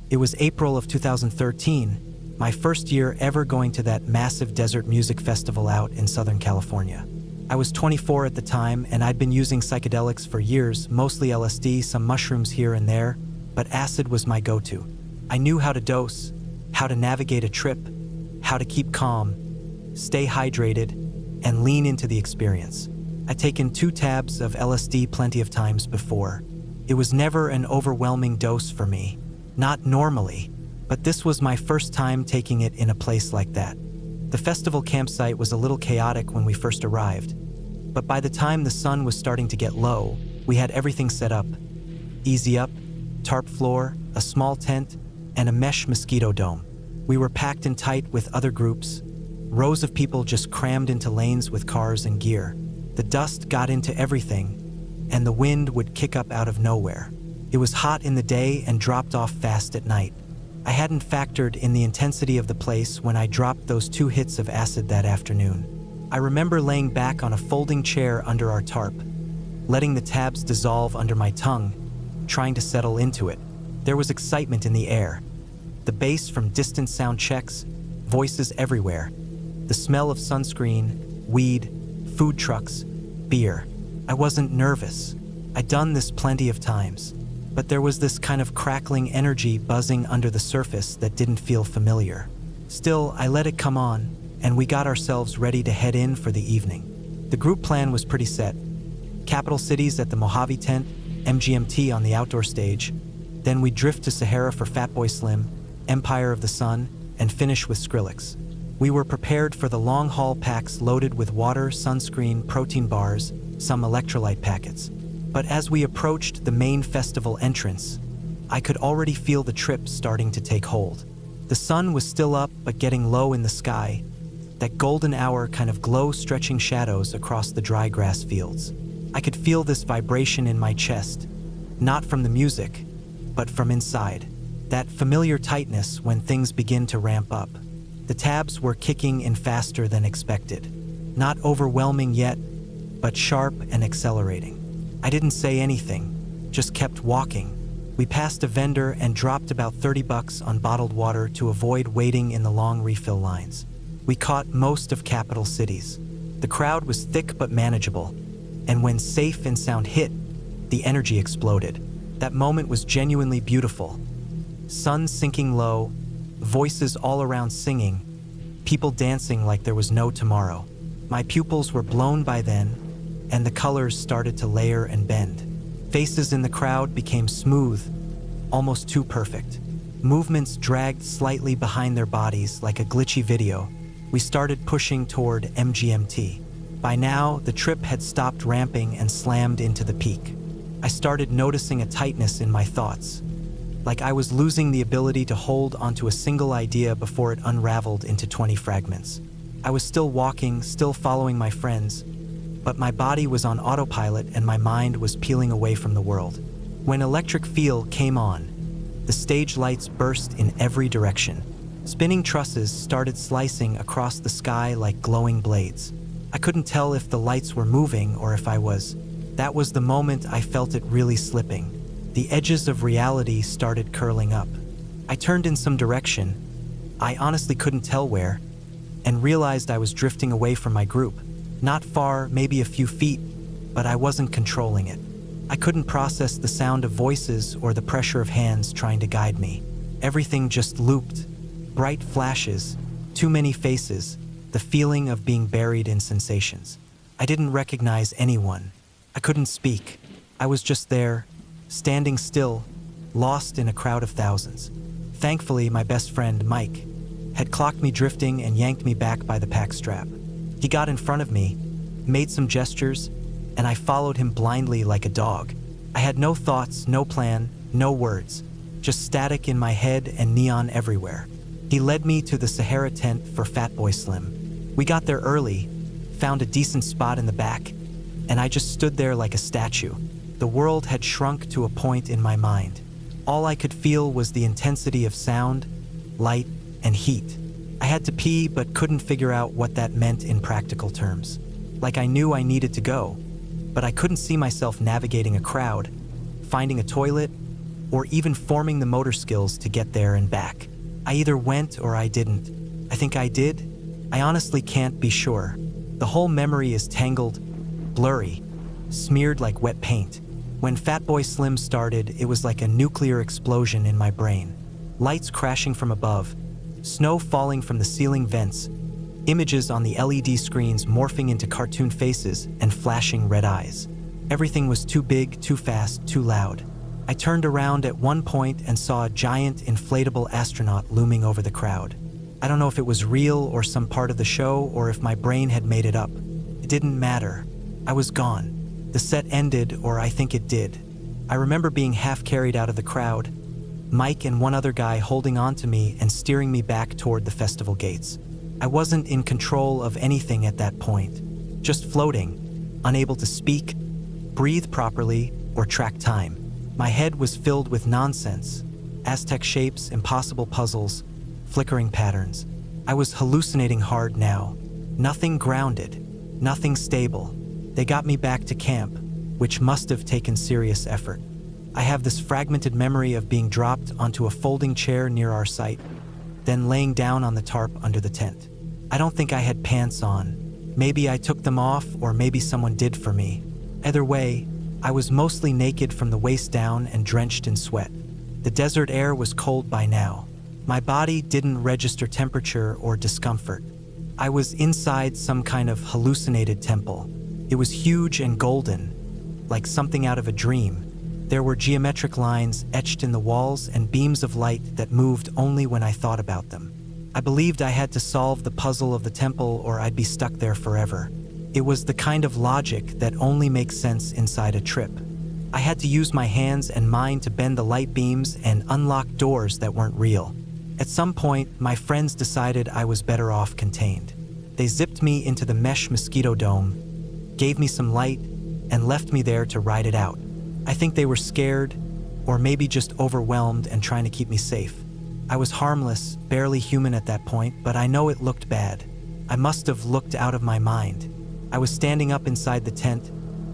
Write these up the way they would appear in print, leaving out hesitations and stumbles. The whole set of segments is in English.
It was April of 2013, my first year ever going to that massive desert music festival out in Southern California. I was 24 at the time, and I'd been using psychedelics for years, mostly LSD, some mushrooms here and there, but acid was my go-to. I knew how to dose, how to navigate a trip, how to keep calm, stay hydrated, and lean into the experience. I'd taken 2 tabs of LSD plenty of times before. It was never an overwhelming dose for me, not normally, but this was my first time taking it in a place like that. The festival campsite was a little chaotic when we first arrived, but by the time the sun was starting to get low, we had everything set up. Easy up, tarp floor, a small tent, and a mesh mosquito dome. We were packed in tight with other groups, rows of people just crammed into lanes with cars and gear. The dust got into everything, and the wind would kick up out of nowhere. It was hot in the day and dropped off fast at night. I hadn't factored in the intensity of the place when I dropped those 2 hits of acid that afternoon. I remember laying back on a folding chair under our tarp, letting the tabs dissolve under my tongue, trying to settle into it. There was excitement in the air. The bass from distant sound checks, voices everywhere. The smell of sunscreen, weed, food trucks, beer. I wasn't nervous. I'd done this plenty of times. But there was this kind of crackling energy buzzing under the surface that didn't feel familiar. Still, I let it come on, and we got ourselves ready to head in for the evening. The group plan was pretty set. Capital Cities at the Mojave tent, MGMT on the outdoor stage. Then we'd drift to Sahara for Fatboy Slim, Empire of the Sun, and finish with Skrillex. We were prepared for the long-haul packs loaded with water, sunscreen, protein bars, some electrolyte packets. But as we approached the main festival entrance, I could already feel the trip starting to take hold. The sun was still up but getting low in the sky, that golden hour kind of glow stretching shadows across the dry grass fields. I could feel this vibration in my chest, not from the music, but from inside. That familiar tightness when things begin to ramp up. The tabs were kicking in faster than expected. Not overwhelming yet, but sharp and accelerating. I didn't say anything, just kept walking. We passed a vendor and dropped about $30 on bottled water to avoid waiting in the long refill lines. We caught most of Capital Cities. The crowd was thick but manageable, and when Safe and Sound hit, the energy exploded. That moment was genuinely beautiful. Sun sinking low, voices all around singing, people dancing like there was no tomorrow. My pupils were blown by then, and the colors started to layer and bend. Faces in the crowd became smooth, almost too perfect. Movements dragged slightly behind their bodies like a glitchy video. We started pushing toward MGMT. By now, the trip had stopped ramping and slammed into the peak. I started noticing a tightness in my thoughts, like I was losing the ability to hold onto a single idea before it unraveled into 20 fragments. I was still walking, still following my friends, but my body was on autopilot and my mind was peeling away from the world. When Electric Feel came on, the stage lights burst in every direction. Spinning trusses started slicing across the sky like glowing blades. I couldn't tell if the lights were moving or if I was. That was the moment I felt it really slipping. The edges of reality started curling up. I turned in some direction, I honestly couldn't tell where, and realized I was drifting away from my group. Not far, maybe a few feet, but I wasn't controlling it. I couldn't process the sound of voices or the pressure of hands trying to guide me. Everything just looped. Bright flashes, too many faces, the feeling of being buried in sensations. I didn't recognize anyone. I couldn't speak. I was just there, standing still, lost in a crowd of thousands. Thankfully, my best friend, Mike, had clocked me drifting and yanked me back by the pack strap. He got in front of me, made some gestures, and I followed him blindly like a dog. I had no thoughts, no plan, no words, just static in my head and neon everywhere. He led me to the Sahara tent for Fatboy Slim. We got there early, found a decent spot in the back, and I just stood there like a statue. The world had shrunk to a point in my mind. All I could feel was the intensity of sound, light, and heat. I had to pee but couldn't figure out what that meant in practical terms. Like I knew I needed to go, but I couldn't see myself navigating a crowd, finding a toilet, or even forming the motor skills to get there and back. I either went or I didn't. I think I did. I honestly can't be sure. The whole memory is tangled, blurry, smeared like wet paint. When Fatboy Slim started, it was like a nuclear explosion in my brain. Lights crashing from above, snow falling from the ceiling vents, images on the LED screens morphing into cartoon faces and flashing red eyes. Everything was too big, too fast, too loud. I turned around at one point and saw a giant inflatable astronaut looming over the crowd. I don't know if it was real or some part of the show or if my brain had made it up. It didn't matter. I was gone. The set ended, or I think it did. I remember being half carried out of the crowd, Mike and one other guy holding on to me and steering me back toward the festival gates. I wasn't in control of anything at that point, just floating, unable to speak, breathe properly, or track time. My head was filled with nonsense, Aztec shapes, impossible puzzles, flickering patterns. I was hallucinating hard now. Nothing grounded, nothing stable. They got me back to camp, which must have taken serious effort. I have this fragmented memory of being dropped onto a folding chair near our site, then laying down on the tarp under the tent. I don't think I had pants on. Maybe I took them off, or maybe someone did for me. Either way, I was mostly naked from the waist down and drenched in sweat. The desert air was cold by now. My body didn't register temperature or discomfort. I was inside some kind of hallucinated temple. It was huge and golden, like something out of a dream. There were geometric lines etched in the walls and beams of light that moved only when I thought about them. I believed I had to solve the puzzle of the temple or I'd be stuck there forever. It was the kind of logic that only makes sense inside a trip. I had to use my hands and mind to bend the light beams and unlock doors that weren't real. At some point, my friends decided I was better off contained. They zipped me into the mesh mosquito dome, gave me some light, and left me there to ride it out. I think they were scared, or maybe just overwhelmed and trying to keep me safe. I was harmless, barely human at that point, but I know it looked bad. I must have looked out of my mind. I was standing up inside the tent,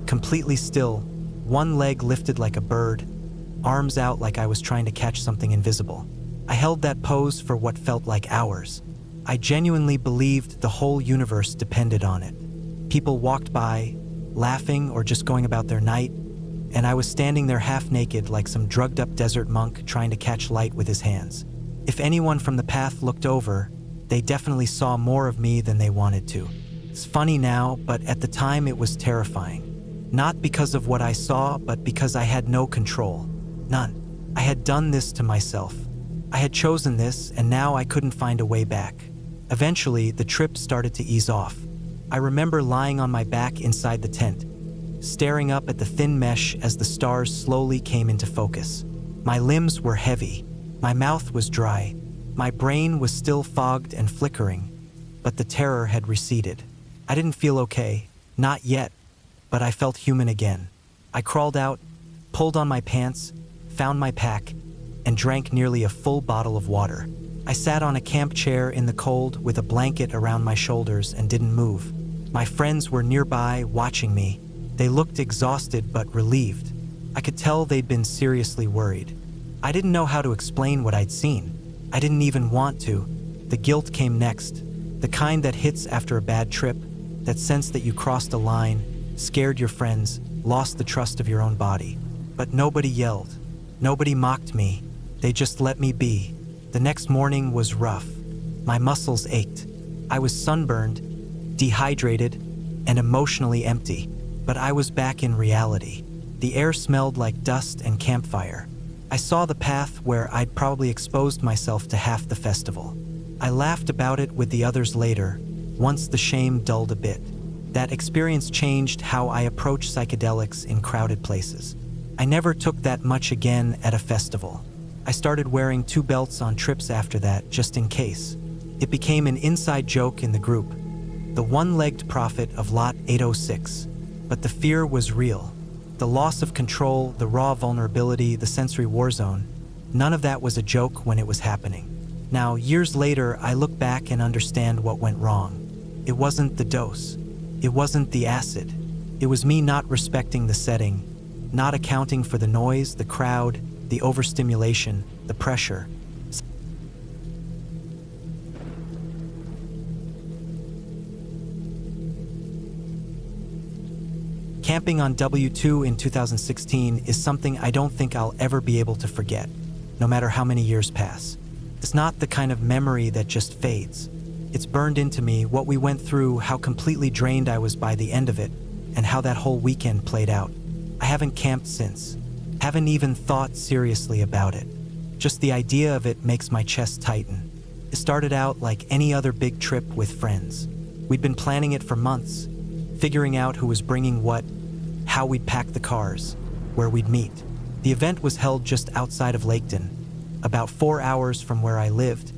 completely still, one leg lifted like a bird, arms out like I was trying to catch something invisible. I held that pose for what felt like hours. I genuinely believed the whole universe depended on it. People walked by, laughing or just going about their night, and I was standing there half naked like some drugged-up desert monk trying to catch light with his hands. If anyone from the path looked over, they definitely saw more of me than they wanted to. It's funny now, but at the time it was terrifying. Not because of what I saw, but because I had no control. None. I had done this to myself. I had chosen this, and now I couldn't find a way back. Eventually, the trip started to ease off. I remember lying on my back inside the tent, staring up at the thin mesh as the stars slowly came into focus. My limbs were heavy. My mouth was dry. My brain was still fogged and flickering, but the terror had receded. I didn't feel okay, not yet, but I felt human again. I crawled out, pulled on my pants, found my pack, and drank nearly a full bottle of water. I sat on a camp chair in the cold with a blanket around my shoulders and didn't move. My friends were nearby, watching me. They looked exhausted but relieved. I could tell they'd been seriously worried. I didn't know how to explain what I'd seen. I didn't even want to. The guilt came next, the kind that hits after a bad trip, that sense that you crossed a line, scared your friends, lost the trust of your own body. But nobody yelled. Nobody mocked me. They just let me be. The next morning was rough. My muscles ached. I was sunburned, dehydrated, and emotionally empty. But I was back in reality. The air smelled like dust and campfire. I saw the path where I'd probably exposed myself to half the festival. I laughed about it with the others later, once the shame dulled a bit. That experience changed how I approach psychedelics in crowded places. I never took that much again at a festival. I started wearing 2 belts on trips after that, just in case. It became an inside joke in the group, the one-legged prophet of Lot 806. But the fear was real. The loss of control, the raw vulnerability, the sensory war zone, none of that was a joke when it was happening. Now, years later, I look back and understand what went wrong. It wasn't the dose. It wasn't the acid. It was me not respecting the setting, not accounting for the noise, the crowd, the overstimulation, the pressure. Camping on W2 in 2016 is something I don't think I'll ever be able to forget, no matter how many years pass. It's not the kind of memory that just fades. It's burned into me what we went through, how completely drained I was by the end of it, and how that whole weekend played out. I haven't camped since. Haven't even thought seriously about it. Just the idea of it makes my chest tighten. It started out like any other big trip with friends. We'd been planning it for months, figuring out who was bringing what, how we'd pack the cars, where we'd meet. The event was held just outside of Laketon, about 4 hours from where I lived,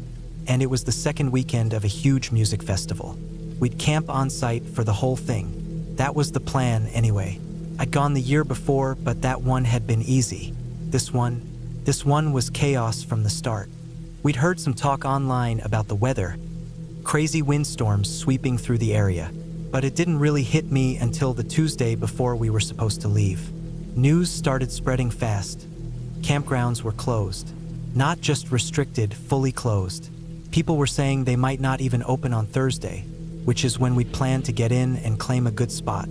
and it was the second weekend of a huge music festival. We'd camp on site for the whole thing. That was the plan anyway. I'd gone the year before, but that one had been easy. This one was chaos from the start. We'd heard some talk online about the weather, crazy windstorms sweeping through the area, but it didn't really hit me until the Tuesday before we were supposed to leave. News started spreading fast. Campgrounds were closed. Not just restricted, fully closed. People were saying they might not even open on Thursday, which is when we'd planned to get in and claim a good spot.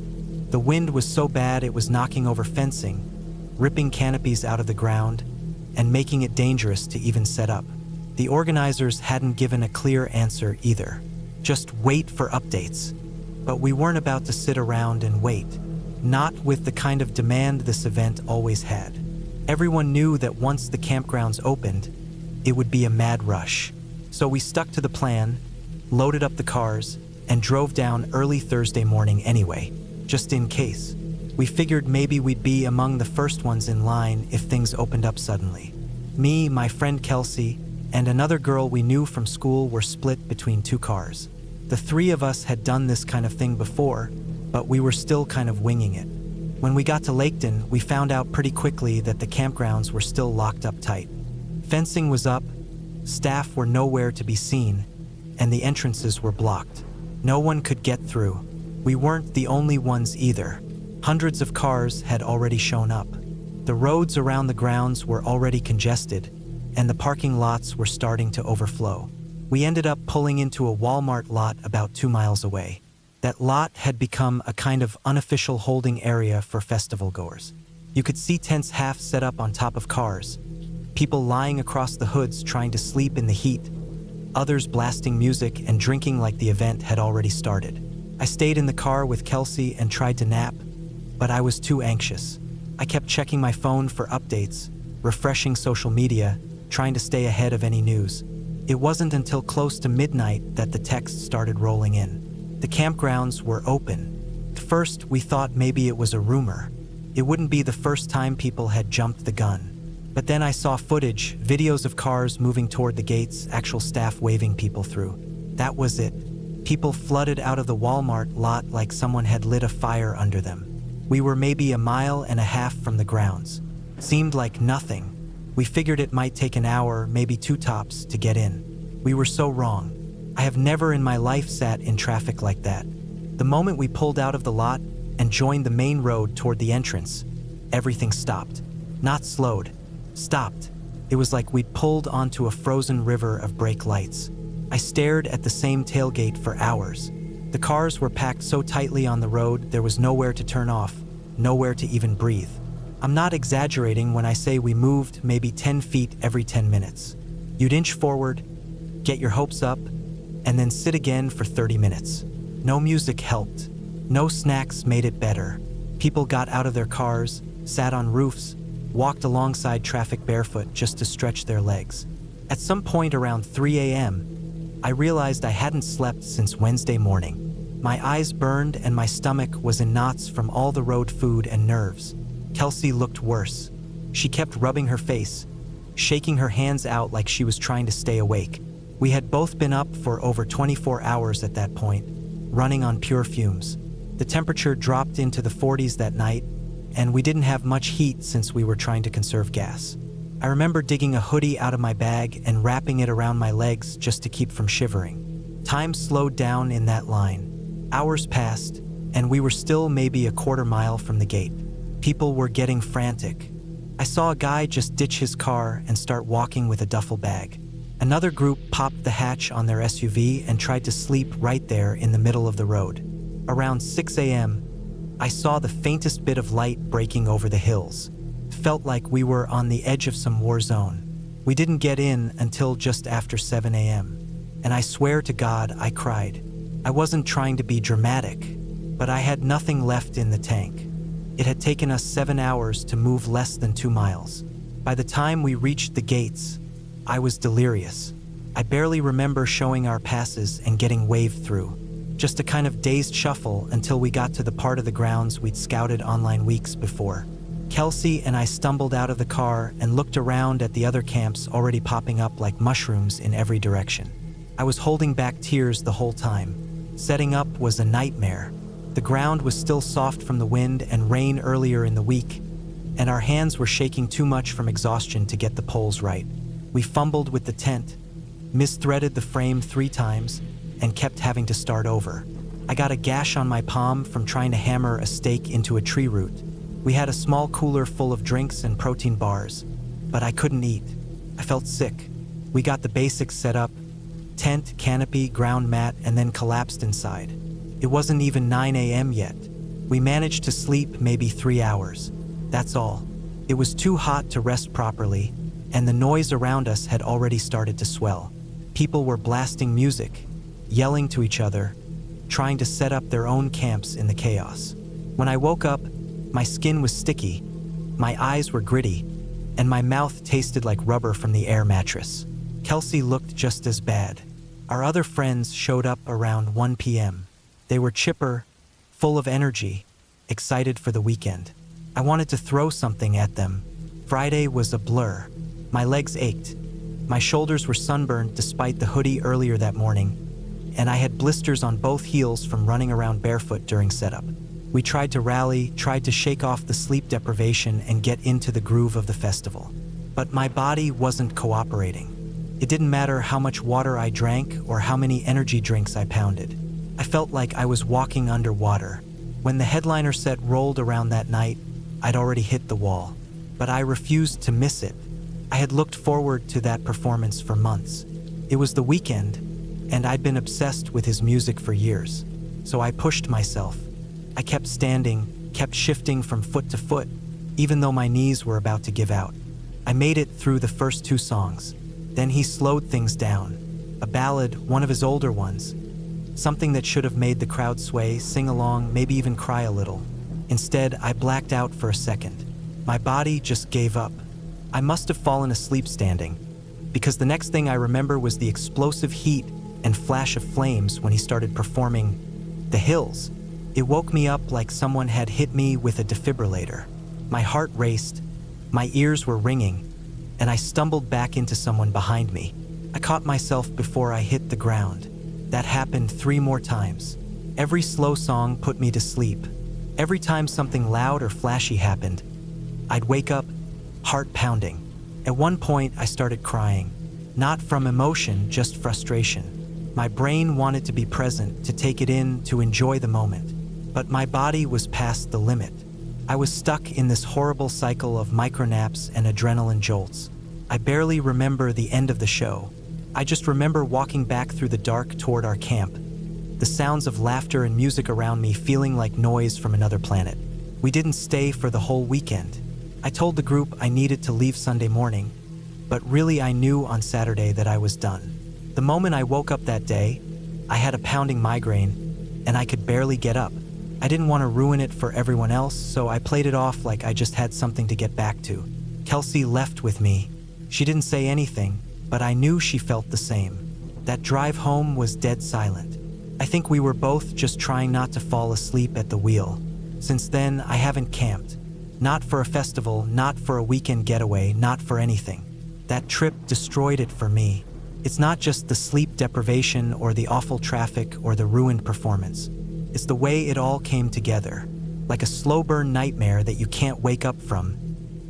The wind was so bad it was knocking over fencing, ripping canopies out of the ground, and making it dangerous to even set up. The organizers hadn't given a clear answer either. Just wait for updates. But we weren't about to sit around and wait. Not with the kind of demand this event always had. Everyone knew that once the campgrounds opened, it would be a mad rush. So we stuck to the plan, loaded up the cars, and drove down early Thursday morning anyway, just in case. We figured maybe we'd be among the first ones in line if things opened up suddenly. Me, my friend Kelsey, and another girl we knew from school were split between 2 cars. The 3 of us had done this kind of thing before, but we were still kind of winging it. When we got to Laketon, we found out pretty quickly that the campgrounds were still locked up tight. Fencing was up, staff were nowhere to be seen, and the entrances were blocked. No one could get through. We weren't the only ones either. Hundreds of cars had already shown up. The roads around the grounds were already congested, and the parking lots were starting to overflow. We ended up pulling into a Walmart lot about 2 miles away. That lot had become a kind of unofficial holding area for festival goers. You could see tents half set up on top of cars, people lying across the hoods trying to sleep in the heat, others blasting music and drinking like the event had already started. I stayed in the car with Kelsey and tried to nap, but I was too anxious. I kept checking my phone for updates, refreshing social media, trying to stay ahead of any news. It wasn't until close to midnight that the texts started rolling in. The campgrounds were open. At first, we thought maybe it was a rumor. It wouldn't be the first time people had jumped the gun. But then I saw footage, videos of cars moving toward the gates, actual staff waving people through. That was it. People flooded out of the Walmart lot like someone had lit a fire under them. We were maybe 1.5 miles from the grounds. Seemed like nothing. We figured it might take an hour, maybe 2 tops, to get in. We were so wrong. I have never in my life sat in traffic like that. The moment we pulled out of the lot and joined the main road toward the entrance, everything stopped. Not slowed. Stopped. It was like we'd pulled onto a frozen river of brake lights. I stared at the same tailgate for hours. The cars were packed so tightly on the road there was nowhere to turn off, nowhere to even breathe. I'm not exaggerating when I say we moved maybe 10 feet every 10 minutes. You'd inch forward, get your hopes up, and then sit again for 30 minutes. No music helped. No snacks made it better. People got out of their cars, sat on roofs, walked alongside traffic barefoot just to stretch their legs. At some point around 3 a.m., I realized I hadn't slept since Wednesday morning. My eyes burned and my stomach was in knots from all the road food and nerves. Kelsey looked worse. She kept rubbing her face, shaking her hands out like she was trying to stay awake. We had both been up for over 24 hours at that point, running on pure fumes. The temperature dropped into the 40s that night, and we didn't have much heat since we were trying to conserve gas. I remember digging a hoodie out of my bag and wrapping it around my legs just to keep from shivering. Time slowed down in that line. Hours passed, and we were still maybe a 1/4 mile from the gate. People were getting frantic. I saw a guy just ditch his car and start walking with a duffel bag. Another group popped the hatch on their SUV and tried to sleep right there in the middle of the road. Around 6 a.m., I saw the faintest bit of light breaking over the hills. It felt like we were on the edge of some war zone. We didn't get in until just after 7 a.m. And I swear to God, I cried. I wasn't trying to be dramatic, but I had nothing left in the tank. It had taken us 7 hours to move less than 2 miles. By the time we reached the gates, I was delirious. I barely remember showing our passes and getting waved through. Just a kind of dazed shuffle until we got to the part of the grounds we'd scouted online weeks before. Kelsey and I stumbled out of the car and looked around at the other camps already popping up like mushrooms in every direction. I was holding back tears the whole time. Setting up was a nightmare. The ground was still soft from the wind and rain earlier in the week, and our hands were shaking too much from exhaustion to get the poles right. We fumbled with the tent, misthreaded the frame 3 times, and kept having to start over. I got a gash on my palm from trying to hammer a stake into a tree root. We had a small cooler full of drinks and protein bars, but I couldn't eat. I felt sick. We got the basics set up: tent, canopy, ground mat, and then collapsed inside. It wasn't even 9 a.m. yet. We managed to sleep maybe 3 hours. That's all. It was too hot to rest properly, and the noise around us had already started to swell. People were blasting music, yelling to each other, trying to set up their own camps in the chaos. When I woke up, my skin was sticky, my eyes were gritty, and my mouth tasted like rubber from the air mattress. Kelsey looked just as bad. Our other friends showed up around 1 p.m. They were chipper, full of energy, excited for the weekend. I wanted to throw something at them. Friday was a blur. My legs ached. My shoulders were sunburned despite the hoodie earlier that morning, and I had blisters on both heels from running around barefoot during setup. We tried to rally, tried to shake off the sleep deprivation and get into the groove of the festival. But my body wasn't cooperating. It didn't matter how much water I drank or how many energy drinks I pounded. I felt like I was walking underwater. When the headliner set rolled around that night, I'd already hit the wall. But I refused to miss it. I had looked forward to that performance for months. It was the weekend, and I'd been obsessed with his music for years. So I pushed myself. I kept standing, kept shifting from foot to foot, even though my knees were about to give out. I made it through the first 2 songs. Then he slowed things down. A ballad, one of his older ones. Something that should have made the crowd sway, sing along, maybe even cry a little. Instead, I blacked out for a second. My body just gave up. I must have fallen asleep standing, because the next thing I remember was the explosive heat and flash of flames when he started performing The Hills. It woke me up like someone had hit me with a defibrillator. My heart raced, my ears were ringing, and I stumbled back into someone behind me. I caught myself before I hit the ground. That happened 3 more times. Every slow song put me to sleep. Every time something loud or flashy happened, I'd wake up, heart pounding. At one point, I started crying. Not from emotion, just frustration. My brain wanted to be present, to take it in, to enjoy the moment. But my body was past the limit. I was stuck in this horrible cycle of micronaps and adrenaline jolts. I barely remember the end of the show. I just remember walking back through the dark toward our camp, the sounds of laughter and music around me feeling like noise from another planet. We didn't stay for the whole weekend. I told the group I needed to leave Sunday morning, but really I knew on Saturday that I was done. The moment I woke up that day, I had a pounding migraine, and I could barely get up. I didn't want to ruin it for everyone else, so I played it off like I just had something to get back to. Kelsey left with me. She didn't say anything, but I knew she felt the same. That drive home was dead silent. I think we were both just trying not to fall asleep at the wheel. Since then, I haven't camped. Not for a festival, not for a weekend getaway, not for anything. That trip destroyed it for me. It's not just the sleep deprivation or the awful traffic or the ruined performance. It's the way it all came together, like a slow burn nightmare that you can't wake up from,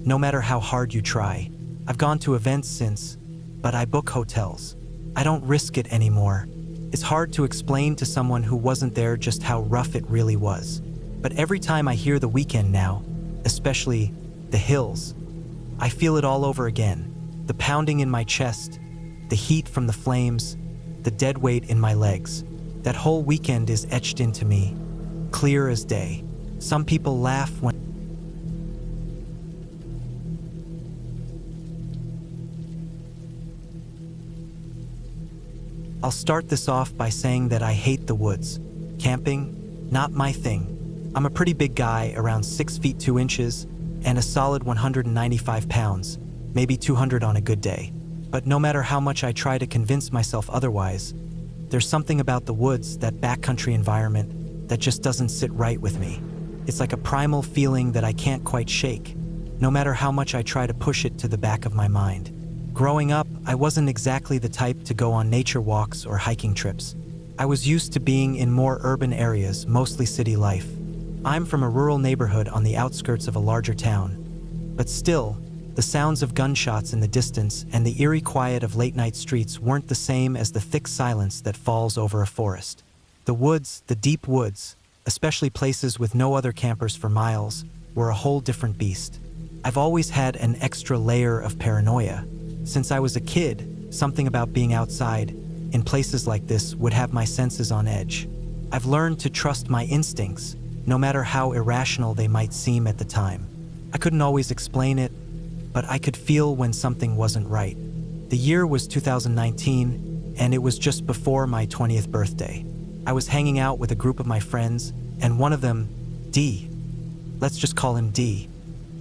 no matter how hard you try. I've gone to events since, but I book hotels. I don't risk it anymore. It's hard to explain to someone who wasn't there just how rough it really was. But every time I hear The Weeknd now, especially The Hills, I feel it all over again. The pounding in my chest, the heat from the flames, the dead weight in my legs. That whole weekend is etched into me, clear as day. Some people laugh when I'll start this off by saying that I hate the woods. Camping, not my thing. I'm a pretty big guy, around 6 feet 2 inches, and a solid 195 pounds, maybe 200 on a good day. But no matter how much I try to convince myself otherwise, there's something about the woods, that backcountry environment, that just doesn't sit right with me. It's like a primal feeling that I can't quite shake, no matter how much I try to push it to the back of my mind. Growing up, I wasn't exactly the type to go on nature walks or hiking trips. I was used to being in more urban areas, mostly city life. I'm from a rural neighborhood on the outskirts of a larger town. But still, the sounds of gunshots in the distance and the eerie quiet of late-night streets weren't the same as the thick silence that falls over a forest. The woods, the deep woods, especially places with no other campers for miles, were a whole different beast. I've always had an extra layer of paranoia. Since I was a kid, something about being outside, in places like this, would have my senses on edge. I've learned to trust my instincts, no matter how irrational they might seem at the time. I couldn't always explain it, but I could feel when something wasn't right. The year was 2019, and it was just before my 20th birthday. I was hanging out with a group of my friends, and one of them, D, let's just call him D,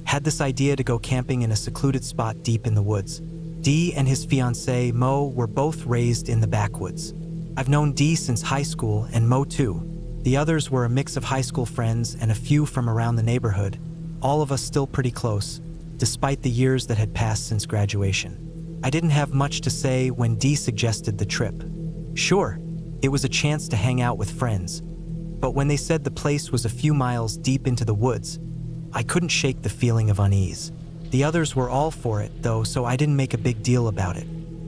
had this idea to go camping in a secluded spot deep in the woods. D and his fiancée, Mo, were both raised in the backwoods. I've known D since high school, and Mo too. The others were a mix of high school friends and a few from around the neighborhood, all of us still pretty close, despite the years that had passed since graduation. I didn't have much to say when D suggested the trip. Sure, it was a chance to hang out with friends, but when they said the place was a few miles deep into the woods, I couldn't shake the feeling of unease. The others were all for it, though, so I didn't make a big deal about it.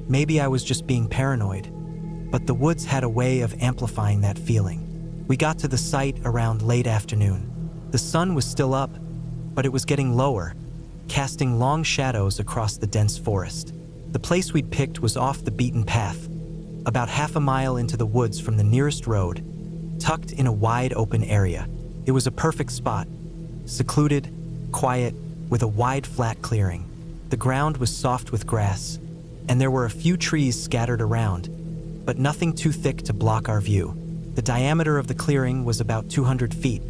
Maybe I was just being paranoid, but the woods had a way of amplifying that feeling. We got to the site around late afternoon. The sun was still up, but it was getting lower, casting long shadows across the dense forest. The place we'd picked was off the beaten path, about half a mile into the woods from the nearest road, tucked in a wide open area. It was a perfect spot, secluded, quiet, with a wide flat clearing. The ground was soft with grass, and there were a few trees scattered around, but nothing too thick to block our view. The diameter of the clearing was about 200 feet,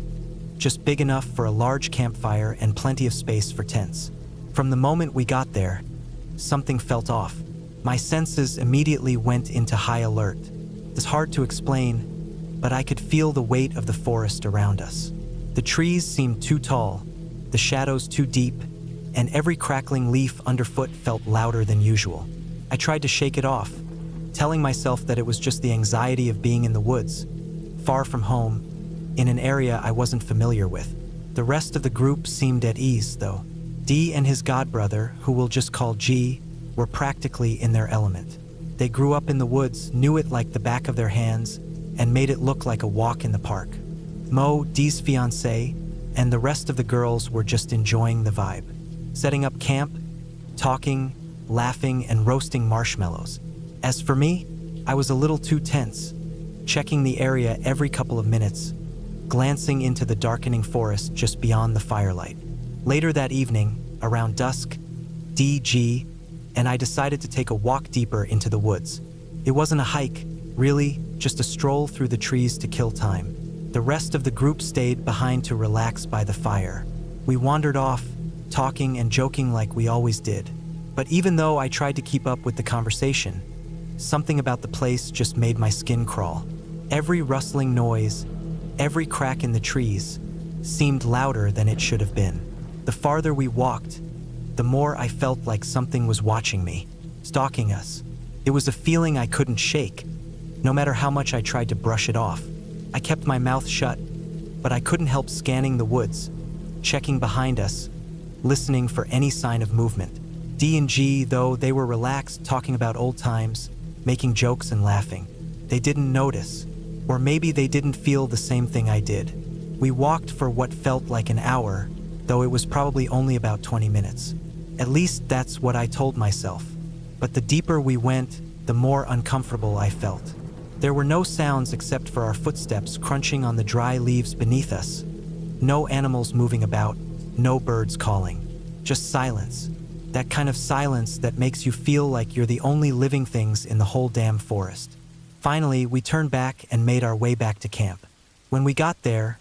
just big enough for a large campfire and plenty of space for tents. From the moment we got there, something felt off. My senses immediately went into high alert. It's hard to explain, but I could feel the weight of the forest around us. The trees seemed too tall, the shadows too deep, and every crackling leaf underfoot felt louder than usual. I tried to shake it off, telling myself that it was just the anxiety of being in the woods, far from home, in an area I wasn't familiar with. The rest of the group seemed at ease, though. D and his godbrother, who we'll just call G, were practically in their element. They grew up in the woods, knew it like the back of their hands, and made it look like a walk in the park. Mo, D's fiancée, and the rest of the girls were just enjoying the vibe, setting up camp, talking, laughing, and roasting marshmallows. As for me, I was a little too tense, checking the area every couple of minutes, glancing into the darkening forest just beyond the firelight. Later that evening, around dusk, D, G, and I decided to take a walk deeper into the woods. It wasn't a hike, really, just a stroll through the trees to kill time. The rest of the group stayed behind to relax by the fire. We wandered off, talking and joking like we always did. But even though I tried to keep up with the conversation, something about the place just made my skin crawl. Every rustling noise, every crack in the trees, seemed louder than it should have been. The farther we walked, the more I felt like something was watching me, stalking us. It was a feeling I couldn't shake, no matter how much I tried to brush it off. I kept my mouth shut, but I couldn't help scanning the woods, checking behind us, listening for any sign of movement. D and G, though, they were relaxed, talking about old times, making jokes and laughing. They didn't notice, or maybe they didn't feel the same thing I did. We walked for what felt like an hour, though it was probably only about 20 minutes. At least that's what I told myself. But the deeper we went, the more uncomfortable I felt. There were no sounds except for our footsteps crunching on the dry leaves beneath us. No animals moving about, no birds calling. Just silence. That kind of silence that makes you feel like you're the only living things in the whole damn forest. Finally, we turned back and made our way back to camp. When we got there,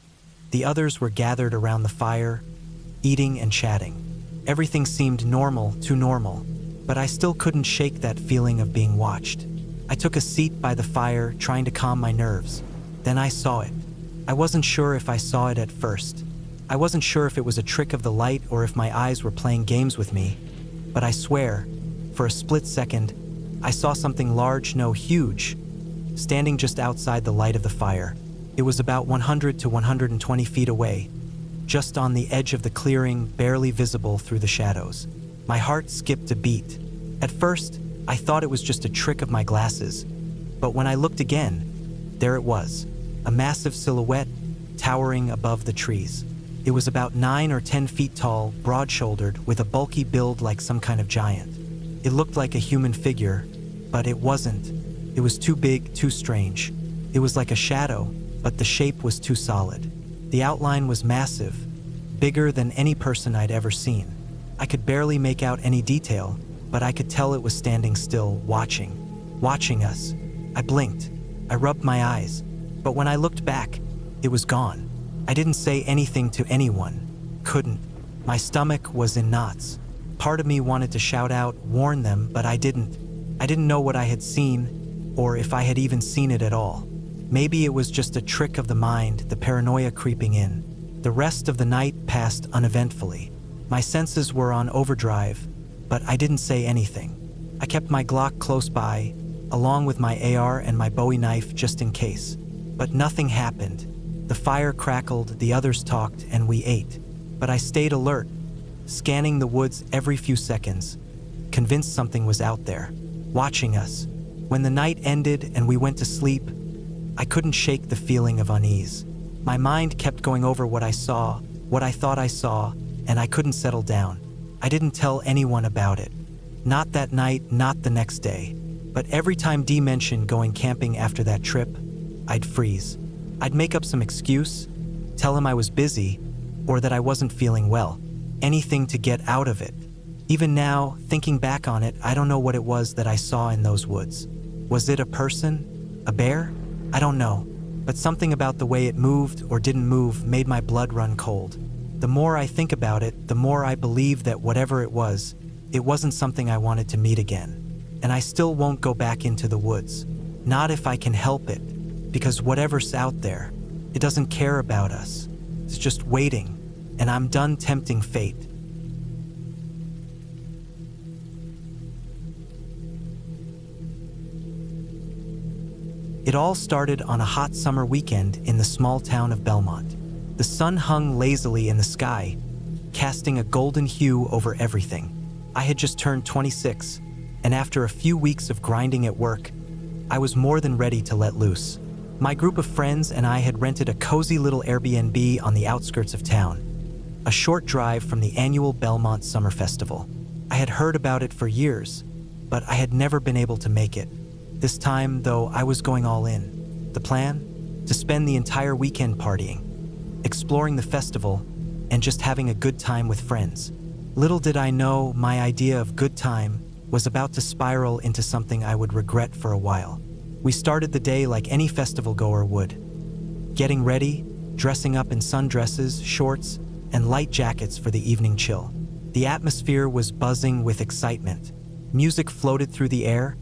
the others were gathered around the fire, eating and chatting. Everything seemed normal, too normal, but I still couldn't shake that feeling of being watched. I took a seat by the fire, trying to calm my nerves. Then I saw it. I wasn't sure if I saw it at first. I wasn't sure if it was a trick of the light or if my eyes were playing games with me. But I swear, for a split second, I saw something large, no, huge, standing just outside the light of the fire. It was about 100 to 120 feet away, just on the edge of the clearing, barely visible through the shadows. My heart skipped a beat. At first, I thought it was just a trick of my glasses, but when I looked again, there it was, a massive silhouette towering above the trees. It was about 9 or 10 feet tall, broad-shouldered, with a bulky build like some kind of giant. It looked like a human figure, but it wasn't. It was too big, too strange. It was like a shadow, but the shape was too solid. The outline was massive, bigger than any person I'd ever seen. I could barely make out any detail, but I could tell it was standing still, watching us. I blinked. I rubbed my eyes. But when I looked back, it was gone. I didn't say anything to anyone. Couldn't. My stomach was in knots. Part of me wanted to shout out, warn them, but I didn't. I didn't know what I had seen, or if I had even seen it at all. Maybe it was just a trick of the mind, the paranoia creeping in. The rest of the night passed uneventfully. My senses were on overdrive, but I didn't say anything. I kept my Glock close by, along with my AR and my Bowie knife just in case. But nothing happened. The fire crackled, the others talked, and we ate. But I stayed alert, scanning the woods every few seconds, convinced something was out there, watching us. When the night ended and we went to sleep, I couldn't shake the feeling of unease. My mind kept going over what I saw, what I thought I saw, and I couldn't settle down. I didn't tell anyone about it. Not that night, not the next day. But every time Dee mentioned going camping after that trip, I'd freeze. I'd make up some excuse, tell him I was busy, or that I wasn't feeling well. Anything to get out of it. Even now, thinking back on it, I don't know what it was that I saw in those woods. Was it a person? A bear? I don't know. But something about the way it moved or didn't move made my blood run cold. The more I think about it, the more I believe that whatever it wasn't something I wanted to meet again. And I still won't go back into the woods. Not if I can help it. Because whatever's out there, it doesn't care about us. It's just waiting, and I'm done tempting fate. It all started on a hot summer weekend in the small town of Belmont. The sun hung lazily in the sky, casting a golden hue over everything. I had just turned 26, and after a few weeks of grinding at work, I was more than ready to let loose. My group of friends and I had rented a cozy little Airbnb on the outskirts of town, a short drive from the annual Belmont Summer Festival. I had heard about it for years, but I had never been able to make it. This time, though, I was going all in. The plan? To spend the entire weekend partying, exploring the festival, and just having a good time with friends. Little did I know my idea of good time was about to spiral into something I would regret for a while. We started the day like any festival goer would. Getting ready, dressing up in sundresses, shorts, and light jackets for the evening chill. The atmosphere was buzzing with excitement. Music floated through the air.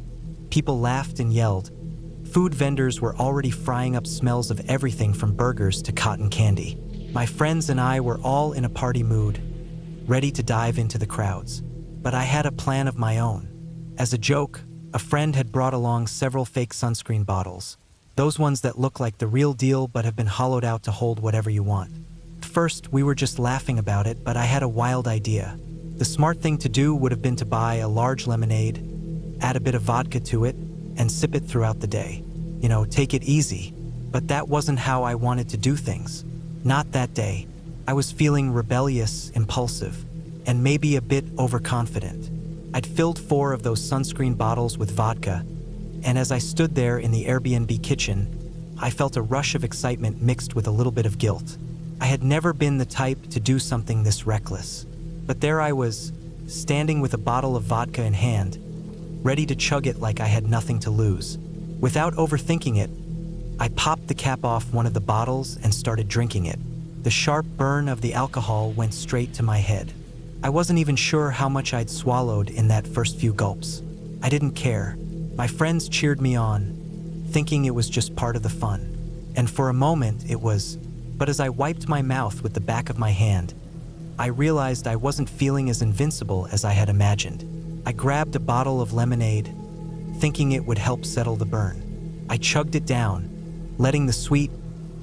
People laughed and yelled. Food vendors were already frying up smells of everything from burgers to cotton candy. My friends and I were all in a party mood, ready to dive into the crowds. But I had a plan of my own. As a joke, a friend had brought along several fake sunscreen bottles. Those ones that look like the real deal but have been hollowed out to hold whatever you want. At first, we were just laughing about it, but I had a wild idea. The smart thing to do would have been to buy a large lemonade, add a bit of vodka to it, and sip it throughout the day. Take it easy. But that wasn't how I wanted to do things. Not that day. I was feeling rebellious, impulsive. and maybe a bit overconfident. I'd filled 4 of those sunscreen bottles with vodka, and as I stood there in the Airbnb kitchen, I felt a rush of excitement mixed with a little bit of guilt. I had never been the type to do something this reckless, but there I was, standing with a bottle of vodka in hand, ready to chug it like I had nothing to lose. Without overthinking it, I popped the cap off one of the bottles and started drinking it. The sharp burn of the alcohol went straight to my head. I wasn't even sure how much I'd swallowed in that first few gulps. I didn't care. My friends cheered me on, thinking it was just part of the fun. And for a moment it was, but as I wiped my mouth with the back of my hand, I realized I wasn't feeling as invincible as I had imagined. I grabbed a bottle of lemonade, thinking it would help settle the burn. I chugged it down, letting the sweet,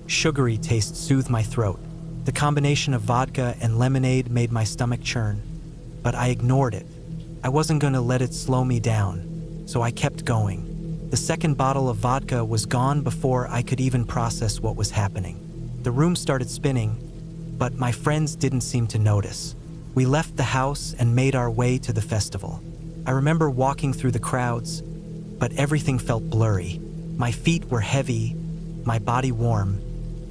sugary taste soothe my throat. The combination of vodka and lemonade made my stomach churn, but I ignored it. I wasn't going to let it slow me down, so I kept going. The second bottle of vodka was gone before I could even process what was happening. The room started spinning, but my friends didn't seem to notice. We left the house and made our way to the festival. I remember walking through the crowds, but everything felt blurry. My feet were heavy, my body warm,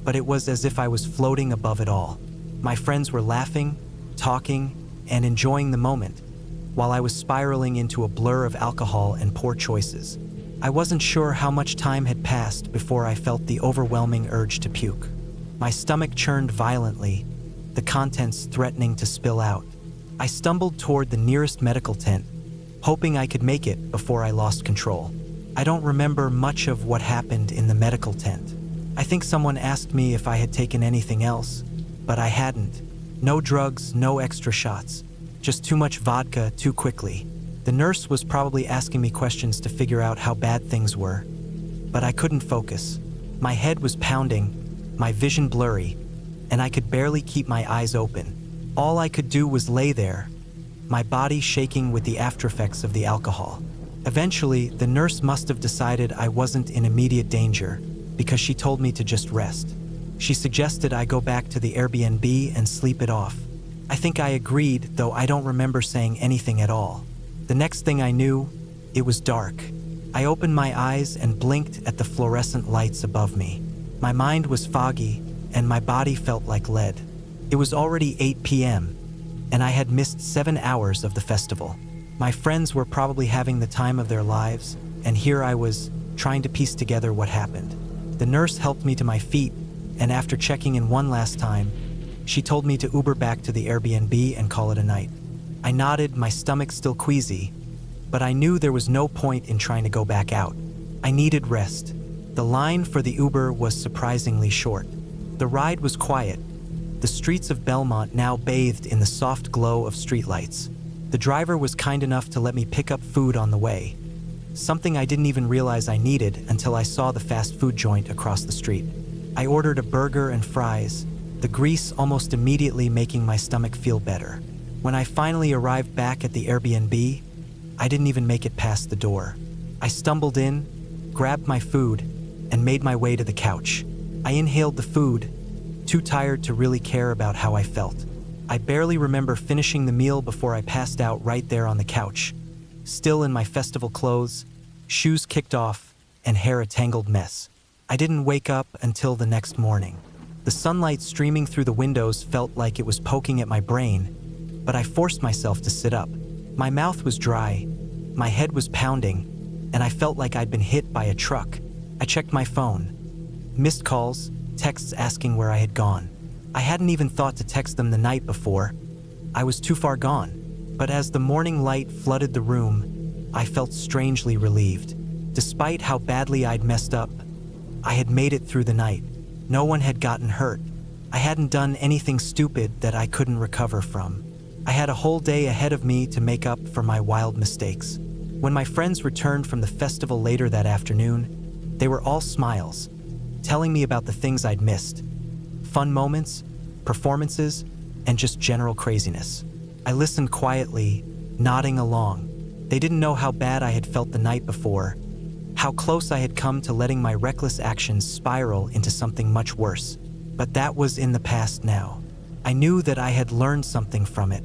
but it was as if I was floating above it all. My friends were laughing, talking, and enjoying the moment, while I was spiraling into a blur of alcohol and poor choices. I wasn't sure how much time had passed before I felt the overwhelming urge to puke. My stomach churned violently, the contents threatening to spill out. I stumbled toward the nearest medical tent, hoping I could make it before I lost control. I don't remember much of what happened in the medical tent. I think someone asked me if I had taken anything else, but I hadn't. No drugs, no extra shots. Just too much vodka too quickly. The nurse was probably asking me questions to figure out how bad things were, but I couldn't focus. My head was pounding, my vision blurry, and I could barely keep my eyes open. All I could do was lay there, my body shaking with the aftereffects of the alcohol. Eventually, the nurse must have decided I wasn't in immediate danger because she told me to just rest. She suggested I go back to the Airbnb and sleep it off. I think I agreed, though I don't remember saying anything at all. The next thing I knew, it was dark. I opened my eyes and blinked at the fluorescent lights above me. My mind was foggy, and my body felt like lead. It was already 8 p.m., and I had missed 7 hours of the festival. My friends were probably having the time of their lives, and here I was, trying to piece together what happened. The nurse helped me to my feet, and after checking in one last time, she told me to Uber back to the Airbnb and call it a night. I nodded, my stomach still queasy, but I knew there was no point in trying to go back out. I needed rest. The line for the Uber was surprisingly short. The ride was quiet, the streets of Belmont now bathed in the soft glow of streetlights. The driver was kind enough to let me pick up food on the way, something I didn't even realize I needed until I saw the fast food joint across the street. I ordered a burger and fries, the grease almost immediately making my stomach feel better. When I finally arrived back at the Airbnb, I didn't even make it past the door. I stumbled in, grabbed my food, and made my way to the couch. I inhaled the food, too tired to really care about how I felt. I barely remember finishing the meal before I passed out right there on the couch, still in my festival clothes, shoes kicked off, and hair a tangled mess. I didn't wake up until the next morning. The sunlight streaming through the windows felt like it was poking at my brain, but I forced myself to sit up. My mouth was dry, my head was pounding, and I felt like I'd been hit by a truck. I checked my phone. Missed calls, texts asking where I had gone. I hadn't even thought to text them the night before. I was too far gone. But as the morning light flooded the room, I felt strangely relieved. Despite how badly I'd messed up, I had made it through the night. No one had gotten hurt. I hadn't done anything stupid that I couldn't recover from. I had a whole day ahead of me to make up for my wild mistakes. When my friends returned from the festival later that afternoon, they were all smiles, telling me about the things I'd missed. Fun moments, performances, and just general craziness. I listened quietly, nodding along. They didn't know how bad I had felt the night before, how close I had come to letting my reckless actions spiral into something much worse. But that was in the past now. I knew that I had learned something from it.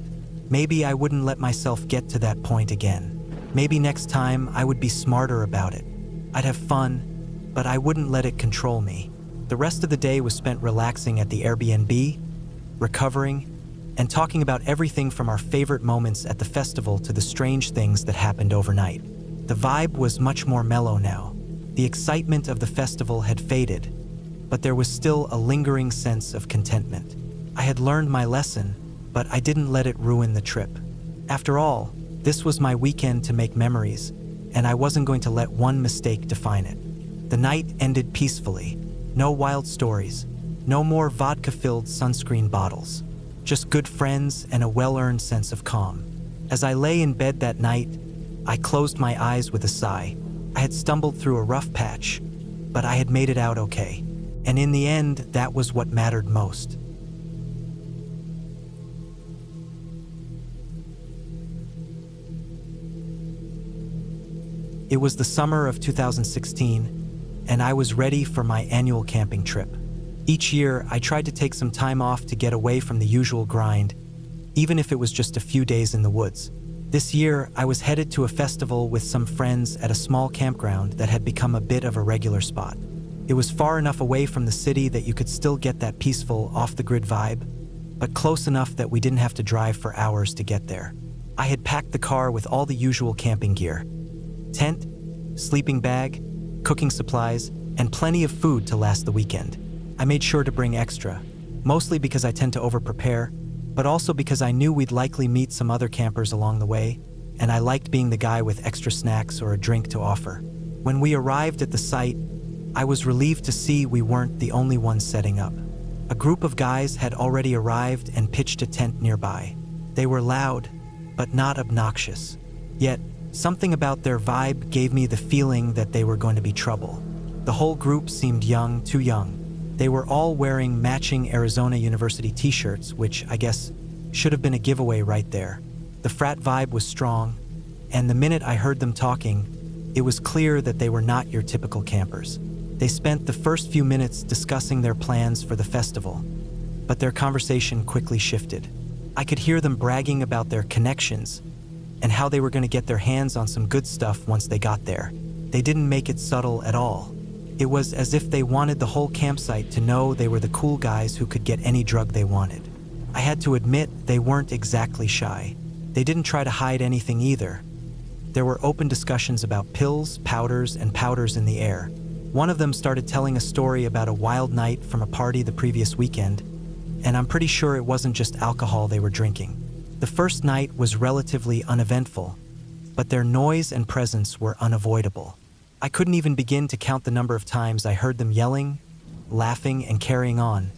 Maybe I wouldn't let myself get to that point again. Maybe next time I would be smarter about it. I'd have fun, but I wouldn't let it control me. The rest of the day was spent relaxing at the Airbnb, recovering, and talking about everything from our favorite moments at the festival to the strange things that happened overnight. The vibe was much more mellow now. The excitement of the festival had faded, but there was still a lingering sense of contentment. I had learned my lesson, but I didn't let it ruin the trip. After all, this was my weekend to make memories, and I wasn't going to let one mistake define it. The night ended peacefully. No wild stories, no more vodka-filled sunscreen bottles, just good friends and a well-earned sense of calm. As I lay in bed that night, I closed my eyes with a sigh. I had stumbled through a rough patch, but I had made it out okay. And in the end, that was what mattered most. It was the summer of 2016, and I was ready for my annual camping trip. Each year, I tried to take some time off to get away from the usual grind, even if it was just a few days in the woods. This year, I was headed to a festival with some friends at a small campground that had become a bit of a regular spot. It was far enough away from the city that you could still get that peaceful, off-the-grid vibe, but close enough that we didn't have to drive for hours to get there. I had packed the car with all the usual camping gear: tent, sleeping bag, cooking supplies, and plenty of food to last the weekend. I made sure to bring extra, mostly because I tend to over-prepare, but also because I knew we'd likely meet some other campers along the way, and I liked being the guy with extra snacks or a drink to offer. When we arrived at the site, I was relieved to see we weren't the only ones setting up. A group of guys had already arrived and pitched a tent nearby. They were loud, but not obnoxious. Yet, something about their vibe gave me the feeling that they were going to be trouble. The whole group seemed young, too young. They were all wearing matching Arizona University t-shirts, which I guess should have been a giveaway right there. The frat vibe was strong, and the minute I heard them talking, it was clear that they were not your typical campers. They spent the first few minutes discussing their plans for the festival, but their conversation quickly shifted. I could hear them bragging about their connections and how they were going to get their hands on some good stuff once they got there. They didn't make it subtle at all. It was as if they wanted the whole campsite to know they were the cool guys who could get any drug they wanted. I had to admit they weren't exactly shy. They didn't try to hide anything either. There were open discussions about pills, powders, and powders in the air. One of them started telling a story about a wild night from a party the previous weekend, and I'm pretty sure it wasn't just alcohol they were drinking. The first night was relatively uneventful, but their noise and presence were unavoidable. I couldn't even begin to count the number of times I heard them yelling, laughing, and carrying on,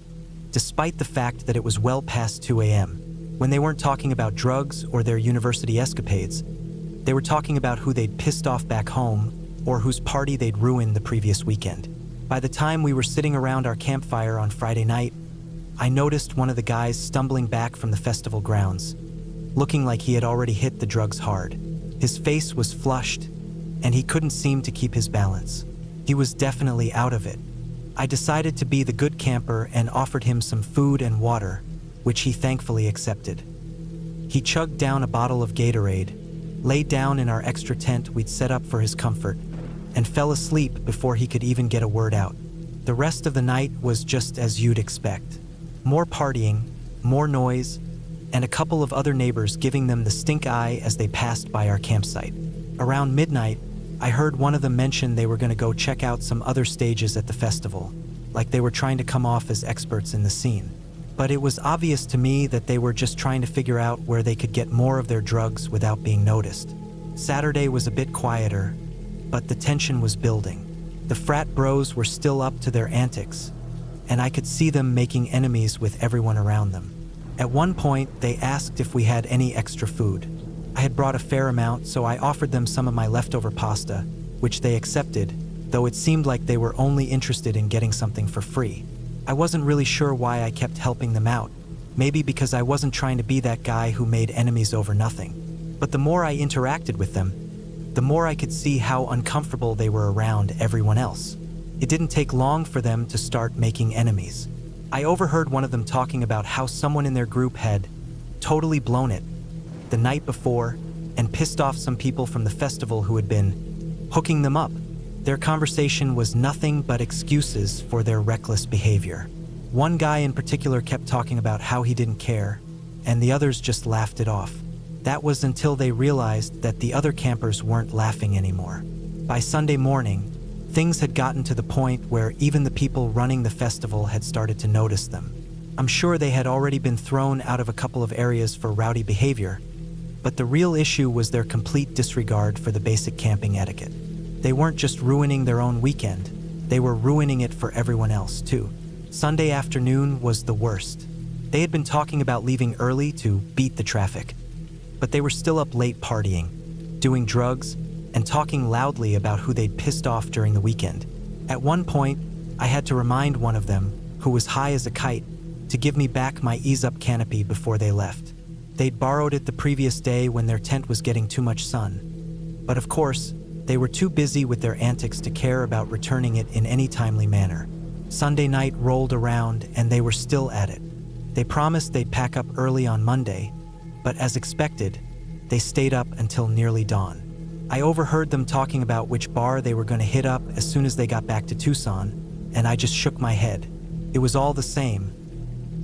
despite the fact that it was well past 2 a.m. When they weren't talking about drugs or their university escapades, they were talking about who they'd pissed off back home or whose party they'd ruined the previous weekend. By the time we were sitting around our campfire on Friday night, I noticed one of the guys stumbling back from the festival grounds, looking like he had already hit the drugs hard. His face was flushed, and he couldn't seem to keep his balance. He was definitely out of it. I decided to be the good camper and offered him some food and water, which he thankfully accepted. He chugged down a bottle of Gatorade, laid down in our extra tent we'd set up for his comfort, and fell asleep before he could even get a word out. The rest of the night was just as you'd expect. More partying, more noise, and a couple of other neighbors giving them the stink eye as they passed by our campsite. Around midnight, I heard one of them mention they were going to go check out some other stages at the festival, like they were trying to come off as experts in the scene. But it was obvious to me that they were just trying to figure out where they could get more of their drugs without being noticed. Saturday was a bit quieter, but the tension was building. The frat bros were still up to their antics, and I could see them making enemies with everyone around them. At one point, they asked if we had any extra food. I had brought a fair amount, so I offered them some of my leftover pasta, which they accepted, though it seemed like they were only interested in getting something for free. I wasn't really sure why I kept helping them out, maybe because I wasn't trying to be that guy who made enemies over nothing. But the more I interacted with them, the more I could see how uncomfortable they were around everyone else. It didn't take long for them to start making enemies. I overheard one of them talking about how someone in their group had totally blown it the night before and pissed off some people from the festival who had been hooking them up. Their conversation was nothing but excuses for their reckless behavior. One guy in particular kept talking about how he didn't care, and the others just laughed it off. That was until they realized that the other campers weren't laughing anymore. By Sunday morning, things had gotten to the point where even the people running the festival had started to notice them. I'm sure they had already been thrown out of a couple of areas for rowdy behavior, but the real issue was their complete disregard for the basic camping etiquette. They weren't just ruining their own weekend, they were ruining it for everyone else too. Sunday afternoon was the worst. They had been talking about leaving early to beat the traffic, but they were still up late partying, doing drugs, and talking loudly about who they'd pissed off during the weekend. At one point, I had to remind one of them, who was high as a kite, to give me back my ease-up canopy before they left. They'd borrowed it the previous day when their tent was getting too much sun. But of course, they were too busy with their antics to care about returning it in any timely manner. Sunday night rolled around and they were still at it. They promised they'd pack up early on Monday, but as expected, they stayed up until nearly dawn. I overheard them talking about which bar they were going to hit up as soon as they got back to Tucson, and I just shook my head. It was all the same.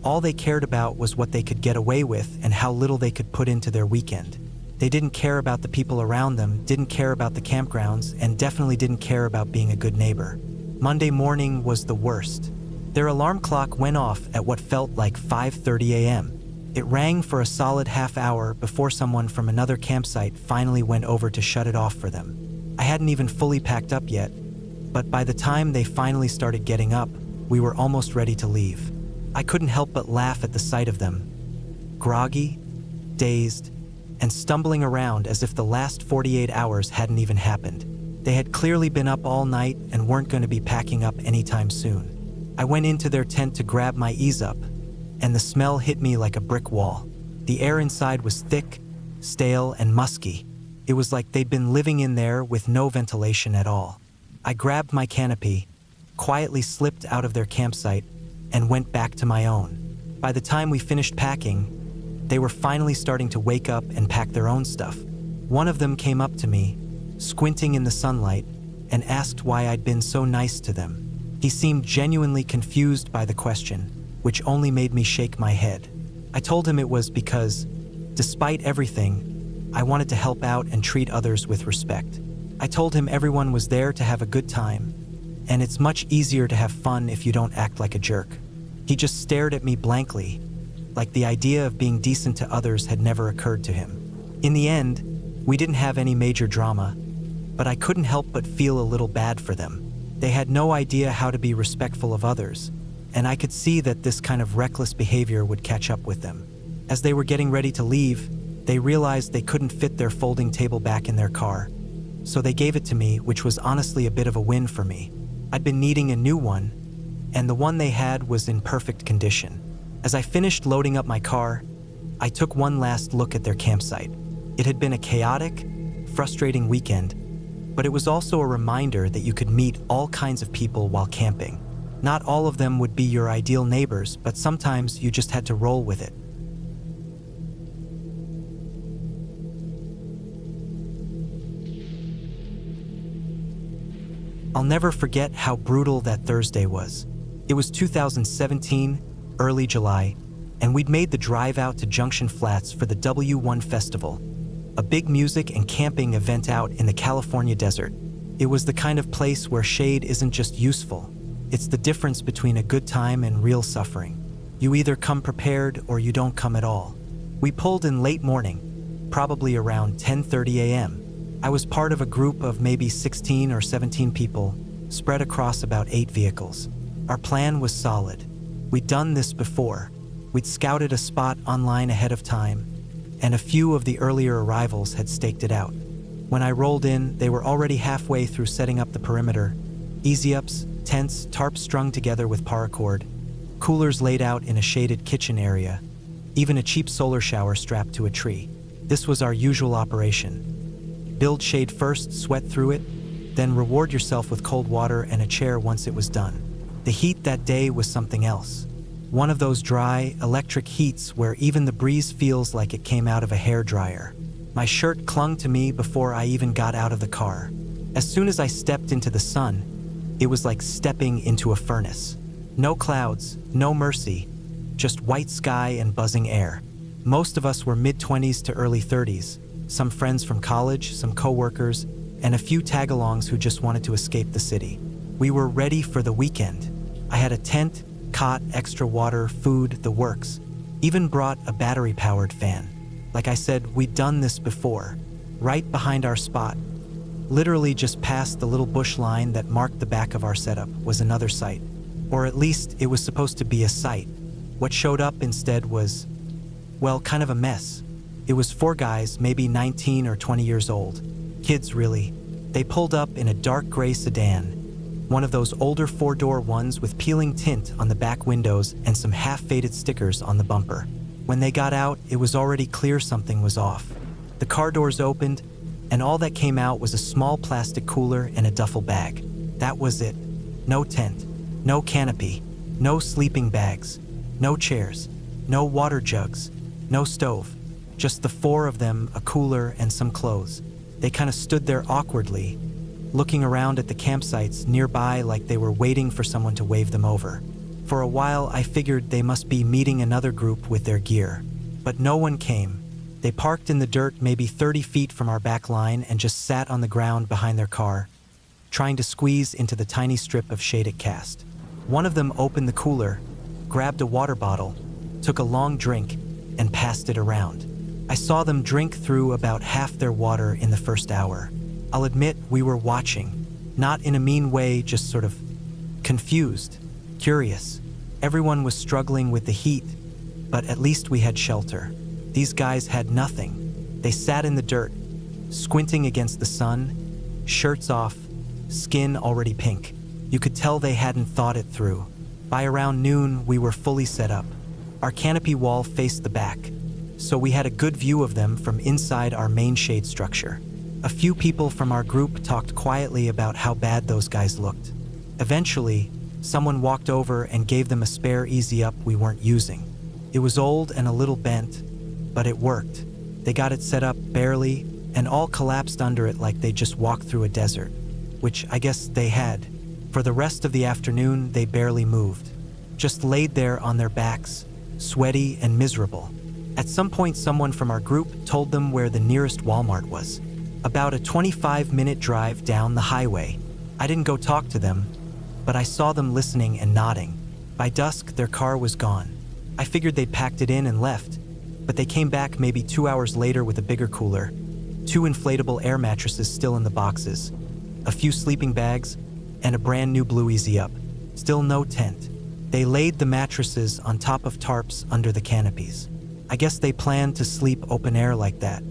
All they cared about was what they could get away with and how little they could put into their weekend. They didn't care about the people around them, didn't care about the campgrounds, and definitely didn't care about being a good neighbor. Monday morning was the worst. Their alarm clock went off at what felt like 5:30 a.m. It rang for a solid half hour before someone from another campsite finally went over to shut it off for them. I hadn't even fully packed up yet, but by the time they finally started getting up, we were almost ready to leave. I couldn't help but laugh at the sight of them, groggy, dazed, and stumbling around as if the last 48 hours hadn't even happened. They had clearly been up all night and weren't going to be packing up anytime soon. I went into their tent to grab my ease-up, and the smell hit me like a brick wall. The air inside was thick, stale, and musky. It was like they'd been living in there with no ventilation at all. I grabbed my canopy, quietly slipped out of their campsite, and went back to my own. By the time we finished packing, they were finally starting to wake up and pack their own stuff. One of them came up to me, squinting in the sunlight, and asked why I'd been so nice to them. He seemed genuinely confused by the question, which only made me shake my head. I told him it was because, despite everything, I wanted to help out and treat others with respect. I told him everyone was there to have a good time, and it's much easier to have fun if you don't act like a jerk. He just stared at me blankly, like the idea of being decent to others had never occurred to him. In the end, we didn't have any major drama, but I couldn't help but feel a little bad for them. They had no idea how to be respectful of others, and I could see that this kind of reckless behavior would catch up with them. As they were getting ready to leave, they realized they couldn't fit their folding table back in their car, so they gave it to me, which was honestly a bit of a win for me. I'd been needing a new one, and the one they had was in perfect condition. As I finished loading up my car, I took one last look at their campsite. It had been a chaotic, frustrating weekend, but it was also a reminder that you could meet all kinds of people while camping. Not all of them would be your ideal neighbors, but sometimes you just had to roll with it. I'll never forget how brutal that Thursday was. It was 2017, early July, and we'd made the drive out to Junction Flats for the W1 Festival, a big music and camping event out in the California desert. It was the kind of place where shade isn't just useful, it's the difference between a good time and real suffering. You either come prepared or you don't come at all. We pulled in late morning, probably around 10:30 a.m. I was part of a group of maybe 16 or 17 people, spread across about 8 vehicles. Our plan was solid. We'd done this before. We'd scouted a spot online ahead of time, and a few of the earlier arrivals had staked it out. When I rolled in, they were already halfway through setting up the perimeter. Easy-ups, tents, tarps strung together with paracord, coolers laid out in a shaded kitchen area, even a cheap solar shower strapped to a tree. This was our usual operation. Build shade first, sweat through it, then reward yourself with cold water and a chair once it was done. The heat that day was something else. One of those dry, electric heats where even the breeze feels like it came out of a hairdryer. My shirt clung to me before I even got out of the car. As soon as I stepped into the sun, it was like stepping into a furnace. No clouds, no mercy, just white sky and buzzing air. Most of us were mid-20s to early 30s, some friends from college, some coworkers, and a few tag-alongs who just wanted to escape the city. We were ready for the weekend. I had a tent, cot, extra water, food, the works. Even brought a battery-powered fan. Like I said, we'd done this before, right behind our spot. Literally just past the little bush line that marked the back of our setup was another site. Or at least it was supposed to be a site. What showed up instead was, well, kind of a mess. It was 4 guys, maybe 19 or 20 years old. Kids, really. They pulled up in a dark gray sedan, one of those older 4-door ones with peeling tint on the back windows and some half-faded stickers on the bumper. When they got out, it was already clear something was off. The car doors opened, and all that came out was a small plastic cooler and a duffel bag. That was it. No tent, no canopy, no sleeping bags, no chairs, no water jugs, no stove. Just the 4 of them, a cooler, and some clothes. They kind of stood there awkwardly, looking around at the campsites nearby like they were waiting for someone to wave them over. For a while, I figured they must be meeting another group with their gear. But no one came. They parked in the dirt maybe 30 feet from our back line and just sat on the ground behind their car, trying to squeeze into the tiny strip of shade it cast. One of them opened the cooler, grabbed a water bottle, took a long drink, and passed it around. I saw them drink through about half their water in the first hour. I'll admit we were watching, not in a mean way, just sort of confused, curious. Everyone was struggling with the heat, but at least we had shelter. These guys had nothing. They sat in the dirt, squinting against the sun, shirts off, skin already pink. You could tell they hadn't thought it through. By around noon, we were fully set up. Our canopy wall faced the back, so we had a good view of them from inside our main shade structure. A few people from our group talked quietly about how bad those guys looked. Eventually, someone walked over and gave them a spare Easy Up we weren't using. It was old and a little bent, but it worked. They got it set up barely, and all collapsed under it like they just walked through a desert, which I guess they had. For the rest of the afternoon, they barely moved, just laid there on their backs, sweaty and miserable. At some point, someone from our group told them where the nearest Walmart was, about a 25-minute drive down the highway. I didn't go talk to them, but I saw them listening and nodding. By dusk, their car was gone. I figured they'd packed it in and left, but they came back maybe 2 hours later with a bigger cooler, 2 inflatable air mattresses still in the boxes, a few sleeping bags, and a brand new blue Easy Up. Still no tent. They laid the mattresses on top of tarps under the canopies. I guess they planned to sleep open air like that.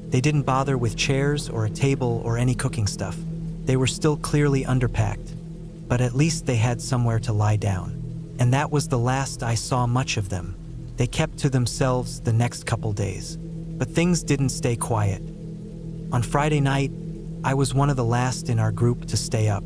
They didn't bother with chairs or a table or any cooking stuff. They were still clearly underpacked, but at least they had somewhere to lie down. And that was the last I saw much of them. They kept to themselves the next couple days. But things didn't stay quiet. On Friday night, I was one of the last in our group to stay up.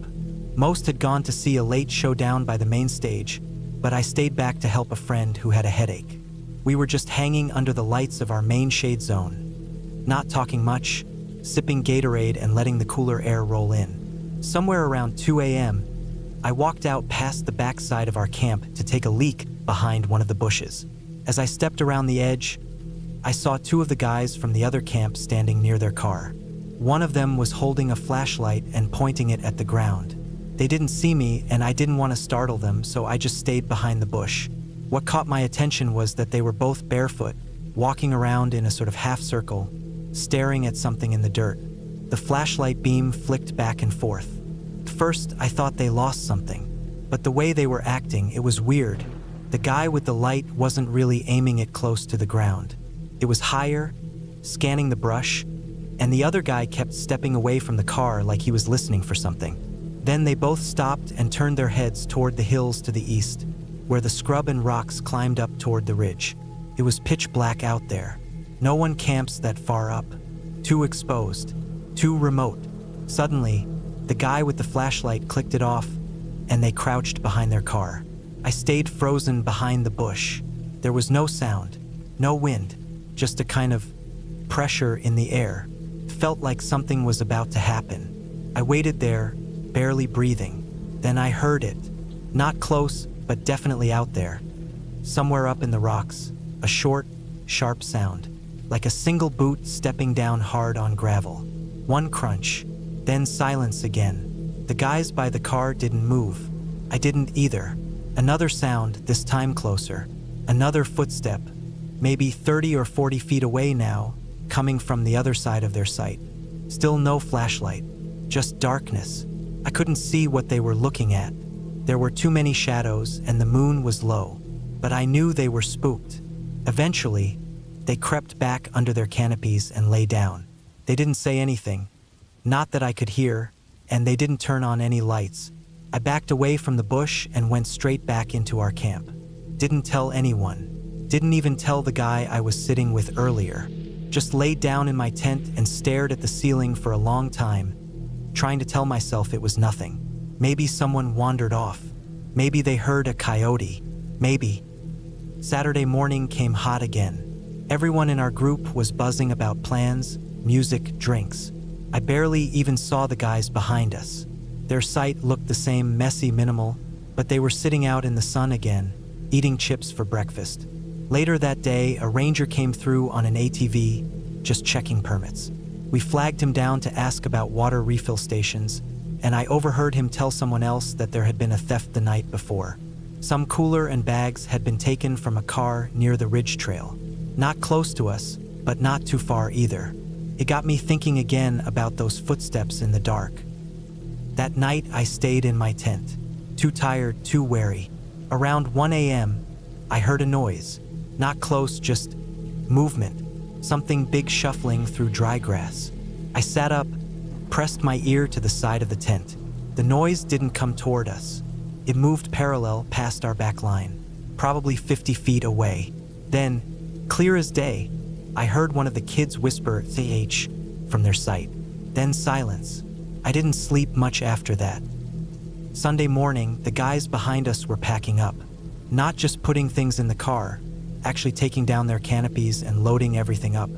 Most had gone to see a late showdown by the main stage, but I stayed back to help a friend who had a headache. We were just hanging under the lights of our main shade zone, not talking much, sipping Gatorade and letting the cooler air roll in. Somewhere around 2 a.m., I walked out past the backside of our camp to take a leak behind one of the bushes. As I stepped around the edge, I saw 2 of the guys from the other camp standing near their car. One of them was holding a flashlight and pointing it at the ground. They didn't see me, and I didn't want to startle them, so I just stayed behind the bush. What caught my attention was that they were both barefoot, walking around in a sort of half circle, staring at something in the dirt. The flashlight beam flicked back and forth. At first, I thought they lost something, but the way they were acting, it was weird. The guy with the light wasn't really aiming it close to the ground. It was higher, scanning the brush, and the other guy kept stepping away from the car like he was listening for something. Then they both stopped and turned their heads toward the hills to the east, where the scrub and rocks climbed up toward the ridge. It was pitch black out there. No one camps that far up. Too exposed, too remote. Suddenly, the guy with the flashlight clicked it off, and they crouched behind their car. I stayed frozen behind the bush. There was no sound, no wind, just a kind of pressure in the air. It felt like something was about to happen. I waited there, barely breathing. Then I heard it. Not close, but definitely out there. Somewhere up in the rocks, a short, sharp sound, like a single boot stepping down hard on gravel. One crunch, then silence again. The guys by the car didn't move. I didn't either. Another sound, this time closer. Another footstep, maybe 30 or 40 feet away now, coming from the other side of their sight. Still no flashlight, just darkness. I couldn't see what they were looking at. There were too many shadows and the moon was low, but I knew they were spooked. Eventually, they crept back under their canopies and lay down. They didn't say anything, not that I could hear, and they didn't turn on any lights. I backed away from the bush and went straight back into our camp. Didn't tell anyone. Didn't even tell the guy I was sitting with earlier. Just laid down in my tent and stared at the ceiling for a long time, trying to tell myself it was nothing. Maybe someone wandered off. Maybe they heard a coyote. Maybe. Saturday morning came hot again. Everyone in our group was buzzing about plans, music, drinks. I barely even saw the guys behind us. Their sight looked the same, messy, minimal, but they were sitting out in the sun again, eating chips for breakfast. Later that day, a ranger came through on an ATV, just checking permits. We flagged him down to ask about water refill stations, and I overheard him tell someone else that there had been a theft the night before. Some cooler and bags had been taken from a car near the ridge trail. Not close to us, but not too far either. It got me thinking again about those footsteps in the dark. That night I stayed in my tent, too tired, too wary. Around 1 a.m., I heard a noise. Not close, just movement. Something big shuffling through dry grass. I sat up, pressed my ear to the side of the tent. The noise didn't come toward us. It moved parallel past our back line, probably 50 feet away. Then, clear as day, I heard one of the kids whisper "th" from their sight. Then silence. I didn't sleep much after that. Sunday morning, the guys behind us were packing up. Not just putting things in the car, actually taking down their canopies and loading everything up.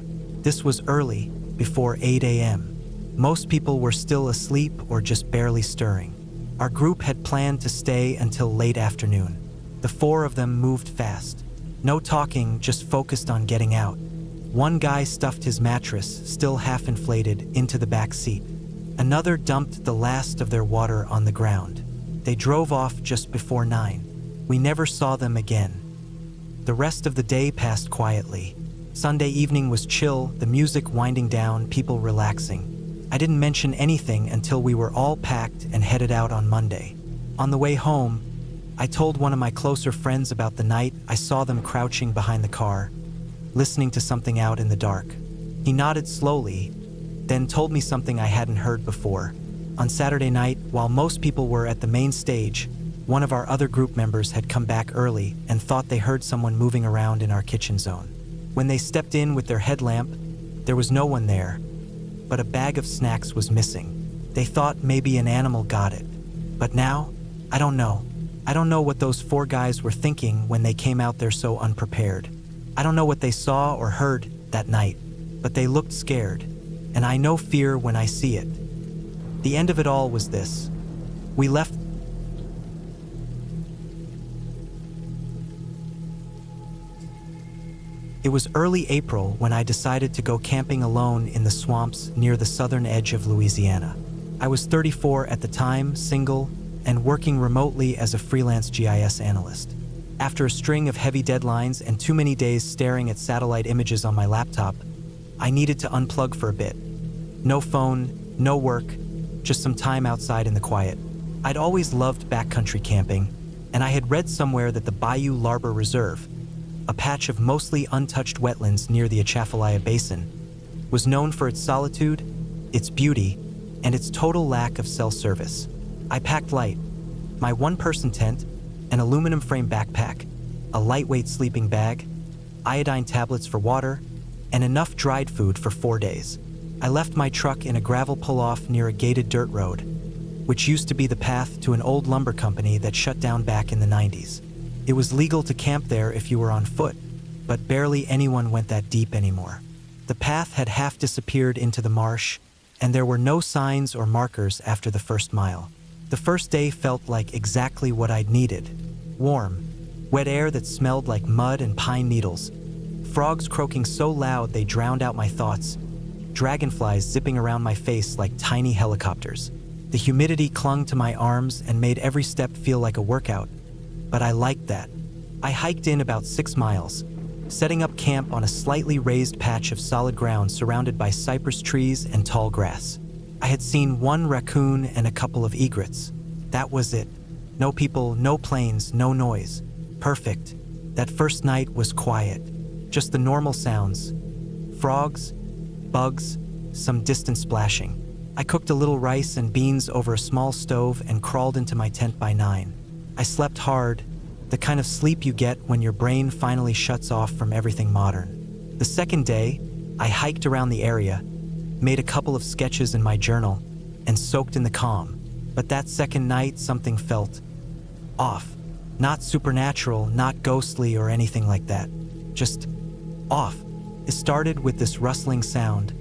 This was early, before 8 a.m. Most people were still asleep or just barely stirring. Our group had planned to stay until late afternoon. The four of them moved fast. No talking, just focused on getting out. One guy stuffed his mattress, still half inflated, into the back seat. Another dumped the last of their water on the ground. They drove off just before 9. We never saw them again. The rest of the day passed quietly. Sunday evening was chill, the music winding down, people relaxing. I didn't mention anything until we were all packed and headed out on Monday. On the way home, I told one of my closer friends about the night. I saw them crouching behind the car, listening to something out in the dark. He nodded slowly, then told me something I hadn't heard before. On Saturday night, while most people were at the main stage, one of our other group members had come back early and thought they heard someone moving around in our kitchen zone. When they stepped in with their headlamp, there was no one there, but a bag of snacks was missing. They thought maybe an animal got it. But now, I don't know. I don't know what those four guys were thinking when they came out there so unprepared. I don't know what they saw or heard that night, but they looked scared, and I know fear when I see it. The end of it all was this. We left. It was early April when I decided to go camping alone in the swamps near the southern edge of Louisiana. I was 34 at the time, single, and working remotely as a freelance GIS analyst. After a string of heavy deadlines and too many days staring at satellite images on my laptop, I needed to unplug for a bit. No phone, no work, just some time outside in the quiet. I'd always loved backcountry camping, and I had read somewhere that the Bayou Larber Reserve, a patch of mostly untouched wetlands near the Atchafalaya Basin, was known for its solitude, its beauty, and its total lack of cell service. I packed light, my one-person tent, an aluminum frame backpack, a lightweight sleeping bag, iodine tablets for water, and enough dried food for 4 days. I left my truck in a gravel pull-off near a gated dirt road, which used to be the path to an old lumber company that shut down back in the 90s. It was legal to camp there if you were on foot, but barely anyone went that deep anymore. The path had half disappeared into the marsh, and there were no signs or markers after the first mile. The first day felt like exactly what I'd needed. Warm, wet air that smelled like mud and pine needles. Frogs croaking so loud they drowned out my thoughts. Dragonflies zipping around my face like tiny helicopters. The humidity clung to my arms and made every step feel like a workout. But I liked that. I hiked in about 6 miles, setting up camp on a slightly raised patch of solid ground surrounded by cypress trees and tall grass. I had seen one raccoon and a couple of egrets. That was it. No people, no planes, no noise. Perfect. That first night was quiet. Just the normal sounds. Frogs, bugs, some distant splashing. I cooked a little rice and beans over a small stove and crawled into my tent by 9. I slept hard, the kind of sleep you get when your brain finally shuts off from everything modern. The second day, I hiked around the area, made a couple of sketches in my journal, and soaked in the calm. But that second night, something felt off. Not supernatural, not ghostly or anything like that. Just off. It started with this rustling sound,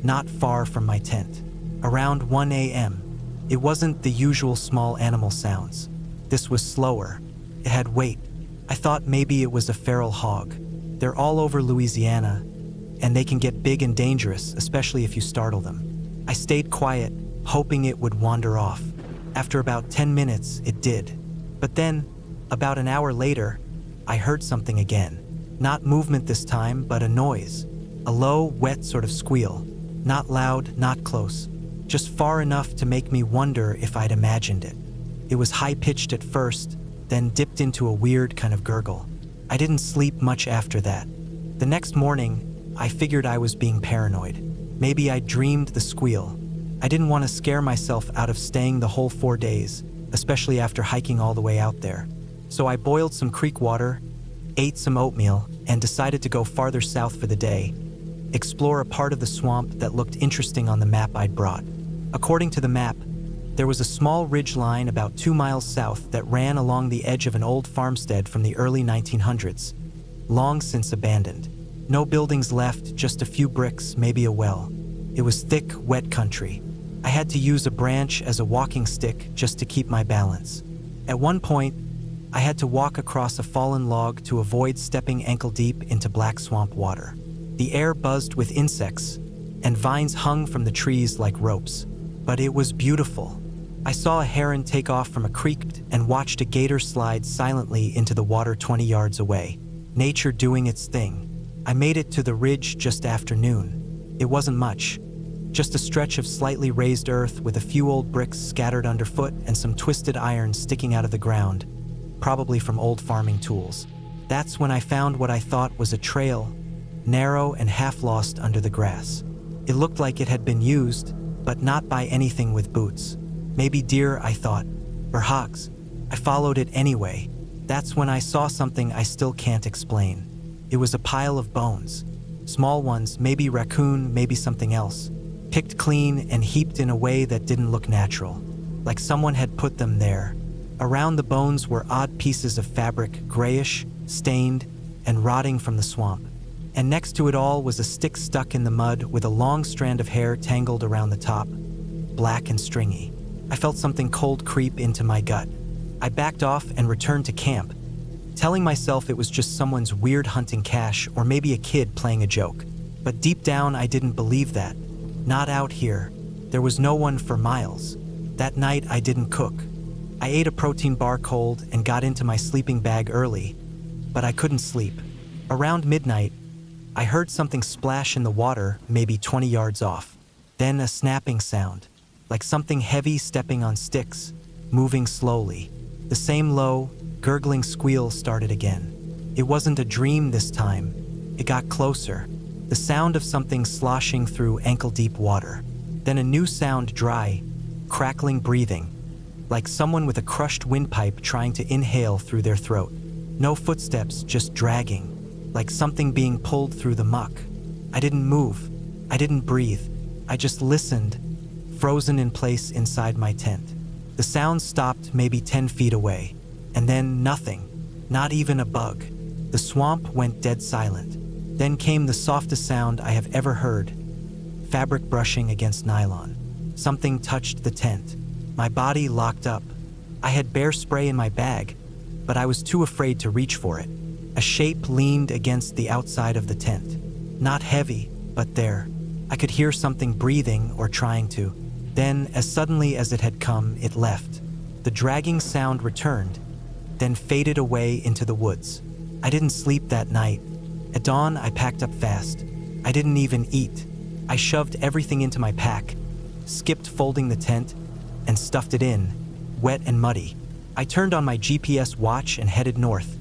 not far from my tent. Around 1 a.m. It wasn't the usual small animal sounds. This was slower. It had weight. I thought maybe it was a feral hog. They're all over Louisiana, and they can get big and dangerous, especially if you startle them. I stayed quiet, hoping it would wander off. After about 10 minutes, it did. But then, about an hour later, I heard something again. Not movement this time, but a noise. A low, wet sort of squeal. Not loud, not close. Just far enough to make me wonder if I'd imagined it. It was high-pitched at first, then dipped into a weird kind of gurgle. I didn't sleep much after that. The next morning, I figured I was being paranoid. Maybe I dreamed the squeal. I didn't want to scare myself out of staying the whole 4 days, especially after hiking all the way out there. So I boiled some creek water, ate some oatmeal, and decided to go farther south for the day, explore a part of the swamp that looked interesting on the map I'd brought. According to the map, there was a small ridge line about 2 miles south that ran along the edge of an old farmstead from the early 1900s, long since abandoned. No buildings left, just a few bricks, maybe a well. It was thick, wet country. I had to use a branch as a walking stick just to keep my balance. At one point, I had to walk across a fallen log to avoid stepping ankle-deep into black swamp water. The air buzzed with insects, and vines hung from the trees like ropes. But it was beautiful. I saw a heron take off from a creek and watched a gator slide silently into the water 20 yards away. Nature doing its thing. I made it to the ridge just after noon. It wasn't much. Just a stretch of slightly raised earth with a few old bricks scattered underfoot and some twisted iron sticking out of the ground, probably from old farming tools. That's when I found what I thought was a trail, narrow and half lost under the grass. It looked like it had been used, but not by anything with boots. Maybe deer, I thought, or hogs. I followed it anyway. That's when I saw something I still can't explain. It was a pile of bones. Small ones, maybe raccoon, maybe something else. Picked clean and heaped in a way that didn't look natural. Like someone had put them there. Around the bones were odd pieces of fabric, grayish, stained, and rotting from the swamp. And next to it all was a stick stuck in the mud with a long strand of hair tangled around the top, black and stringy. I felt something cold creep into my gut. I backed off and returned to camp, telling myself it was just someone's weird hunting cache or maybe a kid playing a joke. But deep down, I didn't believe that. Not out here. There was no one for miles. That night, I didn't cook. I ate a protein bar cold and got into my sleeping bag early, but I couldn't sleep. Around midnight, I heard something splash in the water, maybe 20 yards off. Then a snapping sound, like something heavy stepping on sticks, moving slowly. The same low, gurgling squeal started again. It wasn't a dream this time. It got closer. The sound of something sloshing through ankle-deep water. Then a new sound, dry, crackling breathing, like someone with a crushed windpipe trying to inhale through their throat. No footsteps, just dragging, like something being pulled through the muck. I didn't move. I didn't breathe. I just listened, frozen in place inside my tent. The sound stopped maybe 10 feet away, and then nothing. Not even a bug. The swamp went dead silent. Then came the softest sound I have ever heard. Fabric brushing against nylon. Something touched the tent. My body locked up. I had bear spray in my bag, but I was too afraid to reach for it. A shape leaned against the outside of the tent. Not heavy, but there. I could hear something breathing or trying to. Then, as suddenly as it had come, it left. The dragging sound returned, then faded away into the woods. I didn't sleep that night. At dawn, I packed up fast. I didn't even eat. I shoved everything into my pack, skipped folding the tent, and stuffed it in, wet and muddy. I turned on my GPS watch and headed north,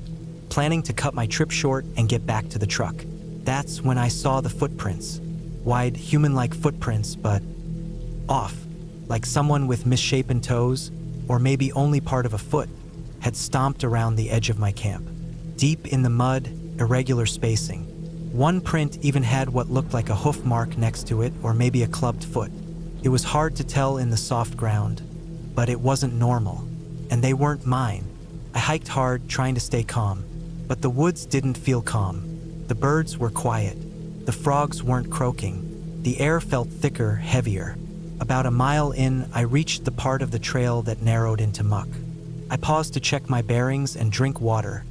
planning to cut my trip short and get back to the truck. That's when I saw the footprints. Wide, human-like footprints, but off, like someone with misshapen toes, or maybe only part of a foot, had stomped around the edge of my camp. Deep in the mud, irregular spacing. One print even had what looked like a hoof mark next to it, or maybe a clubbed foot. It was hard to tell in the soft ground, but it wasn't normal, and they weren't mine. I hiked hard, trying to stay calm, but the woods didn't feel calm. The birds were quiet. The frogs weren't croaking. The air felt thicker, heavier. About a mile in, I reached the part of the trail that narrowed into muck. I paused to check my bearings and drink water,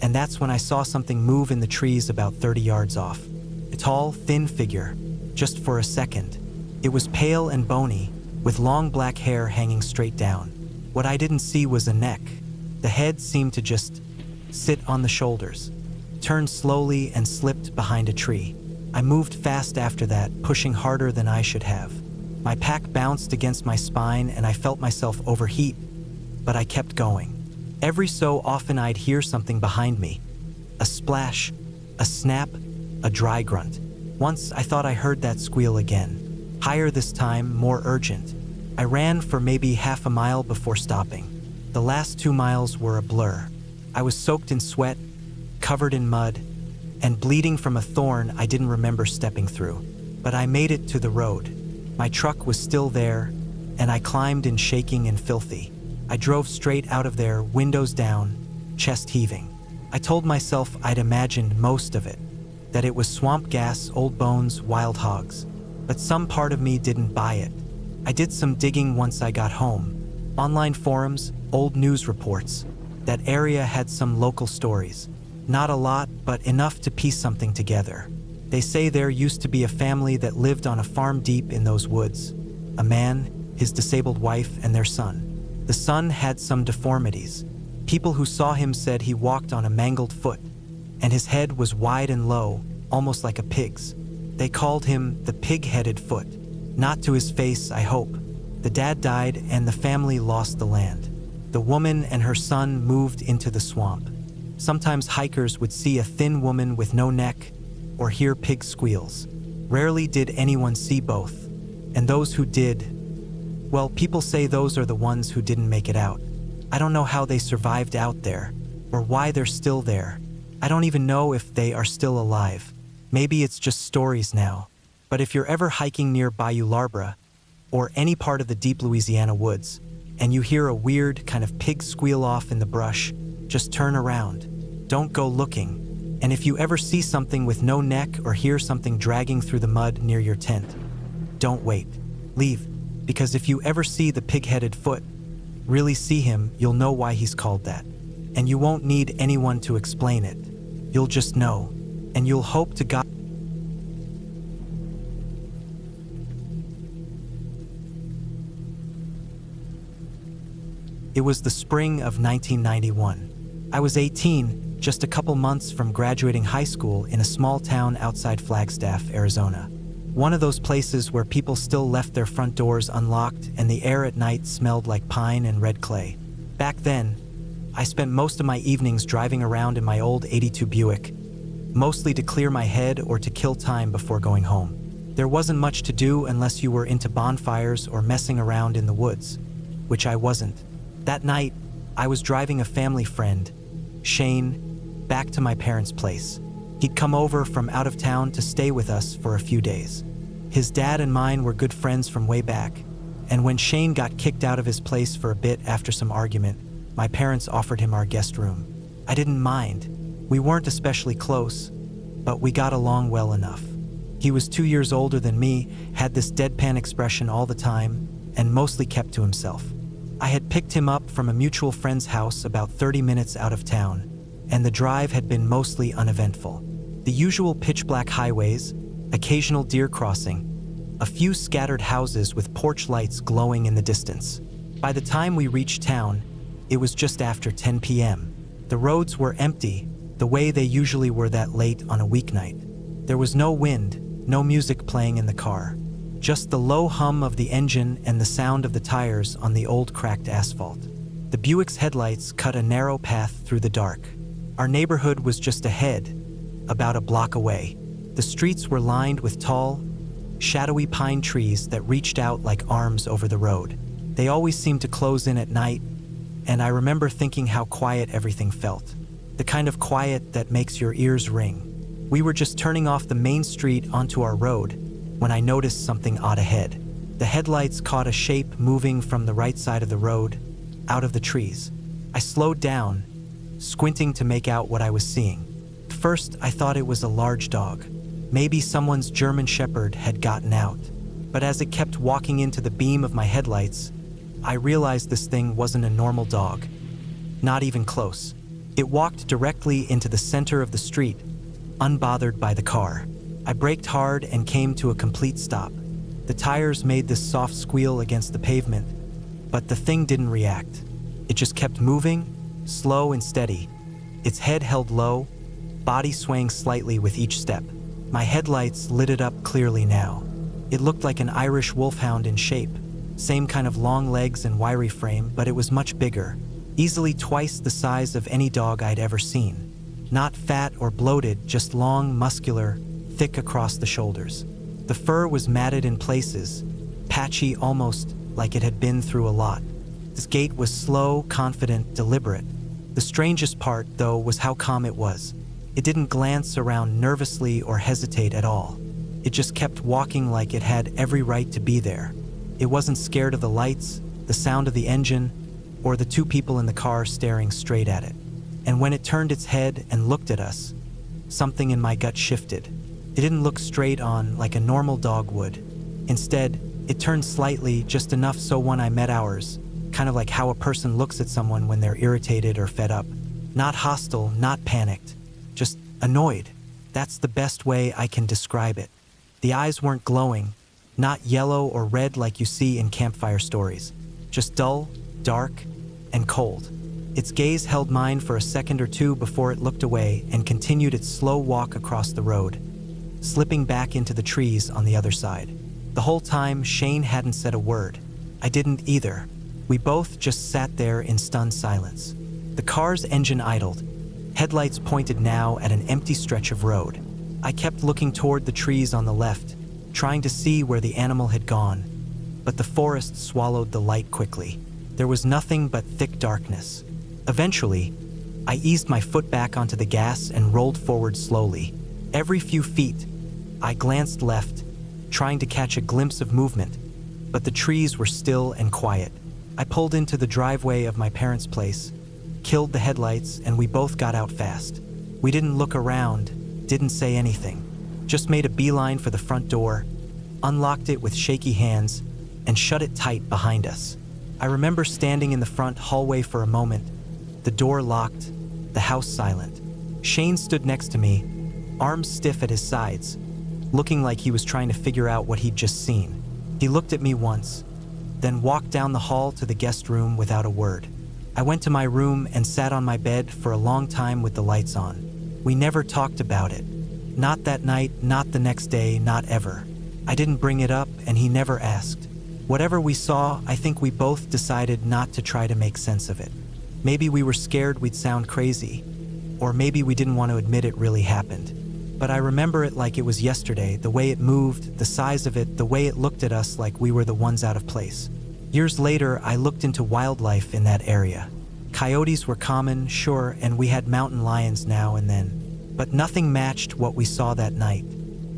and that's when I saw something move in the trees about 30 yards off. A tall, thin figure, just for a second. It was pale and bony, with long black hair hanging straight down. What I didn't see was a neck. The head seemed to just sit on the shoulders, turned slowly and slipped behind a tree. I moved fast after that, pushing harder than I should have. My pack bounced against my spine and I felt myself overheat, but I kept going. Every so often I'd hear something behind me. A splash, a snap, a dry grunt. Once I thought I heard that squeal again. Higher this time, more urgent. I ran for maybe half a mile before stopping. The last 2 miles were a blur. I was soaked in sweat, covered in mud, and bleeding from a thorn I didn't remember stepping through. But I made it to the road. My truck was still there, and I climbed in shaking and filthy. I drove straight out of there, windows down, chest heaving. I told myself I'd imagined most of it, that it was swamp gas, old bones, wild hogs. But some part of me didn't buy it. I did some digging once I got home. Online forums, old news reports. That area had some local stories. Not a lot, but enough to piece something together. They say there used to be a family that lived on a farm deep in those woods. A man, his disabled wife, and their son. The son had some deformities. People who saw him said he walked on a mangled foot, and his head was wide and low, almost like a pig's. They called him the pig-headed foot. Not to his face, I hope. The dad died and the family lost the land. The woman and her son moved into the swamp. Sometimes hikers would see a thin woman with no neck or hear pig squeals. Rarely did anyone see both. And those who did, well, people say those are the ones who didn't make it out. I don't know how they survived out there, or why they're still there. I don't even know if they are still alive. Maybe it's just stories now. But if you're ever hiking near Bayou Larbra, or any part of the deep Louisiana woods, and you hear a weird kind of pig squeal off in the brush, just turn around. Don't go looking. And if you ever see something with no neck or hear something dragging through the mud near your tent, don't wait. Leave. Because if you ever see the pig-headed foot, really see him, you'll know why he's called that. And you won't need anyone to explain it. You'll just know. And you'll hope to God. It was the spring of 1991. I was 18, just a couple months from graduating high school in a small town outside Flagstaff, Arizona. One of those places where people still left their front doors unlocked and the air at night smelled like pine and red clay. Back then, I spent most of my evenings driving around in my old '82 Buick, mostly to clear my head or to kill time before going home. There wasn't much to do unless you were into bonfires or messing around in the woods, which I wasn't. That night, I was driving a family friend, Shane, back to my parents' place. He'd come over from out of town to stay with us for a few days. His dad and mine were good friends from way back, and when Shane got kicked out of his place for a bit after some argument, my parents offered him our guest room. I didn't mind. We weren't especially close, but we got along well enough. He was 2 years older than me, had this deadpan expression all the time, and mostly kept to himself. I had picked him up from a mutual friend's house about 30 minutes out of town, and the drive had been mostly uneventful. The usual pitch-black highways, occasional deer crossing, a few scattered houses with porch lights glowing in the distance. By the time we reached town, it was just after 10 p.m. The roads were empty, the way they usually were that late on a weeknight. There was no wind, no music playing in the car, just the low hum of the engine and the sound of the tires on the old cracked asphalt. The Buick's headlights cut a narrow path through the dark. Our neighborhood was just ahead, about a block away. The streets were lined with tall, shadowy pine trees that reached out like arms over the road. They always seemed to close in at night, and I remember thinking how quiet everything felt. The kind of quiet that makes your ears ring. We were just turning off the main street onto our road when I noticed something odd ahead. The headlights caught a shape moving from the right side of the road, out of the trees. I slowed down, squinting to make out what I was seeing. First, I thought it was a large dog. Maybe someone's German Shepherd had gotten out. But as it kept walking into the beam of my headlights, I realized this thing wasn't a normal dog. Not even close. It walked directly into the center of the street, unbothered by the car. I braked hard and came to a complete stop. The tires made this soft squeal against the pavement, but the thing didn't react. It just kept moving, slow and steady. Its head held low, body swaying slightly with each step. My headlights lit it up clearly now. It looked like an Irish wolfhound in shape. Same kind of long legs and wiry frame, but it was much bigger, easily twice the size of any dog I'd ever seen. Not fat or bloated, just long, muscular, thick across the shoulders. The fur was matted in places, patchy almost like it had been through a lot. His gait was slow, confident, deliberate. The strangest part, though, was how calm it was. It didn't glance around nervously or hesitate at all. It just kept walking like it had every right to be there. It wasn't scared of the lights, the sound of the engine, or the two people in the car staring straight at it. And when it turned its head and looked at us, something in my gut shifted. It didn't look straight on like a normal dog would. Instead, it turned slightly, just enough so when I met ours, kind of like how a person looks at someone when they're irritated or fed up. Not hostile, not panicked, just annoyed. That's the best way I can describe it. The eyes weren't glowing, not yellow or red like you see in campfire stories, just dull, dark, and cold. Its gaze held mine for a second or two before it looked away and continued its slow walk across the road, slipping back into the trees on the other side. The whole time, Shane hadn't said a word. I didn't either. We both just sat there in stunned silence. The car's engine idled, headlights pointed now at an empty stretch of road. I kept looking toward the trees on the left, trying to see where the animal had gone, but the forest swallowed the light quickly. There was nothing but thick darkness. Eventually, I eased my foot back onto the gas and rolled forward slowly. Every few feet, I glanced left, trying to catch a glimpse of movement, but the trees were still and quiet. I pulled into the driveway of my parents' place, killed the headlights, and we both got out fast. We didn't look around, didn't say anything, just made a beeline for the front door, unlocked it with shaky hands, and shut it tight behind us. I remember standing in the front hallway for a moment, the door locked, the house silent. Shane stood next to me, arms stiff at his sides, looking like he was trying to figure out what he'd just seen. He looked at me once, then walked down the hall to the guest room without a word. I went to my room and sat on my bed for a long time with the lights on. We never talked about it. Not that night, not the next day, not ever. I didn't bring it up, and he never asked. Whatever we saw, I think we both decided not to try to make sense of it. Maybe we were scared we'd sound crazy, or maybe we didn't want to admit it really happened. But I remember it like it was yesterday, the way it moved, the size of it, the way it looked at us like we were the ones out of place. Years later, I looked into wildlife in that area. Coyotes were common, sure, and we had mountain lions now and then. But nothing matched what we saw that night.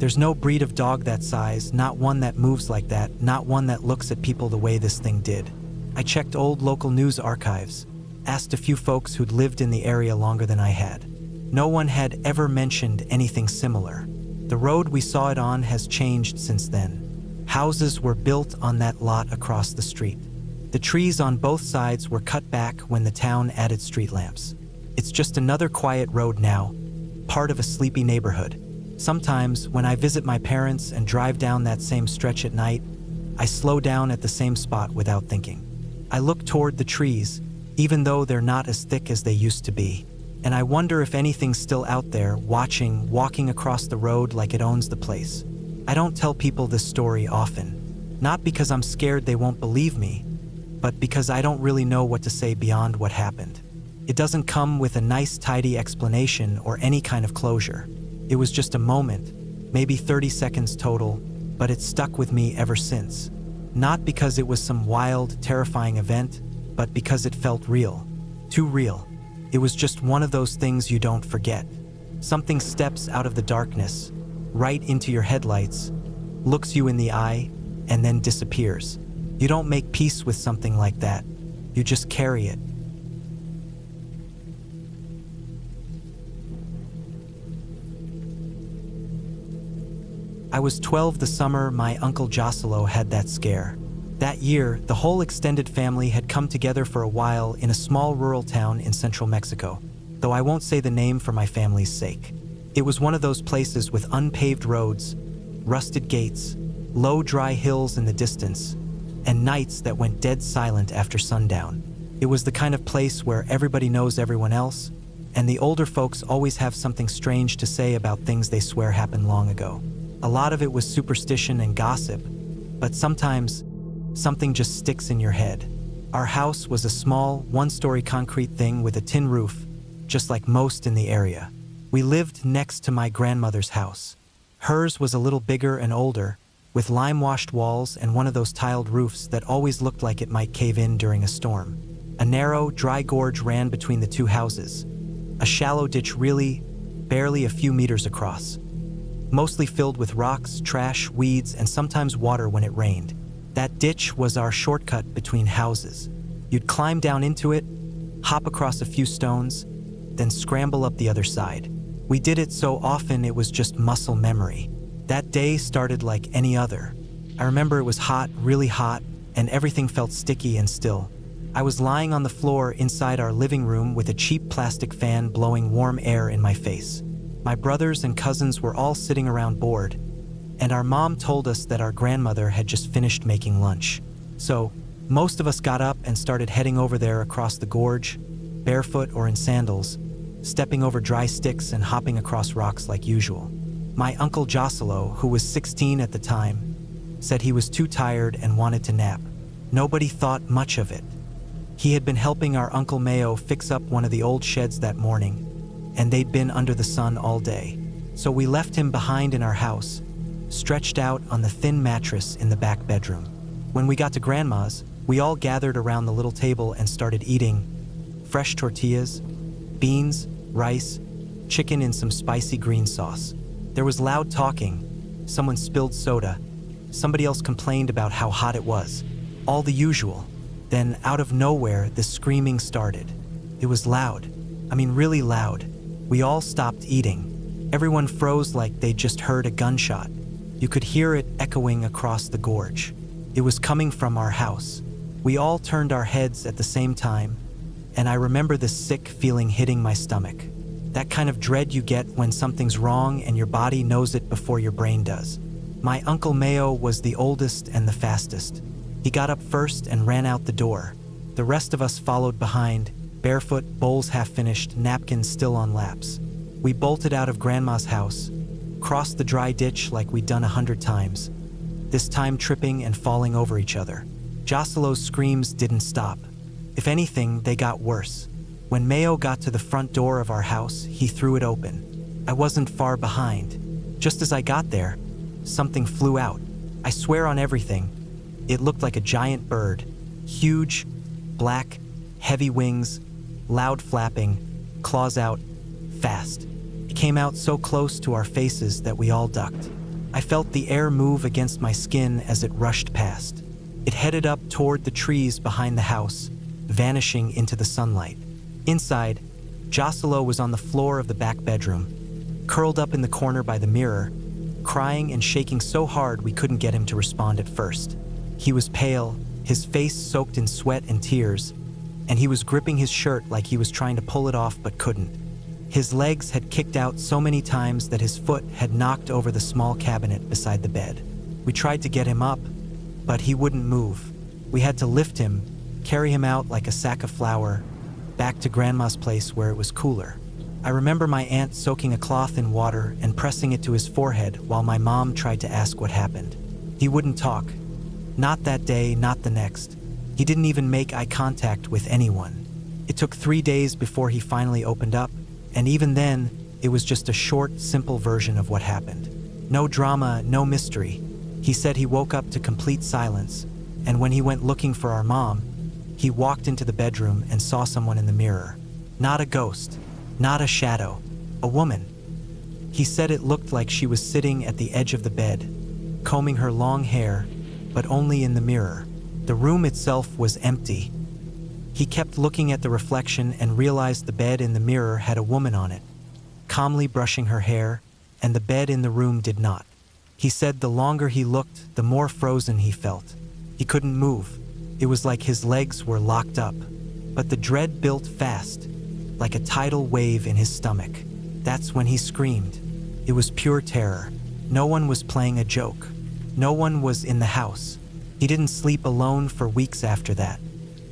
There's no breed of dog that size, not one that moves like that, not one that looks at people the way this thing did. I checked old local news archives. asked a few folks who'd lived in the area longer than I had. No one had ever mentioned anything similar. The road we saw it on has changed since then. Houses were built on that lot across the street. The trees on both sides were cut back when the town added street lamps. It's just another quiet road now, part of a sleepy neighborhood. Sometimes, when I visit my parents and drive down that same stretch at night, I slow down at the same spot without thinking. I look toward the trees, even though they're not as thick as they used to be, and I wonder if anything's still out there watching, walking across the road like it owns the place. I don't tell people this story often, not because I'm scared they won't believe me, but because I don't really know what to say beyond what happened. It doesn't come with a nice, tidy explanation or any kind of closure. It was just a moment, maybe 30 seconds total, but it's stuck with me ever since. Not because it was some wild, terrifying event, but because it felt real. Too real. It was just one of those things you don't forget. Something steps out of the darkness, right into your headlights, looks you in the eye, and then disappears. You don't make peace with something like that. You just carry it. I was 12 the summer my Uncle Joselo had that scare. That year, the whole extended family had come together for a while in a small rural town in central Mexico, though I won't say the name for my family's sake. It was one of those places with unpaved roads, rusted gates, low dry hills in the distance, and nights that went dead silent after sundown. It was the kind of place where everybody knows everyone else, and the older folks always have something strange to say about things they swear happened long ago. A lot of it was superstition and gossip, but sometimes something just sticks in your head. Our house was a small, one-story concrete thing with a tin roof, just like most in the area. We lived next to my grandmother's house. Hers was a little bigger and older, with lime-washed walls and one of those tiled roofs that always looked like it might cave in during a storm. A narrow, dry gorge ran between the two houses, a shallow ditch really, barely a few meters across, mostly filled with rocks, trash, weeds, and sometimes water when it rained. That ditch was our shortcut between houses. You'd climb down into it, hop across a few stones, then scramble up the other side. We did it so often it was just muscle memory. That day started like any other. I remember it was hot, really hot, and everything felt sticky and still. I was lying on the floor inside our living room with a cheap plastic fan blowing warm air in my face. My brothers and cousins were all sitting around bored, and our mom told us that our grandmother had just finished making lunch. So, most of us got up and started heading over there across the gorge, barefoot or in sandals, stepping over dry sticks and hopping across rocks like usual. My Uncle Joselo, who was 16 at the time, said he was too tired and wanted to nap. Nobody thought much of it. He had been helping our Uncle Mayo fix up one of the old sheds that morning, and they'd been under the sun all day. So we left him behind in our house, stretched out on the thin mattress in the back bedroom. When we got to Grandma's, we all gathered around the little table and started eating fresh tortillas, beans, rice, chicken in some spicy green sauce. There was loud talking, someone spilled soda, somebody else complained about how hot it was, all the usual. Then, out of nowhere, the screaming started. It was loud. I mean, really loud. We all stopped eating. Everyone froze like they'd just heard a gunshot. You could hear it echoing across the gorge. It was coming from our house. We all turned our heads at the same time, and I remember this sick feeling hitting my stomach. That kind of dread you get when something's wrong and your body knows it before your brain does. My Uncle Mayo was the oldest and the fastest. He got up first and ran out the door. The rest of us followed behind, barefoot, bowls half finished, napkins still on laps. We bolted out of Grandma's house, crossed the dry ditch like we'd done 100 times, this time tripping and falling over each other. Joselo's screams didn't stop. If anything, they got worse. When Mayo got to the front door of our house, he threw it open. I wasn't far behind. Just as I got there, something flew out. I swear on everything, it looked like a giant bird. Huge, black, heavy wings, loud flapping, claws out, fast. It came out so close to our faces that we all ducked. I felt the air move against my skin as it rushed past. It headed up toward the trees behind the house, vanishing into the sunlight. Inside, Jocelo was on the floor of the back bedroom, curled up in the corner by the mirror, crying and shaking so hard we couldn't get him to respond at first. He was pale, his face soaked in sweat and tears, and he was gripping his shirt like he was trying to pull it off but couldn't. His legs had kicked out so many times that his foot had knocked over the small cabinet beside the bed. We tried to get him up, but he wouldn't move. We had to lift him, carry him out like a sack of flour, back to Grandma's place where it was cooler. I remember my aunt soaking a cloth in water and pressing it to his forehead while my mom tried to ask what happened. He wouldn't talk. Not that day, not the next. He didn't even make eye contact with anyone. It took 3 days before he finally opened up, and even then, it was just a short, simple version of what happened. No drama, no mystery. He said he woke up to complete silence, and when he went looking for our mom, he walked into the bedroom and saw someone in the mirror. Not a ghost, not a shadow, a woman. He said it looked like she was sitting at the edge of the bed, combing her long hair, but only in the mirror. The room itself was empty. He kept looking at the reflection and realized the bed in the mirror had a woman on it, calmly brushing her hair, and the bed in the room did not. He said the longer he looked, the more frozen he felt. He couldn't move. It was like his legs were locked up. But the dread built fast, like a tidal wave in his stomach. That's when he screamed. It was pure terror. No one was playing a joke. No one was in the house. He didn't sleep alone for weeks after that.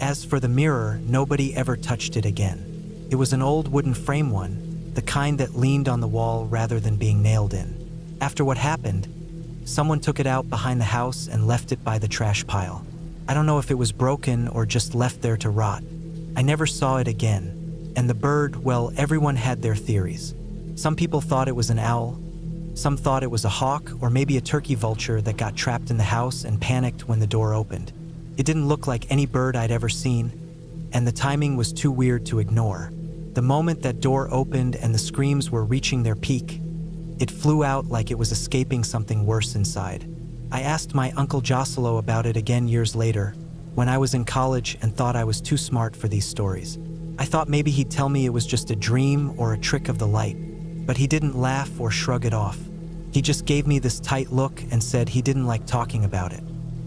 As for the mirror, nobody ever touched it again. It was an old wooden frame one, the kind that leaned on the wall rather than being nailed in. After what happened, someone took it out behind the house and left it by the trash pile. I don't know if it was broken or just left there to rot. I never saw it again. And the bird, well, everyone had their theories. Some people thought it was an owl. Some thought it was a hawk or maybe a turkey vulture that got trapped in the house and panicked when the door opened. It didn't look like any bird I'd ever seen, and the timing was too weird to ignore. The moment that door opened and the screams were reaching their peak, it flew out like it was escaping something worse inside. I asked my Uncle Jocelo about it again years later, when I was in college and thought I was too smart for these stories. I thought maybe he'd tell me it was just a dream or a trick of the light, but he didn't laugh or shrug it off. He just gave me this tight look and said he didn't like talking about it.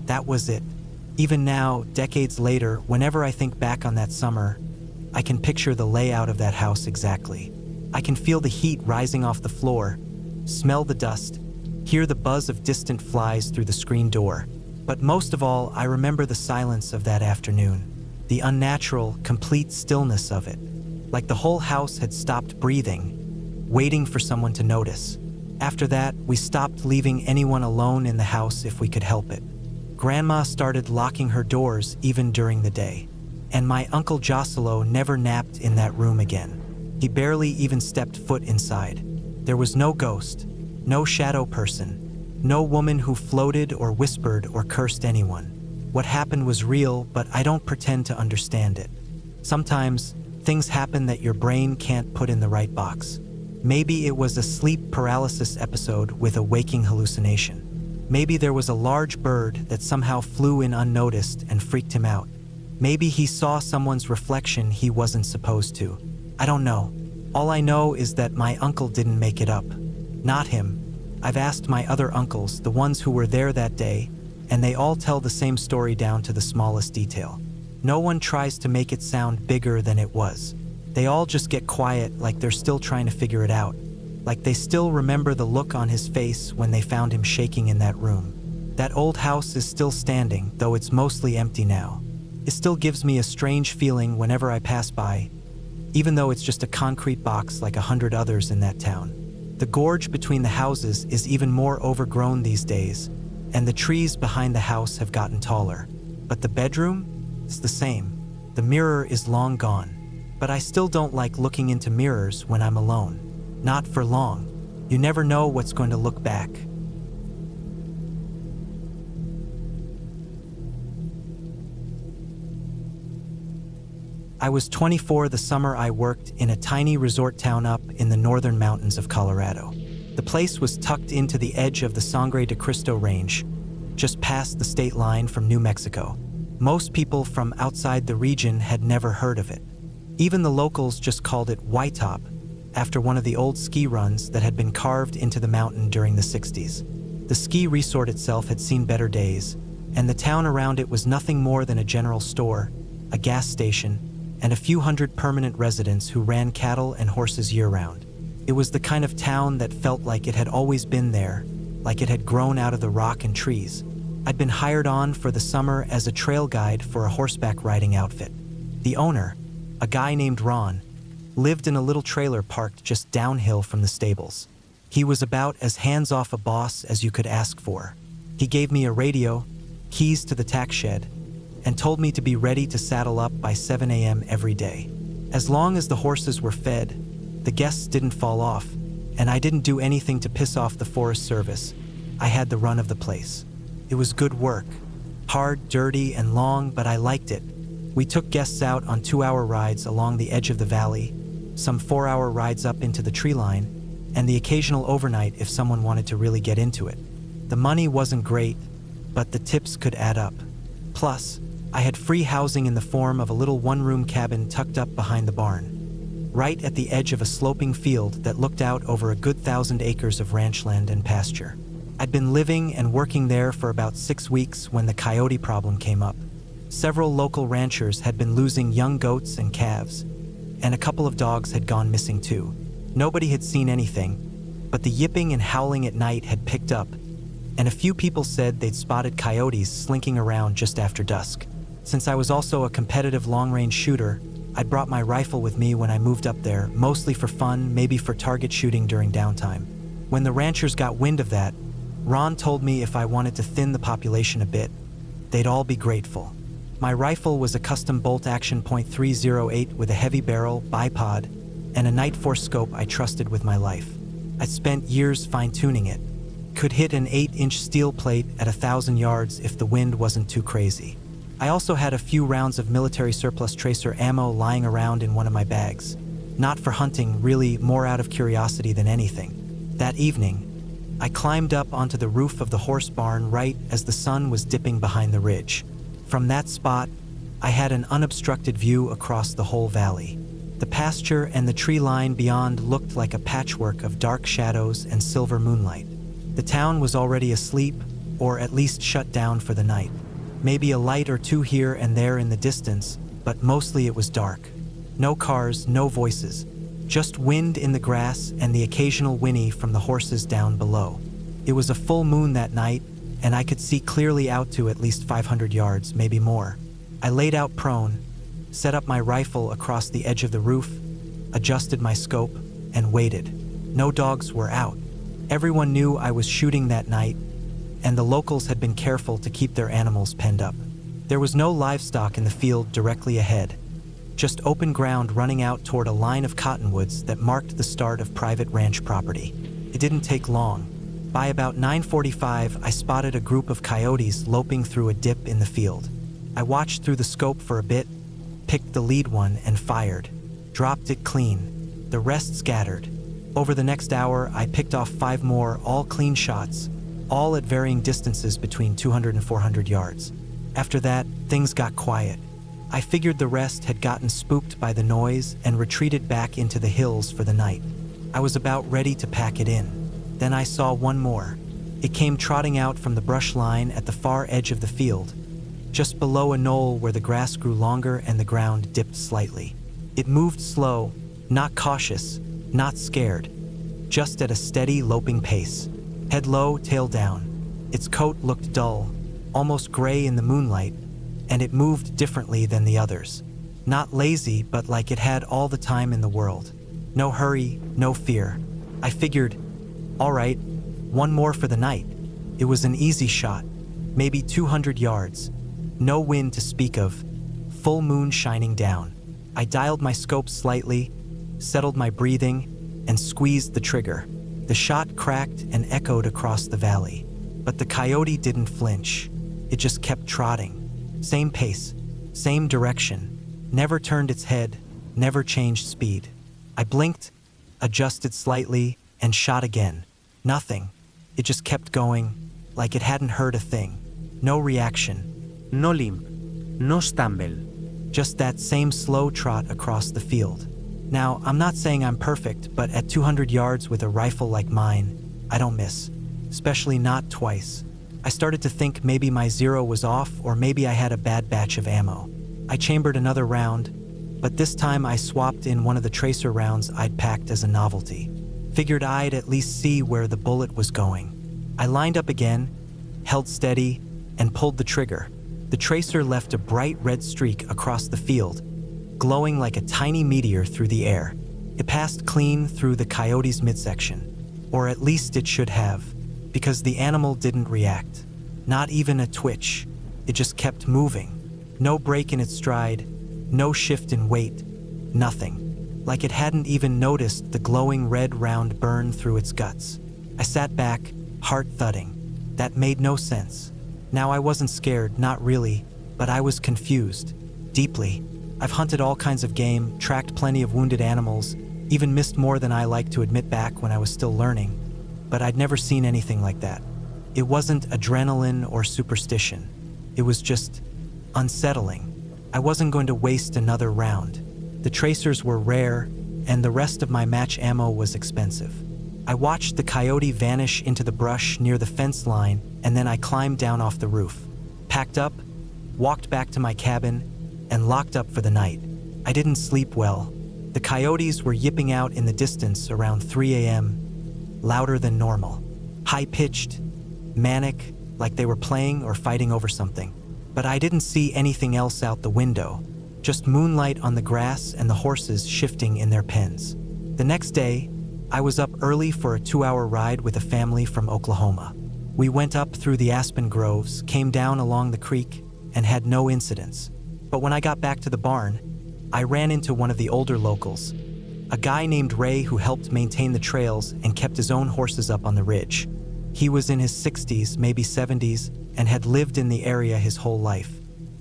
That was it. Even now, decades later, whenever I think back on that summer, I can picture the layout of that house exactly. I can feel the heat rising off the floor, smell the dust, hear the buzz of distant flies through the screen door. But most of all, I remember the silence of that afternoon, the unnatural, complete stillness of it, like the whole house had stopped breathing, waiting for someone to notice. After that, we stopped leaving anyone alone in the house if we could help it. Grandma started locking her doors even during the day, and my Uncle Jocelo never napped in that room again. He barely even stepped foot inside. There was no ghost, no shadow person, no woman who floated or whispered or cursed anyone. What happened was real, but I don't pretend to understand it. Sometimes, things happen that your brain can't put in the right box. Maybe it was a sleep paralysis episode with a waking hallucination. Maybe there was a large bird that somehow flew in unnoticed and freaked him out. Maybe he saw someone's reflection he wasn't supposed to. I don't know. All I know is that my uncle didn't make it up. Not him. I've asked my other uncles, the ones who were there that day, and they all tell the same story down to the smallest detail. No one tries to make it sound bigger than it was. They all just get quiet like they're still trying to figure it out. Like they still remember the look on his face when they found him shaking in that room. That old house is still standing, though it's mostly empty now. It still gives me a strange feeling whenever I pass by, even though it's just a concrete box like 100 others in that town. The gorge between the houses is even more overgrown these days, and the trees behind the house have gotten taller. But the bedroom is the same. The mirror is long gone. But I still don't like looking into mirrors when I'm alone. Not for long. You never know what's going to look back. I was 24 the summer I worked in a tiny resort town up in the northern mountains of Colorado. The place was tucked into the edge of the Sangre de Cristo Range, just past the state line from New Mexico. Most people from outside the region had never heard of it. Even the locals just called it Waitop, after one of the old ski runs that had been carved into the mountain during the 60s. The ski resort itself had seen better days, and the town around it was nothing more than a general store, a gas station, and a few hundred permanent residents who ran cattle and horses year-round. It was the kind of town that felt like it had always been there, like it had grown out of the rock and trees. I'd been hired on for the summer as a trail guide for a horseback riding outfit. The owner, a guy named Ron, lived in a little trailer parked just downhill from the stables. He was about as hands-off a boss as you could ask for. He gave me a radio, keys to the tack shed, and told me to be ready to saddle up by 7 a.m. every day. As long as the horses were fed, the guests didn't fall off, and I didn't do anything to piss off the Forest Service. I had the run of the place. It was good work. Hard, dirty, and long, but I liked it. We took guests out on 2-hour rides along the edge of the valley, some 4-hour rides up into the tree line, and the occasional overnight if someone wanted to really get into it. The money wasn't great, but the tips could add up. Plus, I had free housing in the form of a little one-room cabin tucked up behind the barn, right at the edge of a sloping field that looked out over a good 1,000 acres of ranch land and pasture. I'd been living and working there for about 6 weeks when the coyote problem came up. Several local ranchers had been losing young goats and calves, and a couple of dogs had gone missing too. Nobody had seen anything, but the yipping and howling at night had picked up, and a few people said they'd spotted coyotes slinking around just after dusk. Since I was also a competitive long-range shooter, I'd brought my rifle with me when I moved up there, mostly for fun, maybe for target shooting during downtime. When the ranchers got wind of that, Ron told me if I wanted to thin the population a bit, they'd all be grateful. My rifle was a custom bolt-action .308 with a heavy barrel, bipod, and a Nightforce scope I trusted with my life. I'd spent years fine-tuning it. Could hit an 8-inch steel plate at 1,000 yards if the wind wasn't too crazy. I also had a few rounds of military surplus tracer ammo lying around in one of my bags. Not for hunting, really more out of curiosity than anything. That evening, I climbed up onto the roof of the horse barn right as the sun was dipping behind the ridge. From that spot, I had an unobstructed view across the whole valley. The pasture and the tree line beyond looked like a patchwork of dark shadows and silver moonlight. The town was already asleep, or at least shut down for the night. Maybe a light or two here and there in the distance, but mostly it was dark. No cars, no voices, just wind in the grass and the occasional whinny from the horses down below. It was a full moon that night, and I could see clearly out to at least 500 yards, maybe more. I laid out prone, set up my rifle across the edge of the roof, adjusted my scope, and waited. No dogs were out. Everyone knew I was shooting that night, and the locals had been careful to keep their animals penned up. There was no livestock in the field directly ahead, just open ground running out toward a line of cottonwoods that marked the start of private ranch property. It didn't take long. By about 9:45, I spotted a group of coyotes loping through a dip in the field. I watched through the scope for a bit, picked the lead one and fired. Dropped it clean. The rest scattered. Over the next hour, I picked off 5 more, all clean shots, all at varying distances between 200 and 400 yards. After that, things got quiet. I figured the rest had gotten spooked by the noise and retreated back into the hills for the night. I was about ready to pack it in. Then I saw one more. It came trotting out from the brush line at the far edge of the field, just below a knoll where the grass grew longer and the ground dipped slightly. It moved slow, not cautious, not scared, just at a steady, loping pace. Head low, tail down. Its coat looked dull, almost gray in the moonlight, and it moved differently than the others. Not lazy, but like it had all the time in the world. No hurry, no fear. I figured, all right, one more for the night. It was an easy shot, maybe 200 yards. No wind to speak of, full moon shining down. I dialed my scope slightly, settled my breathing, and squeezed the trigger. The shot cracked and echoed across the valley. But the coyote didn't flinch. It just kept trotting. Same pace, same direction. Never turned its head, never changed speed. I blinked, adjusted slightly, and shot again. Nothing. It just kept going, like it hadn't heard a thing. No reaction. No limp. no stumble. Just that same slow trot across the field. Now, I'm not saying I'm perfect, but at 200 yards with a rifle like mine, I don't miss. Especially not twice. I started to think maybe my zero was off, or maybe I had a bad batch of ammo. I chambered another round, but this time I swapped in one of the tracer rounds I'd packed as a novelty. Figured I'd at least see where the bullet was going. I lined up again, held steady, and pulled the trigger. The tracer left a bright red streak across the field, glowing like a tiny meteor through the air. It passed clean through the coyote's midsection, or at least it should have, because the animal didn't react. Not even a twitch. It just kept moving. No break in its stride, no shift in weight, nothing. Like it hadn't even noticed the glowing red round burn through its guts. I sat back, heart thudding. That made no sense. Now I wasn't scared, not really, but I was confused. Deeply. I've hunted all kinds of game, tracked plenty of wounded animals, even missed more than I like to admit back when I was still learning. But I'd never seen anything like that. It wasn't adrenaline or superstition. It was just unsettling. I wasn't going to waste another round. The tracers were rare, and the rest of my match ammo was expensive. I watched the coyote vanish into the brush near the fence line, and then I climbed down off the roof. Packed up, walked back to my cabin, and locked up for the night. I didn't sleep well. The coyotes were yipping out in the distance around 3 a.m., louder than normal. High-pitched, manic, like they were playing or fighting over something. But I didn't see anything else out the window, just moonlight on the grass and the horses shifting in their pens. The next day, I was up early for a 2-hour ride with a family from Oklahoma. We went up through the aspen groves, came down along the creek, and had no incidents. But when I got back to the barn, I ran into one of the older locals, a guy named Ray who helped maintain the trails and kept his own horses up on the ridge. He was in his 60s, maybe 70s, and had lived in the area his whole life.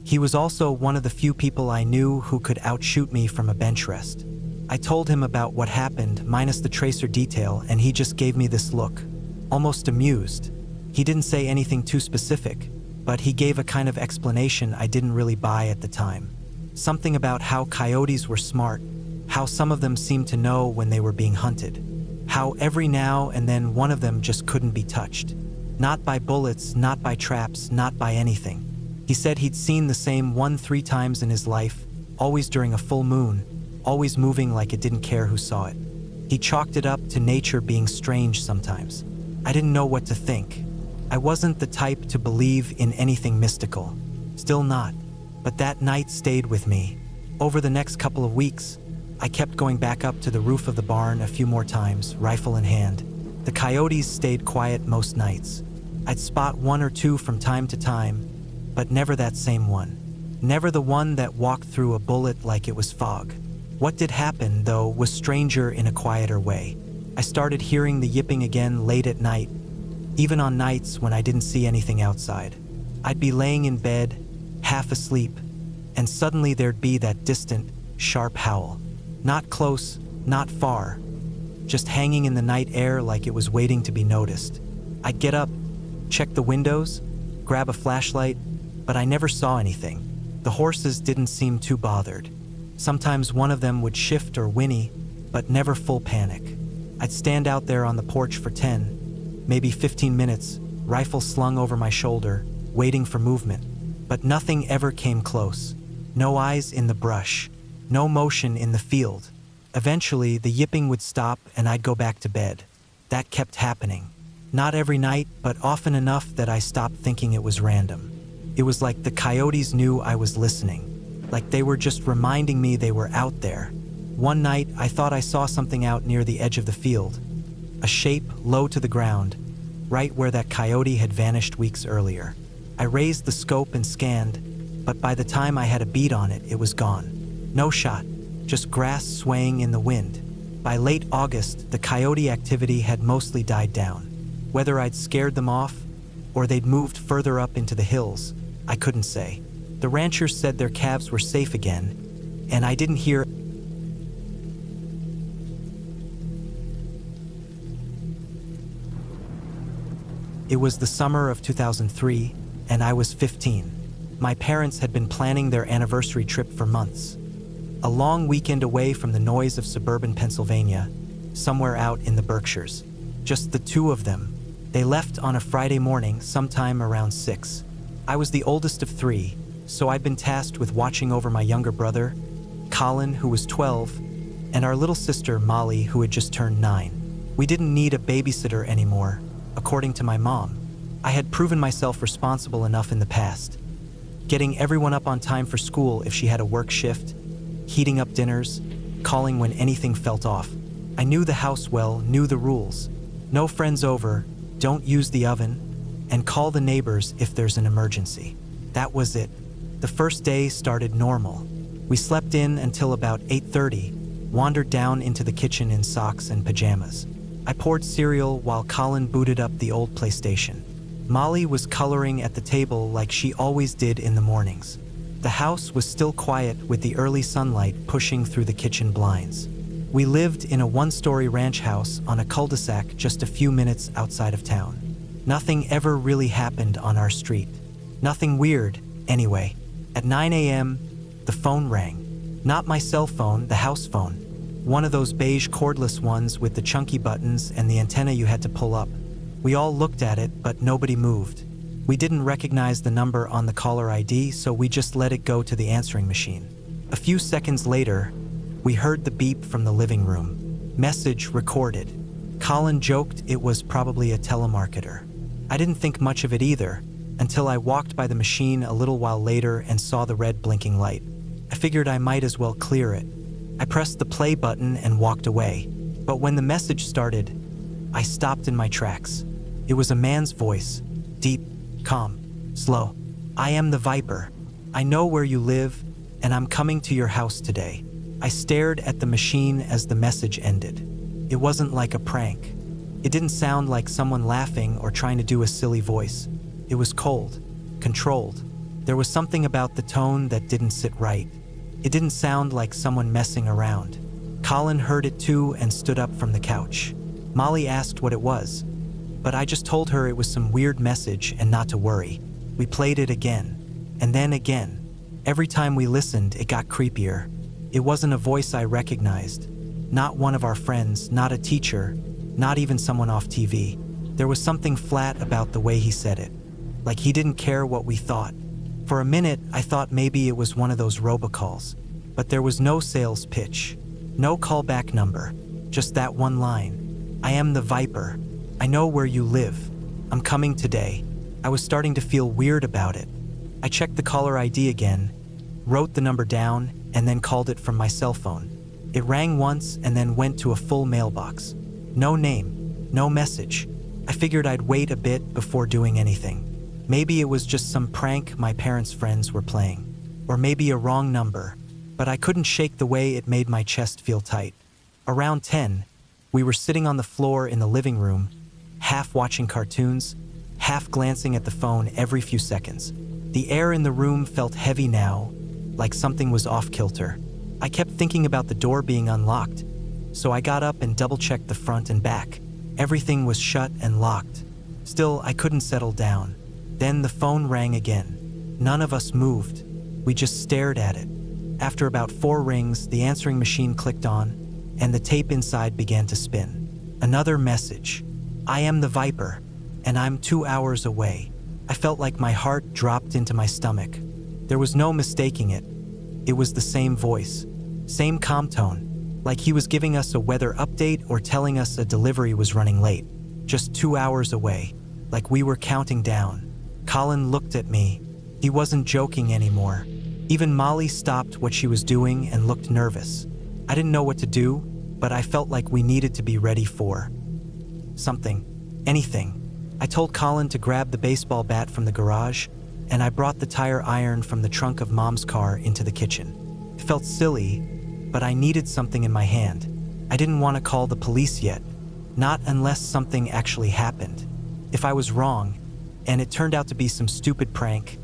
He was also one of the few people I knew who could outshoot me from a bench rest. I told him about what happened, minus the tracer detail, and he just gave me this look, almost amused. He didn't say anything too specific, but he gave a kind of explanation I didn't really buy at the time. Something about how coyotes were smart, how some of them seemed to know when they were being hunted, how every now and then one of them just couldn't be touched. Not by bullets, not by traps, not by anything. He said he'd seen the same one 3 times in his life, always during a full moon, always moving like it didn't care who saw it. He chalked it up to nature being strange sometimes. I didn't know what to think. I wasn't the type to believe in anything mystical. Still not. But that night stayed with me. Over the next couple of weeks, I kept going back up to the roof of the barn a few more times, rifle in hand. The coyotes stayed quiet most nights. I'd spot 1 or 2 from time to time, but never that same one. Never the one that walked through a bullet like it was fog. What did happen, though, was stranger in a quieter way. I started hearing the yipping again late at night, even on nights when I didn't see anything outside. I'd be laying in bed, half asleep, and suddenly there'd be that distant, sharp howl. Not close, not far, just hanging in the night air like it was waiting to be noticed. I'd get up, check the windows, grab a flashlight, but I never saw anything. The horses didn't seem too bothered. Sometimes one of them would shift or whinny, but never full panic. I'd stand out there on the porch for 10, maybe 15 minutes, rifle slung over my shoulder, waiting for movement. But nothing ever came close. No eyes in the brush, no motion in the field. Eventually, the yipping would stop and I'd go back to bed. That kept happening. Not every night, but often enough that I stopped thinking it was random. It was like the coyotes knew I was listening, like they were just reminding me they were out there. One night, I thought I saw something out near the edge of the field, a shape low to the ground, right where that coyote had vanished weeks earlier. I raised the scope and scanned, but by the time I had a bead on it, it was gone. No shot, just grass swaying in the wind. By late August, the coyote activity had mostly died down. Whether I'd scared them off, or they'd moved further up into the hills, I couldn't say. The ranchers said their calves were safe again, and I didn't hear. It was the summer of 2003, and I was 15. My parents had been planning their anniversary trip for months. A long weekend away from the noise of suburban Pennsylvania, somewhere out in the Berkshires. Just the two of them. They left on a Friday morning sometime around 6. I was the oldest of 3, so I'd been tasked with watching over my younger brother, Colin, who was 12, and our little sister, Molly, who had just turned 9. We didn't need a babysitter anymore, according to my mom. I had proven myself responsible enough in the past, getting everyone up on time for school if she had a work shift, heating up dinners, calling when anything felt off. I knew the house well, knew the rules. No friends over, don't use the oven, and call the neighbors if there's an emergency. That was it. The first day started normal. We slept in until about 8:30, wandered down into the kitchen in socks and pajamas. I poured cereal while Colin booted up the old PlayStation. Molly was coloring at the table like she always did in the mornings. The house was still quiet with the early sunlight pushing through the kitchen blinds. We lived in a one-story ranch house on a cul-de-sac just a few minutes outside of town. Nothing ever really happened on our street. Nothing weird, anyway. At 9 a.m., the phone rang. Not my cell phone, the house phone. One of those beige cordless ones with the chunky buttons and the antenna you had to pull up. We all looked at it, but nobody moved. We didn't recognize the number on the caller ID, so we just let it go to the answering machine. A few seconds later, we heard the beep from the living room. Message recorded. Colin joked it was probably a telemarketer. I didn't think much of it either, until I walked by the machine a little while later and saw the red blinking light. I figured I might as well clear it. I pressed the play button and walked away. But when the message started, I stopped in my tracks. It was a man's voice, deep, calm, slow. I am the Viper. I know where you live, and I'm coming to your house today. I stared at the machine as the message ended. It wasn't like a prank. It didn't sound like someone laughing or trying to do a silly voice. It was cold, controlled. There was something about the tone that didn't sit right. It didn't sound like someone messing around. Colin heard it too and stood up from the couch. Molly asked what it was, but I just told her it was some weird message and not to worry. We played it again, and then again. Every time we listened, it got creepier. It wasn't a voice I recognized. Not one of our friends, not a teacher, not even someone off TV. There was something flat about the way he said it, like he didn't care what we thought. For a minute, I thought maybe it was one of those robocalls, but there was no sales pitch, no callback number, just that one line. I am the Viper. I know where you live. I'm coming today. I was starting to feel weird about it. I checked the caller ID again, wrote the number down, and then called it from my cell phone. It rang once and then went to a full mailbox. No name, no message. I figured I'd wait a bit before doing anything. Maybe it was just some prank my parents' friends were playing, or maybe a wrong number, but I couldn't shake the way it made my chest feel tight. Around 10, we were sitting on the floor in the living room, half watching cartoons, half glancing at the phone every few seconds. The air in the room felt heavy now, like something was off-kilter. I kept thinking about the door being unlocked, so I got up and double-checked the front and back. Everything was shut and locked. Still, I couldn't settle down. Then the phone rang again. None of us moved. We just stared at it. After about 4 rings, the answering machine clicked on, and the tape inside began to spin. Another message. I am the Viper, and I'm 2 hours away. I felt like my heart dropped into my stomach. There was no mistaking it. It was the same voice, same calm tone, like he was giving us a weather update or telling us a delivery was running late. Just 2 hours away, like we were counting down. Colin looked at me. He wasn't joking anymore. Even Molly stopped what she was doing and looked nervous. I didn't know what to do, but I felt like we needed to be ready for something, anything. I told Colin to grab the baseball bat from the garage, and I brought the tire iron from the trunk of Mom's car into the kitchen. It felt silly, but I needed something in my hand. I didn't want to call the police yet, not unless something actually happened. If I was wrong, and it turned out to be some stupid prank,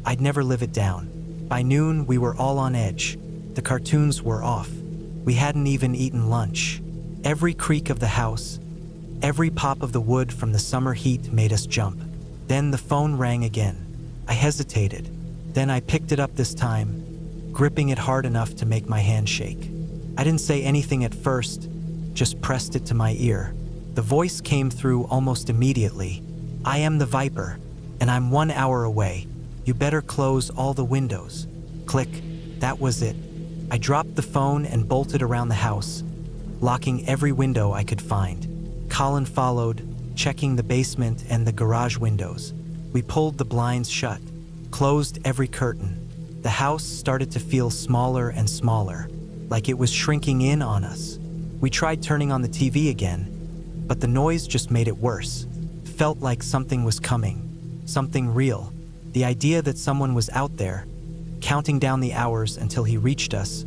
I'd never live it down. By noon, we were all on edge. The cartoons were off. We hadn't even eaten lunch. Every creak of the house, every pop of the wood from the summer heat made us jump. Then the phone rang again. I hesitated. Then I picked it up this time, gripping it hard enough to make my hand shake. I didn't say anything at first, just pressed it to my ear. The voice came through almost immediately. "I am the Viper, and I'm 1 hour away. You better close all the windows." Click. That was it. I dropped the phone and bolted around the house, locking every window I could find. Colin followed, checking the basement and the garage windows. We pulled the blinds shut, closed every curtain. The house started to feel smaller and smaller, like it was shrinking in on us. We tried turning on the TV again, but the noise just made it worse. Felt like something was coming, something real. The idea that someone was out there, counting down the hours until he reached us,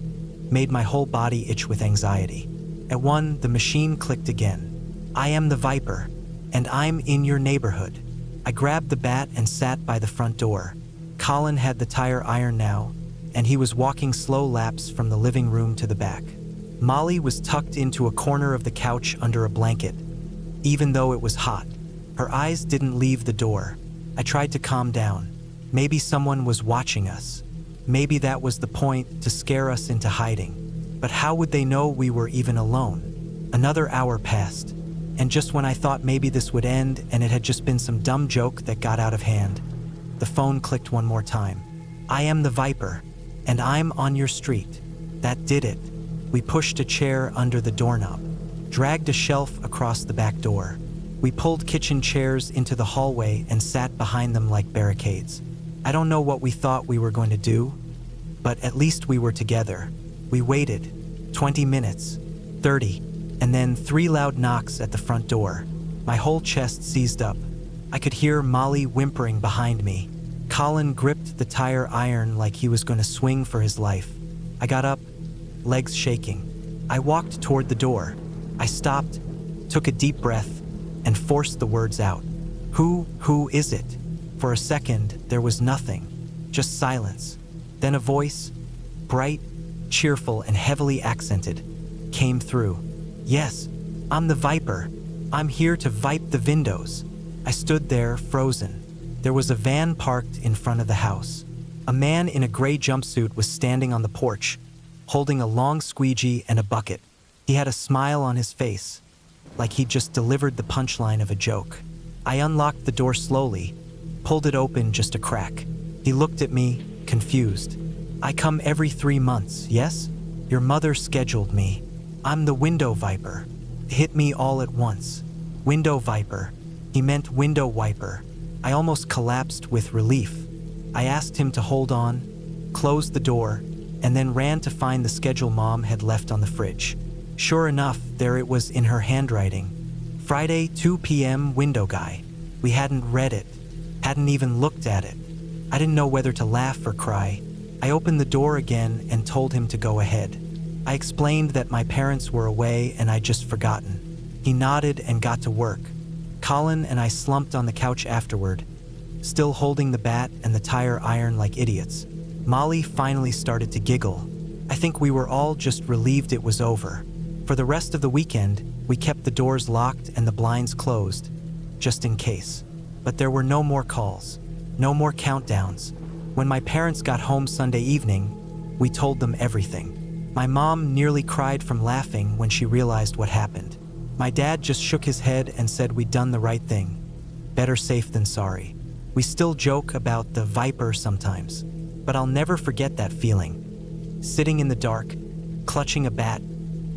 made my whole body itch with anxiety. At 1, the machine clicked again. "I am the Viper, and I'm in your neighborhood." I grabbed the bat and sat by the front door. Colin had the tire iron now, and he was walking slow laps from the living room to the back. Molly was tucked into a corner of the couch under a blanket, even though it was hot. Her eyes didn't leave the door. I tried to calm down. Maybe someone was watching us. Maybe that was the point, to scare us into hiding. But how would they know we were even alone? Another hour passed, and just when I thought maybe this would end and it had just been some dumb joke that got out of hand, the phone clicked one more time. "I am the Viper, and I'm on your street." That did it. We pushed a chair under the doorknob, dragged a shelf across the back door. We pulled kitchen chairs into the hallway and sat behind them like barricades. I don't know what we thought we were going to do, but at least we were together. We waited 20 minutes, 30, and then 3 loud knocks at the front door. My whole chest seized up. I could hear Molly whimpering behind me. Colin gripped the tire iron like he was going to swing for his life. I got up, legs shaking. I walked toward the door. I stopped, took a deep breath, and forced the words out. Who is it?" For a second, there was nothing, just silence. Then a voice, bright, cheerful, and heavily accented, came through. "Yes, I'm the Viper. I'm here to vipe the windows." I stood there, frozen. There was a van parked in front of the house. A man in a gray jumpsuit was standing on the porch, holding a long squeegee and a bucket. He had a smile on his face, like he'd just delivered the punchline of a joke. I unlocked the door slowly, pulled it open just a crack. He looked at me, confused. "I come every 3 months, yes? Your mother scheduled me. I'm the Window Viper." It hit me all at once. Window Viper. He meant window wiper. I almost collapsed with relief. I asked him to hold on, closed the door, and then ran to find the schedule Mom had left on the fridge. Sure enough, there it was in her handwriting. Friday, 2 p.m. window guy. We hadn't read it, hadn't even looked at it. I didn't know whether to laugh or cry. I opened the door again and told him to go ahead. I explained that my parents were away and I'd just forgotten. He nodded and got to work. Colin and I slumped on the couch afterward, still holding the bat and the tire iron like idiots. Molly finally started to giggle. I think we were all just relieved it was over. For the rest of the weekend, we kept the doors locked and the blinds closed, just in case. But there were no more calls, no more countdowns. When my parents got home Sunday evening, we told them everything. My mom nearly cried from laughing when she realized what happened. My dad just shook his head and said we'd done the right thing. Better safe than sorry. We still joke about the Viper sometimes, but I'll never forget that feeling. Sitting in the dark, clutching a bat,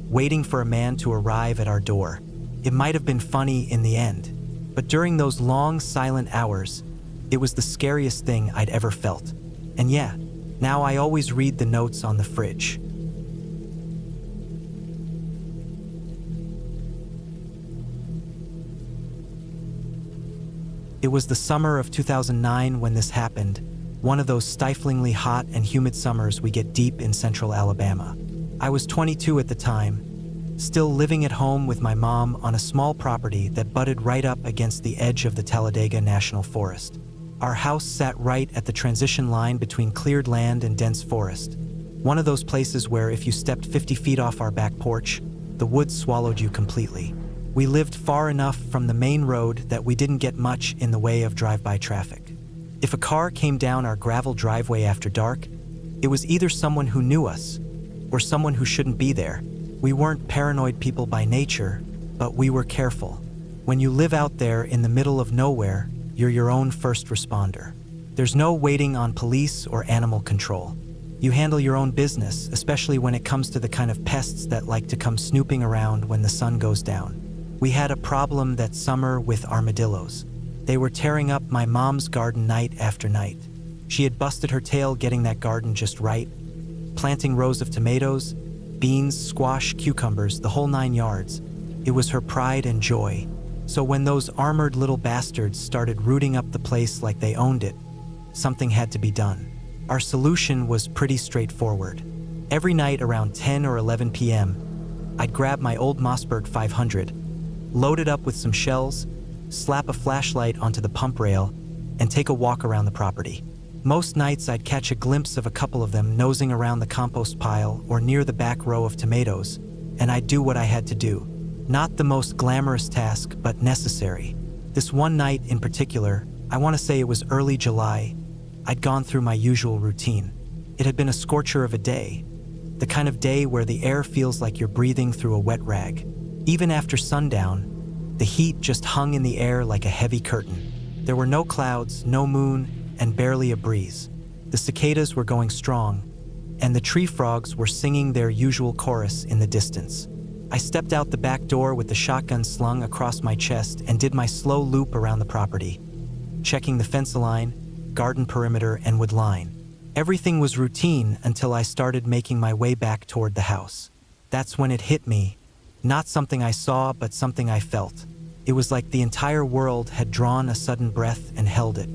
waiting for a man to arrive at our door. It might have been funny in the end, but during those long, silent hours, it was the scariest thing I'd ever felt. And yeah, now I always read the notes on the fridge. It was the summer of 2009 when this happened, one of those stiflingly hot and humid summers we get deep in central Alabama. I was 22 at the time, still living at home with my mom on a small property that butted right up against the edge of the Talladega National Forest. Our house sat right at the transition line between cleared land and dense forest, one of those places where if you stepped 50 feet off our back porch, the woods swallowed you completely. We lived far enough from the main road that we didn't get much in the way of drive-by traffic. If a car came down our gravel driveway after dark, it was either someone who knew us or someone who shouldn't be there. We weren't paranoid people by nature, but we were careful. When you live out there in the middle of nowhere, you're your own first responder. There's no waiting on police or animal control. You handle your own business, especially when it comes to the kind of pests that like to come snooping around when the sun goes down. We had a problem that summer with armadillos. They were tearing up my mom's garden night after night. She had busted her tail getting that garden just right, planting rows of tomatoes, beans, squash, cucumbers, the whole 9 yards. It was her pride and joy. So when those armored little bastards started rooting up the place like they owned it, something had to be done. Our solution was pretty straightforward. Every night around 10 or 11 p.m., I'd grab my old Mossberg 500, load it up with some shells, slap a flashlight onto the pump rail, and take a walk around the property. Most nights I'd catch a glimpse of a couple of them nosing around the compost pile or near the back row of tomatoes, and I'd do what I had to do. Not the most glamorous task, but necessary. This one night in particular, I want to say it was early July, I'd gone through my usual routine. It had been a scorcher of a day, the kind of day where the air feels like you're breathing through a wet rag. Even after sundown, the heat just hung in the air like a heavy curtain. There were no clouds, no moon, and barely a breeze. The cicadas were going strong, and the tree frogs were singing their usual chorus in the distance. I stepped out the back door with the shotgun slung across my chest and did my slow loop around the property, checking the fence line, garden perimeter, and wood line. Everything was routine until I started making my way back toward the house. That's when it hit me. Not something I saw, but something I felt. It was like the entire world had drawn a sudden breath and held it.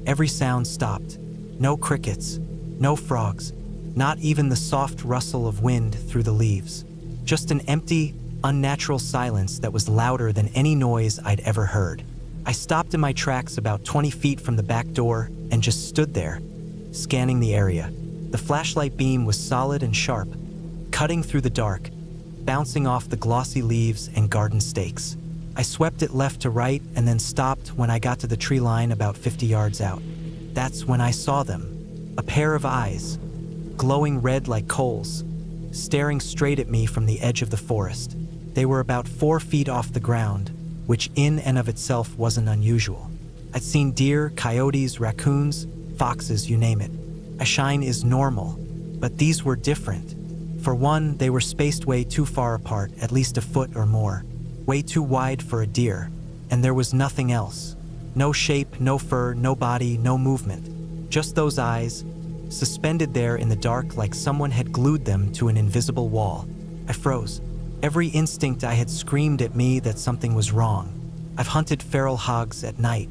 Every sound stopped. No crickets, no frogs, not even the soft rustle of wind through the leaves. Just an empty, unnatural silence that was louder than any noise I'd ever heard. I stopped in my tracks about 20 feet from the back door and just stood there, scanning the area. The flashlight beam was solid and sharp, cutting through the dark, bouncing off the glossy leaves and garden stakes. I swept it left to right and then stopped when I got to the tree line about 50 yards out. That's when I saw them. A pair of eyes, glowing red like coals, staring straight at me from the edge of the forest. They were about 4 feet off the ground, which in and of itself wasn't unusual. I'd seen deer, coyotes, raccoons, foxes, you name it. A shine is normal, but these were different. For one, they were spaced way too far apart, at least a foot or more. Way too wide for a deer, and there was nothing else. No shape, no fur, no body, no movement. Just those eyes, suspended there in the dark like someone had glued them to an invisible wall. I froze. Every instinct I had screamed at me that something was wrong. I've hunted feral hogs at night.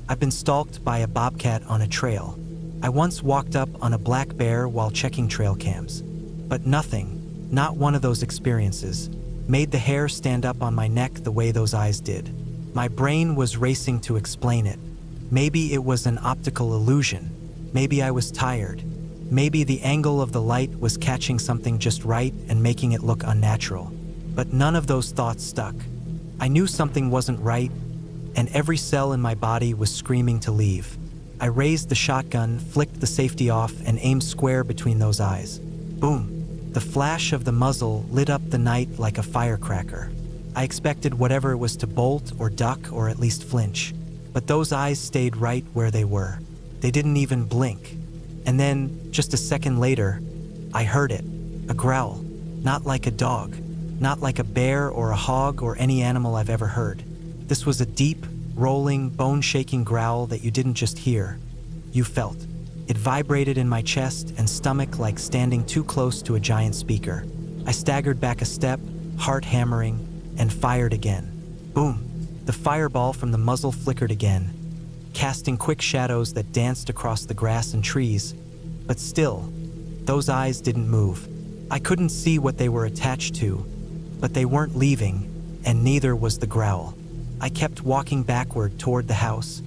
I've been stalked by a bobcat on a trail. I once walked up on a black bear while checking trail cams. But nothing, not one of those experiences, made the hair stand up on my neck the way those eyes did. My brain was racing to explain it. Maybe it was an optical illusion. Maybe I was tired. Maybe the angle of the light was catching something just right and making it look unnatural. But none of those thoughts stuck. I knew something wasn't right, and every cell in my body was screaming to leave. I raised the shotgun, flicked the safety off, and aimed square between those eyes. Boom. The flash of the muzzle lit up the night like a firecracker. I expected whatever it was to bolt or duck or at least flinch, but those eyes stayed right where they were. They didn't even blink. And then, just a second later, I heard it. A growl. Not like a dog. Not like a bear or a hog or any animal I've ever heard. This was a deep, rolling, bone-shaking growl that you didn't just hear. You felt. It vibrated in my chest and stomach like standing too close to a giant speaker. I staggered back a step, heart hammering, and fired again. Boom! The fireball from the muzzle flickered again, casting quick shadows that danced across the grass and trees. But still, those eyes didn't move. I couldn't see what they were attached to, but they weren't leaving, and neither was the growl. I kept walking backward toward the house,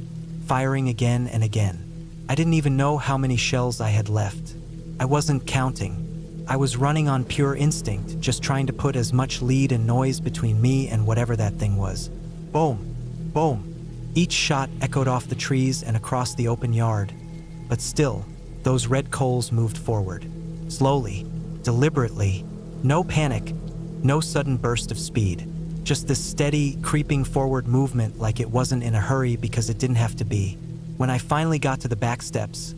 firing again and again. I didn't even know how many shells I had left. I wasn't counting. I was running on pure instinct, just trying to put as much lead and noise between me and whatever that thing was. Boom! Boom! Each shot echoed off the trees and across the open yard, but still, those red coals moved forward. Slowly, deliberately, no panic, no sudden burst of speed. Just this steady, creeping forward movement like it wasn't in a hurry because it didn't have to be. When I finally got to the back steps,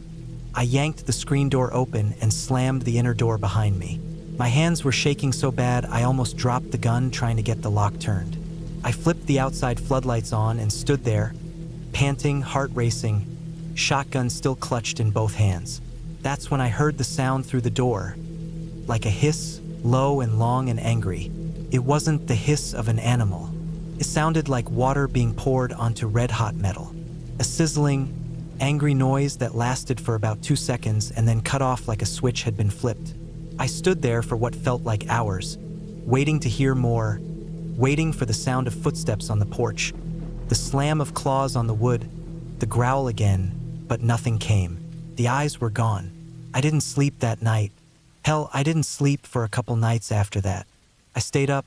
I yanked the screen door open and slammed the inner door behind me. My hands were shaking so bad I almost dropped the gun trying to get the lock turned. I flipped the outside floodlights on and stood there, panting, heart racing, shotgun still clutched in both hands. That's when I heard the sound through the door, like a hiss, low and long and angry. It wasn't the hiss of an animal. It sounded like water being poured onto red-hot metal. A sizzling, angry noise that lasted for about 2 seconds and then cut off like a switch had been flipped. I stood there for what felt like hours, waiting to hear more, waiting for the sound of footsteps on the porch, the slam of claws on the wood, the growl again, but nothing came. The eyes were gone. I didn't sleep that night. Hell, I didn't sleep for a couple nights after that. I stayed up,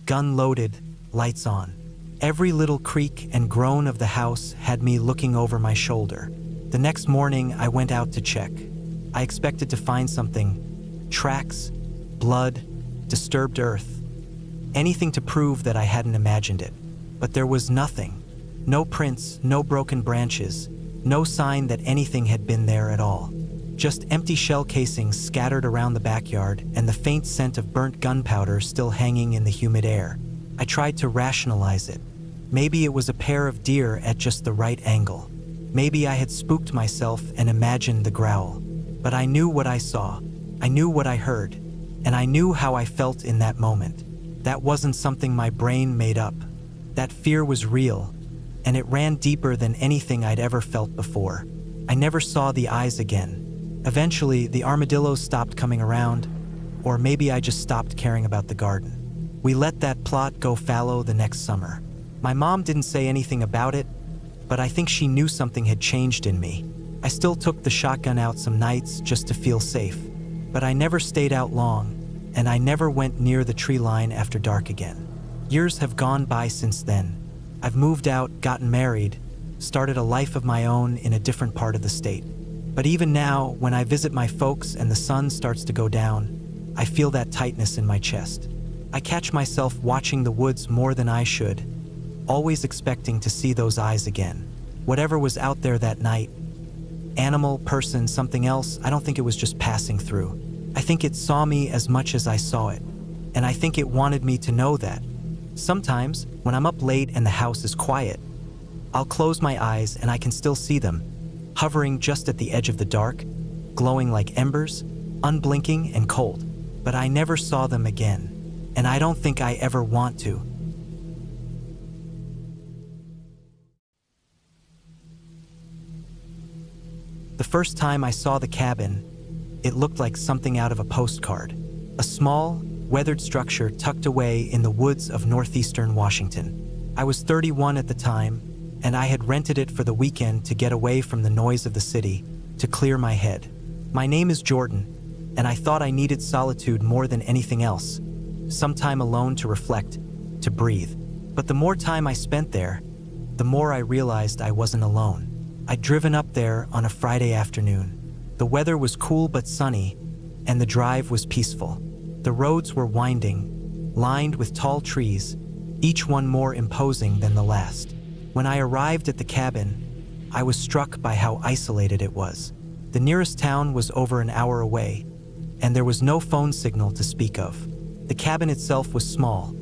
gun loaded, lights on. Every little creak and groan of the house had me looking over my shoulder. The next morning, I went out to check. I expected to find something: tracks, blood, disturbed earth. Anything to prove that I hadn't imagined it. But there was nothing. No prints, no broken branches, no sign that anything had been there at all. Just empty shell casings scattered around the backyard and the faint scent of burnt gunpowder still hanging in the humid air. I tried to rationalize it. Maybe it was a pair of deer at just the right angle. Maybe I had spooked myself and imagined the growl. But I knew what I saw. I knew what I heard. And I knew how I felt in that moment. That wasn't something my brain made up. That fear was real, and it ran deeper than anything I'd ever felt before. I never saw the eyes again. Eventually, the armadillos stopped coming around, or maybe I just stopped caring about the garden. We let that plot go fallow the next summer. My mom didn't say anything about it, but I think she knew something had changed in me. I still took the shotgun out some nights just to feel safe, but I never stayed out long, and I never went near the tree line after dark again. Years have gone by since then. I've moved out, gotten married, started a life of my own in a different part of the state. But even now, when I visit my folks and the sun starts to go down, I feel that tightness in my chest. I catch myself watching the woods more than I should, always expecting to see those eyes again. Whatever was out there that night, animal, person, something else, I don't think it was just passing through. I think it saw me as much as I saw it, and I think it wanted me to know that. Sometimes, when I'm up late and the house is quiet, I'll close my eyes and I can still see them, hovering just at the edge of the dark, glowing like embers, unblinking and cold. But I never saw them again, and I don't think I ever want to. The first time I saw the cabin, it looked like something out of a postcard. A small, weathered structure tucked away in the woods of northeastern Washington. I was 31 at the time, and I had rented it for the weekend to get away from the noise of the city, to clear my head. My name is Jordan, and I thought I needed solitude more than anything else. Some time alone to reflect, to breathe. But the more time I spent there, the more I realized I wasn't alone. I'd driven up there on a Friday afternoon. The weather was cool but sunny, and the drive was peaceful. The roads were winding, lined with tall trees, each one more imposing than the last. When I arrived at the cabin, I was struck by how isolated it was. The nearest town was over an hour away, and there was no phone signal to speak of. The cabin itself was small,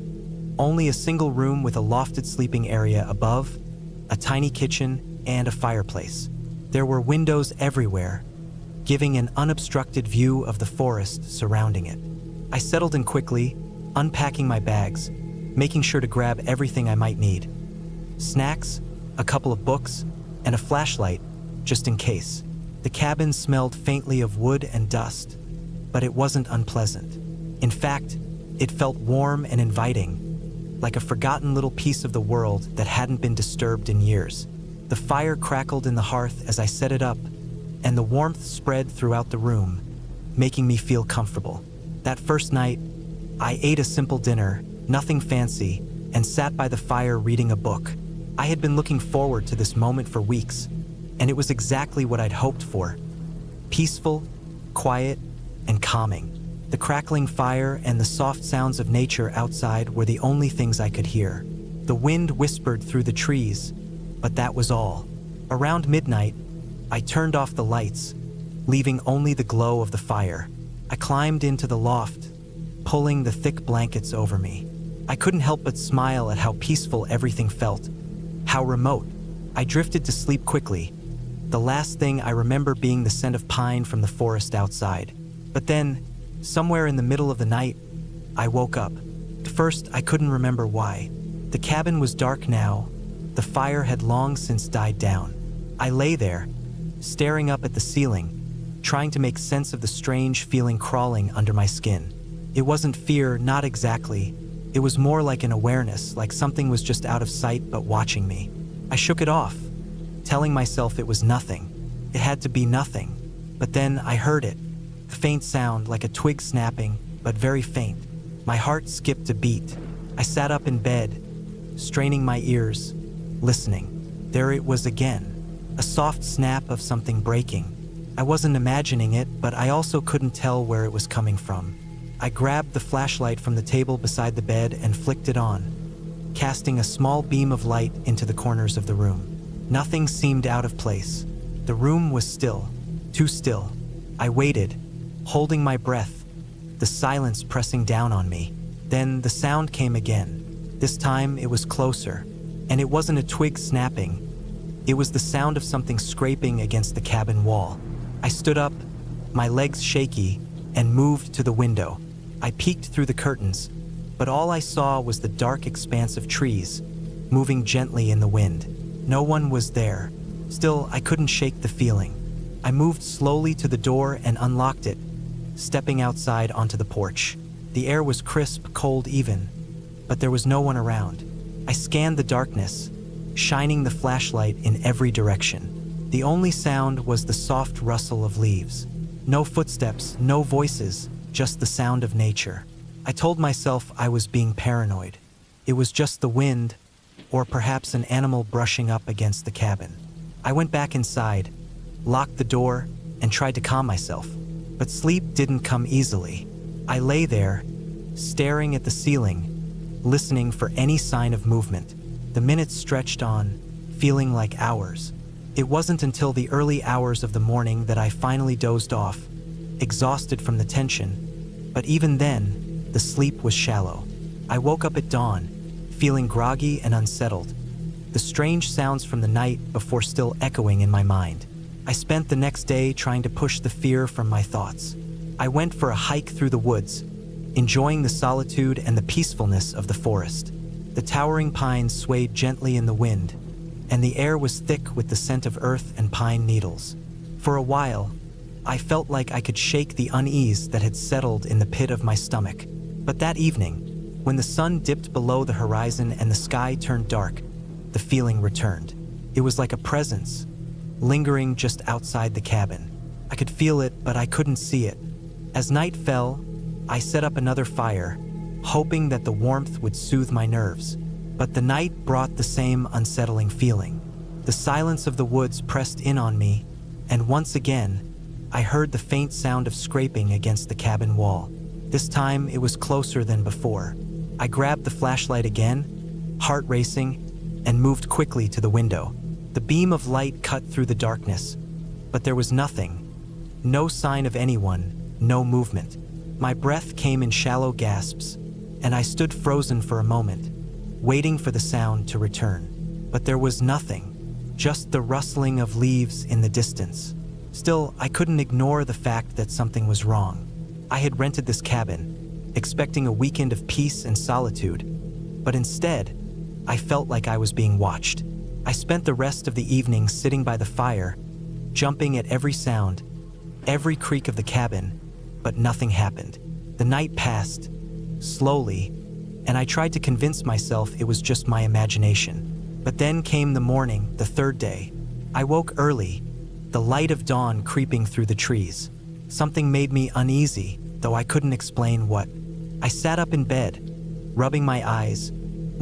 only a single room with a lofted sleeping area above, a tiny kitchen, and a fireplace. There were windows everywhere, giving an unobstructed view of the forest surrounding it. I settled in quickly, unpacking my bags, making sure to grab everything I might need. Snacks, a couple of books, and a flashlight, just in case. The cabin smelled faintly of wood and dust, but it wasn't unpleasant. In fact, it felt warm and inviting, like a forgotten little piece of the world that hadn't been disturbed in years. The fire crackled in the hearth as I set it up, and the warmth spread throughout the room, making me feel comfortable. That first night, I ate a simple dinner, nothing fancy, and sat by the fire reading a book. I had been looking forward to this moment for weeks, and it was exactly what I'd hoped for. Peaceful, quiet, and calming. The crackling fire and the soft sounds of nature outside were the only things I could hear. The wind whispered through the trees, but that was all. Around midnight, I turned off the lights, leaving only the glow of the fire. I climbed into the loft, pulling the thick blankets over me. I couldn't help but smile at how peaceful everything felt, how remote. I drifted to sleep quickly, the last thing I remember being the scent of pine from the forest outside. But then, somewhere in the middle of the night, I woke up. At first, I couldn't remember why. The cabin was dark now. The fire had long since died down. I lay there, staring up at the ceiling, trying to make sense of the strange feeling crawling under my skin. It wasn't fear, not exactly. It was more like an awareness, like something was just out of sight but watching me. I shook it off, telling myself it was nothing. It had to be nothing. But then I heard it. A faint sound, like a twig snapping, but very faint. My heart skipped a beat. I sat up in bed, straining my ears, listening. There it was again. A soft snap of something breaking. I wasn't imagining it, but I also couldn't tell where it was coming from. I grabbed the flashlight from the table beside the bed and flicked it on, casting a small beam of light into the corners of the room. Nothing seemed out of place. The room was still, too still. I waited, holding my breath, the silence pressing down on me. Then the sound came again. This time it was closer, and it wasn't a twig snapping. It was the sound of something scraping against the cabin wall. I stood up, my legs shaky, and moved to the window. I peeked through the curtains, but all I saw was the dark expanse of trees, moving gently in the wind. No one was there. Still, I couldn't shake the feeling. I moved slowly to the door and unlocked it, stepping outside onto the porch. The air was crisp, cold even, but there was no one around. I scanned the darkness, shining the flashlight in every direction. The only sound was the soft rustle of leaves. No footsteps, no voices, just the sound of nature. I told myself I was being paranoid. It was just the wind, or perhaps an animal brushing up against the cabin. I went back inside, locked the door, and tried to calm myself. But sleep didn't come easily. I lay there, staring at the ceiling, listening for any sign of movement. The minutes stretched on, feeling like hours. It wasn't until the early hours of the morning that I finally dozed off, exhausted from the tension. But even then, the sleep was shallow. I woke up at dawn, feeling groggy and unsettled, the strange sounds from the night before still echoing in my mind. I spent the next day trying to push the fear from my thoughts. I went for a hike through the woods, enjoying the solitude and the peacefulness of the forest. The towering pines swayed gently in the wind, and the air was thick with the scent of earth and pine needles. For a while, I felt like I could shake the unease that had settled in the pit of my stomach. But that evening, when the sun dipped below the horizon and the sky turned dark, the feeling returned. It was like a presence, lingering just outside the cabin. I could feel it, but I couldn't see it. As night fell, I set up another fire, hoping that the warmth would soothe my nerves. But the night brought the same unsettling feeling. The silence of the woods pressed in on me, and once again, I heard the faint sound of scraping against the cabin wall. This time, it was closer than before. I grabbed the flashlight again, heart racing, and moved quickly to the window. The beam of light cut through the darkness, but there was nothing. No sign of anyone, no movement. My breath came in shallow gasps, and I stood frozen for a moment, waiting for the sound to return. But there was nothing, just the rustling of leaves in the distance. Still, I couldn't ignore the fact that something was wrong. I had rented this cabin, expecting a weekend of peace and solitude, but instead, I felt like I was being watched. I spent the rest of the evening sitting by the fire, jumping at every sound, every creak of the cabin, but nothing happened. The night passed, slowly, and I tried to convince myself it was just my imagination. But then came the morning, the third day. I woke early, the light of dawn creeping through the trees. Something made me uneasy, though I couldn't explain what. I sat up in bed, rubbing my eyes,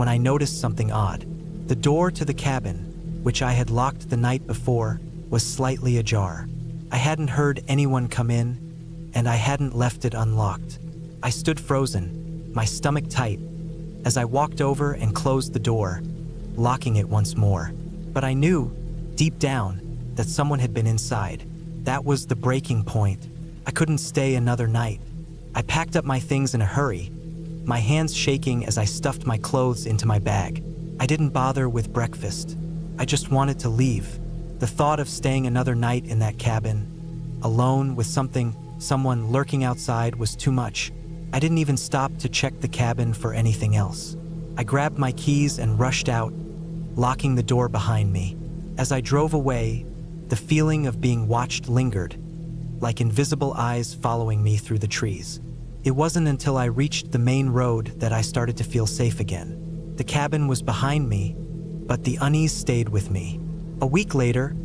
when I noticed something odd. The door to the cabin, which I had locked the night before, was slightly ajar. I hadn't heard anyone come in, and I hadn't left it unlocked. I stood frozen, my stomach tight, as I walked over and closed the door, locking it once more. But I knew, deep down, that someone had been inside. That was the breaking point. I couldn't stay another night. I packed up my things in a hurry, my hands shaking as I stuffed my clothes into my bag. I didn't bother with breakfast. I just wanted to leave. The thought of staying another night in that cabin, alone with someone lurking outside, was too much. I didn't even stop to check the cabin for anything else. I grabbed my keys and rushed out, locking the door behind me. As I drove away, the feeling of being watched lingered, like invisible eyes following me through the trees. It wasn't until I reached the main road that I started to feel safe again. The cabin was behind me, but the unease stayed with me. A week later,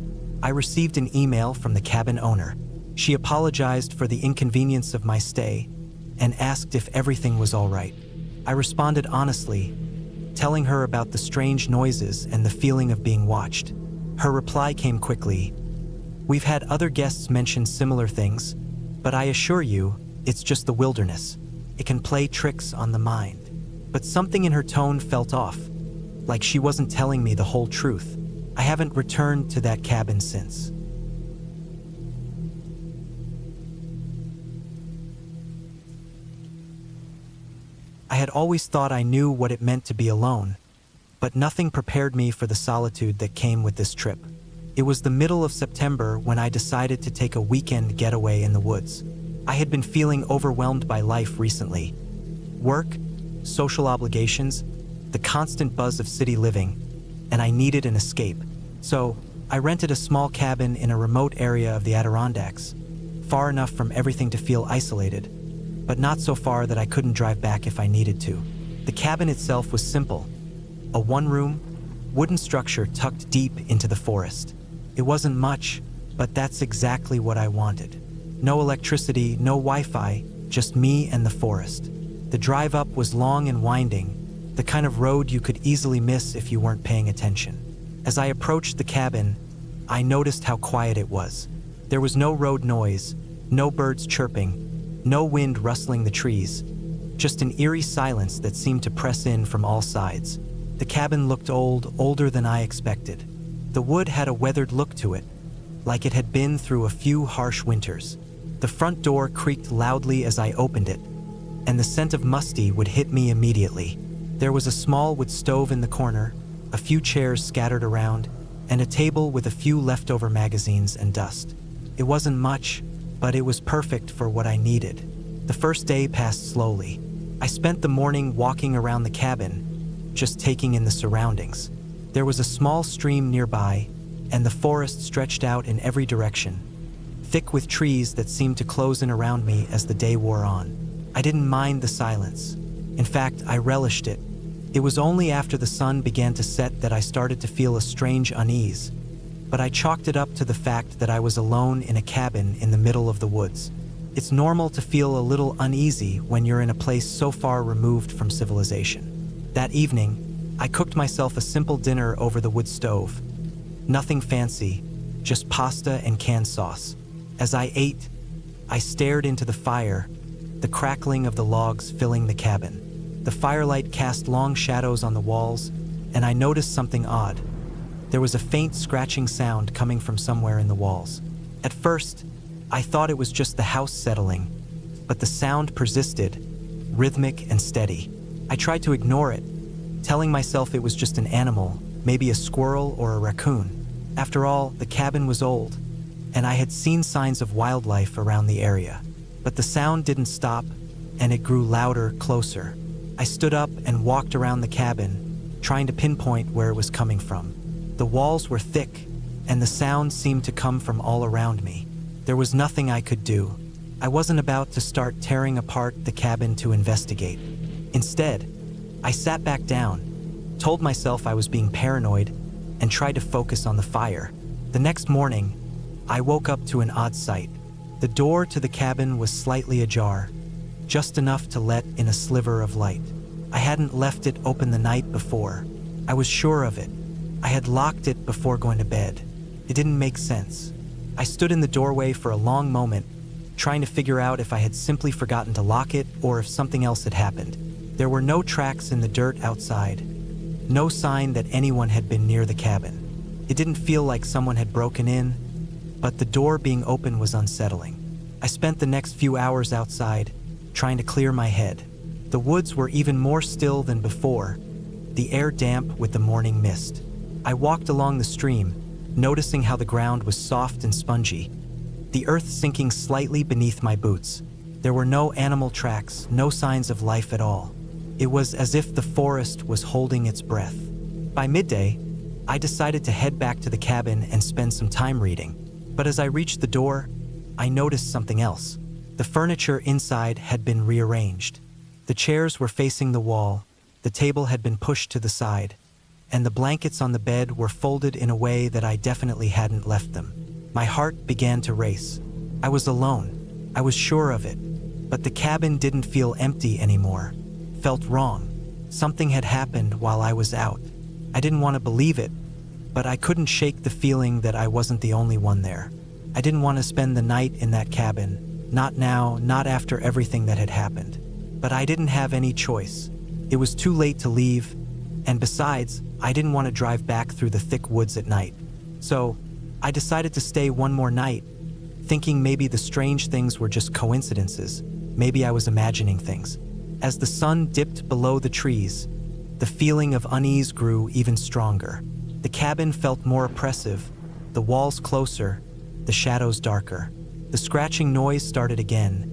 I received an email from the cabin owner. She apologized for the inconvenience of my stay and asked if everything was all right. I responded honestly, telling her about the strange noises and the feeling of being watched. Her reply came quickly. "We've had other guests mention similar things, but I assure you, it's just the wilderness. It can play tricks on the mind." But something in her tone felt off, like she wasn't telling me the whole truth. I haven't returned to that cabin since. I had always thought I knew what it meant to be alone, but nothing prepared me for the solitude that came with this trip. It was the middle of September when I decided to take a weekend getaway in the woods. I had been feeling overwhelmed by life recently. Work, social obligations, the constant buzz of city living, and I needed an escape. So, I rented a small cabin in a remote area of the Adirondacks, far enough from everything to feel isolated, but not so far that I couldn't drive back if I needed to. The cabin itself was simple, a one-room, wooden structure tucked deep into the forest. It wasn't much, but that's exactly what I wanted. No electricity, no Wi-Fi, just me and the forest. The drive up was long and winding, the kind of road you could easily miss if you weren't paying attention. As I approached the cabin, I noticed how quiet it was. There was no road noise, no birds chirping, no wind rustling the trees, just an eerie silence that seemed to press in from all sides. The cabin looked old, older than I expected. The wood had a weathered look to it, like it had been through a few harsh winters. The front door creaked loudly as I opened it, and the scent of musty would hit me immediately. There was a small wood stove in the corner, a few chairs scattered around, and a table with a few leftover magazines and dust. It wasn't much, but it was perfect for what I needed. The first day passed slowly. I spent the morning walking around the cabin, just taking in the surroundings. There was a small stream nearby, and the forest stretched out in every direction, thick with trees that seemed to close in around me as the day wore on. I didn't mind the silence. In fact, I relished it. It was only after the sun began to set that I started to feel a strange unease, but I chalked it up to the fact that I was alone in a cabin in the middle of the woods. It's normal to feel a little uneasy when you're in a place so far removed from civilization. That evening, I cooked myself a simple dinner over the wood stove. Nothing fancy, just pasta and canned sauce. As I ate, I stared into the fire, the crackling of the logs filling the cabin. The firelight cast long shadows on the walls, and I noticed something odd. There was a faint scratching sound coming from somewhere in the walls. At first, I thought it was just the house settling, but the sound persisted, rhythmic and steady. I tried to ignore it, telling myself it was just an animal, maybe a squirrel or a raccoon. After all, the cabin was old, and I had seen signs of wildlife around the area. But the sound didn't stop, and it grew louder, closer. I stood up and walked around the cabin, trying to pinpoint where it was coming from. The walls were thick, and the sound seemed to come from all around me. There was nothing I could do. I wasn't about to start tearing apart the cabin to investigate. Instead, I sat back down, told myself I was being paranoid, and tried to focus on the fire. The next morning, I woke up to an odd sight. The door to the cabin was slightly ajar, just enough to let in a sliver of light. I hadn't left it open the night before, I was sure of it. I had locked it before going to bed. It didn't make sense. I stood in the doorway for a long moment, trying to figure out if I had simply forgotten to lock it or if something else had happened. There were no tracks in the dirt outside, no sign that anyone had been near the cabin. It didn't feel like someone had broken in, but the door being open was unsettling. I spent the next few hours outside, trying to clear my head. The woods were even more still than before, the air damp with the morning mist. I walked along the stream, noticing how the ground was soft and spongy, the earth sinking slightly beneath my boots. There were no animal tracks, no signs of life at all. It was as if the forest was holding its breath. By midday, I decided to head back to the cabin and spend some time reading. But as I reached the door, I noticed something else. The furniture inside had been rearranged. The chairs were facing the wall, the table had been pushed to the side, and the blankets on the bed were folded in a way that I definitely hadn't left them. My heart began to race. I was alone. I was sure of it. But the cabin didn't feel empty anymore. Felt wrong. Something had happened while I was out. I didn't want to believe it, but I couldn't shake the feeling that I wasn't the only one there. I didn't want to spend the night in that cabin. Not now, not after everything that had happened. But I didn't have any choice. It was too late to leave, and besides, I didn't want to drive back through the thick woods at night. So, I decided to stay one more night, thinking maybe the strange things were just coincidences. Maybe I was imagining things. As the sun dipped below the trees, the feeling of unease grew even stronger. The cabin felt more oppressive, the walls closer, the shadows darker. The scratching noise started again,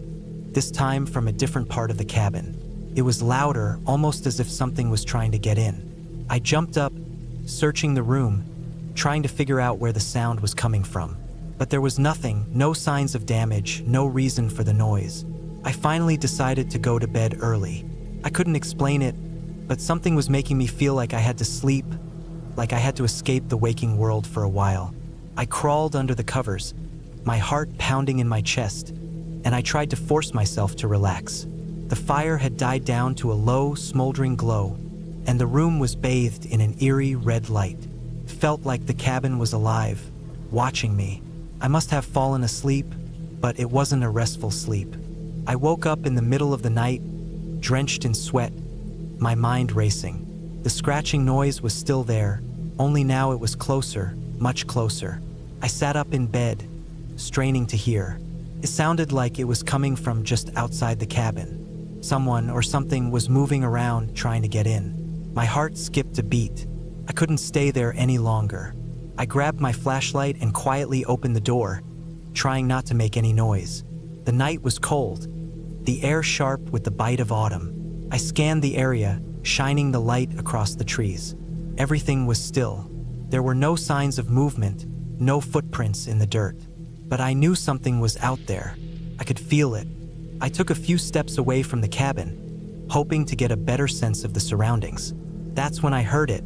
this time from a different part of the cabin. It was louder, almost as if something was trying to get in. I jumped up, searching the room, trying to figure out where the sound was coming from. But there was nothing, no signs of damage, no reason for the noise. I finally decided to go to bed early. I couldn't explain it, but something was making me feel like I had to sleep, like I had to escape the waking world for a while. I crawled under the covers, my heart pounding in my chest, and I tried to force myself to relax. The fire had died down to a low, smoldering glow, and the room was bathed in an eerie red light. It felt like the cabin was alive, watching me. I must have fallen asleep, but it wasn't a restful sleep. I woke up in the middle of the night, drenched in sweat, my mind racing. The scratching noise was still there, only now it was closer, much closer. I sat up in bed, straining to hear. It sounded like it was coming from just outside the cabin. Someone or something was moving around trying to get in. My heart skipped a beat. I couldn't stay there any longer. I grabbed my flashlight and quietly opened the door, trying not to make any noise. The night was cold, the air sharp with the bite of autumn. I scanned the area, shining the light across the trees. Everything was still. There were no signs of movement, no footprints in the dirt. But I knew something was out there. I could feel it. I took a few steps away from the cabin, hoping to get a better sense of the surroundings. That's when I heard it,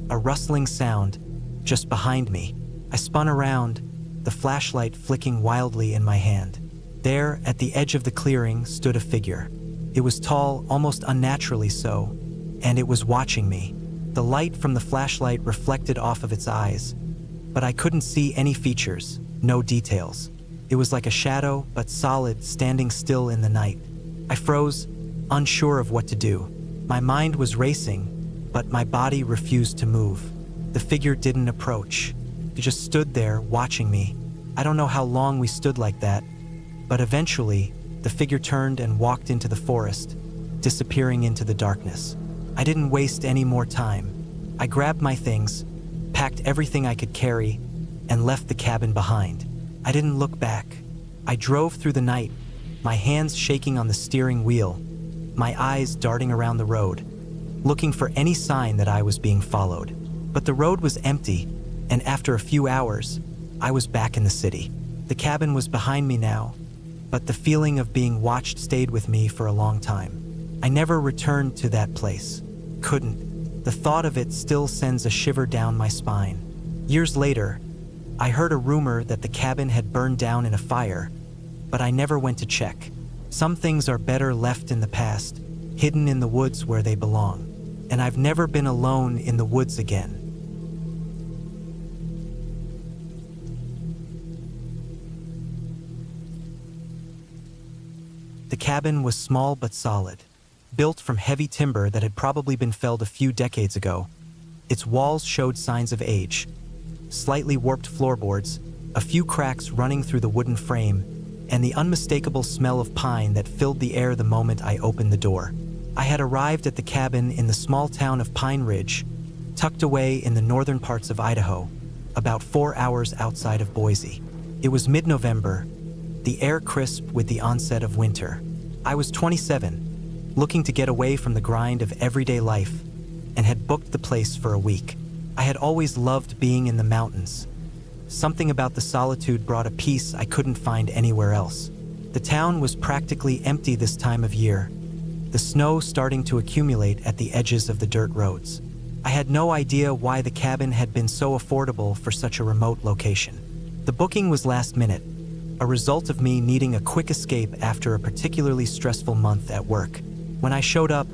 a rustling sound just behind me. I spun around, the flashlight flicking wildly in my hand. There, at the edge of the clearing, stood a figure. It was tall, almost unnaturally so, and it was watching me. The light from the flashlight reflected off of its eyes, but I couldn't see any features, no details. It was like a shadow, but solid, standing still in the night. I froze, unsure of what to do. My mind was racing, but my body refused to move. The figure didn't approach. It just stood there, watching me. I don't know how long we stood like that, but eventually, the figure turned and walked into the forest, disappearing into the darkness. I didn't waste any more time. I grabbed my things, packed everything I could carry, and left the cabin behind. I didn't look back. I drove through the night, my hands shaking on the steering wheel, my eyes darting around the road, looking for any sign that I was being followed. But the road was empty, and after a few hours, I was back in the city. The cabin was behind me now, but the feeling of being watched stayed with me for a long time. I never returned to that place. Couldn't. The thought of it still sends a shiver down my spine. Years later, I heard a rumor that the cabin had burned down in a fire, but I never went to check. Some things are better left in the past, hidden in the woods where they belong. and I've never been alone in the woods again. The cabin was small but solid, built from heavy timber that had probably been felled a few decades ago. Its walls showed signs of age, slightly warped floorboards, a few cracks running through the wooden frame, and the unmistakable smell of pine that filled the air the moment I opened the door. I had arrived at the cabin in the small town of Pine Ridge, tucked away in the northern parts of Idaho, about 4 hours outside of Boise. It was mid-November, the air crisp with the onset of winter. I was 27, looking to get away from the grind of everyday life, and had booked the place for a week. I had always loved being in the mountains. Something about the solitude brought a peace I couldn't find anywhere else. The town was practically empty this time of year, the snow starting to accumulate at the edges of the dirt roads. I had no idea why the cabin had been so affordable for such a remote location. The booking was last minute, a result of me needing a quick escape after a particularly stressful month at work. When I showed up,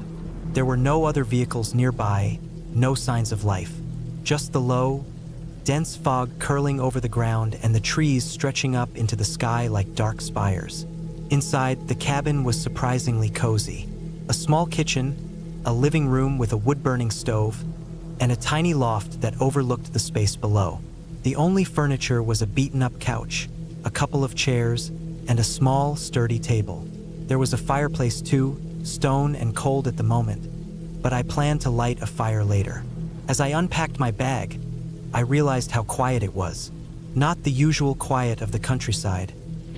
there were no other vehicles nearby, no signs of life. Just the low, dense fog curling over the ground and the trees stretching up into the sky like dark spires. Inside, the cabin was surprisingly cozy. A small kitchen, a living room with a wood-burning stove, and a tiny loft that overlooked the space below. The only furniture was a beaten-up couch, a couple of chairs, and a small, sturdy table. There was a fireplace too, stone and cold at the moment, but I planned to light a fire later. As I unpacked my bag, I realized how quiet it was. Not the usual quiet of the countryside,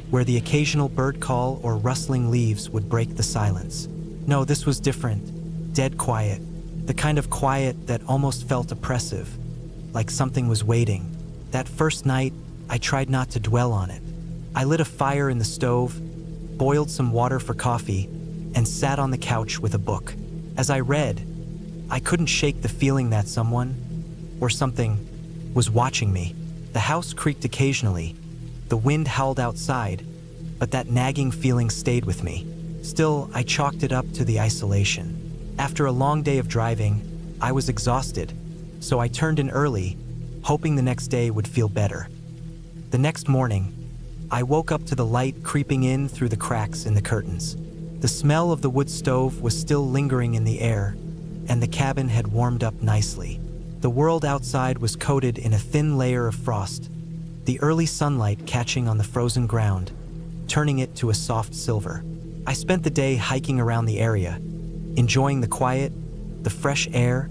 where the occasional bird call or rustling leaves would break the silence. No, this was different, dead quiet, the kind of quiet that almost felt oppressive, like something was waiting. That first night, I tried not to dwell on it. I lit a fire in the stove, boiled some water for coffee, and sat on the couch with a book. As I read, I couldn't shake the feeling that someone, or something, was watching me. The house creaked occasionally, the wind howled outside, but that nagging feeling stayed with me. Still, I chalked it up to the isolation. After a long day of driving, I was exhausted, so I turned in early, hoping the next day would feel better. The next morning, I woke up to the light creeping in through the cracks in the curtains. The smell of the wood stove was still lingering in the air, and the cabin had warmed up nicely. The world outside was coated in a thin layer of frost, the early sunlight catching on the frozen ground, turning it to a soft silver. I spent the day hiking around the area, enjoying the quiet, the fresh air,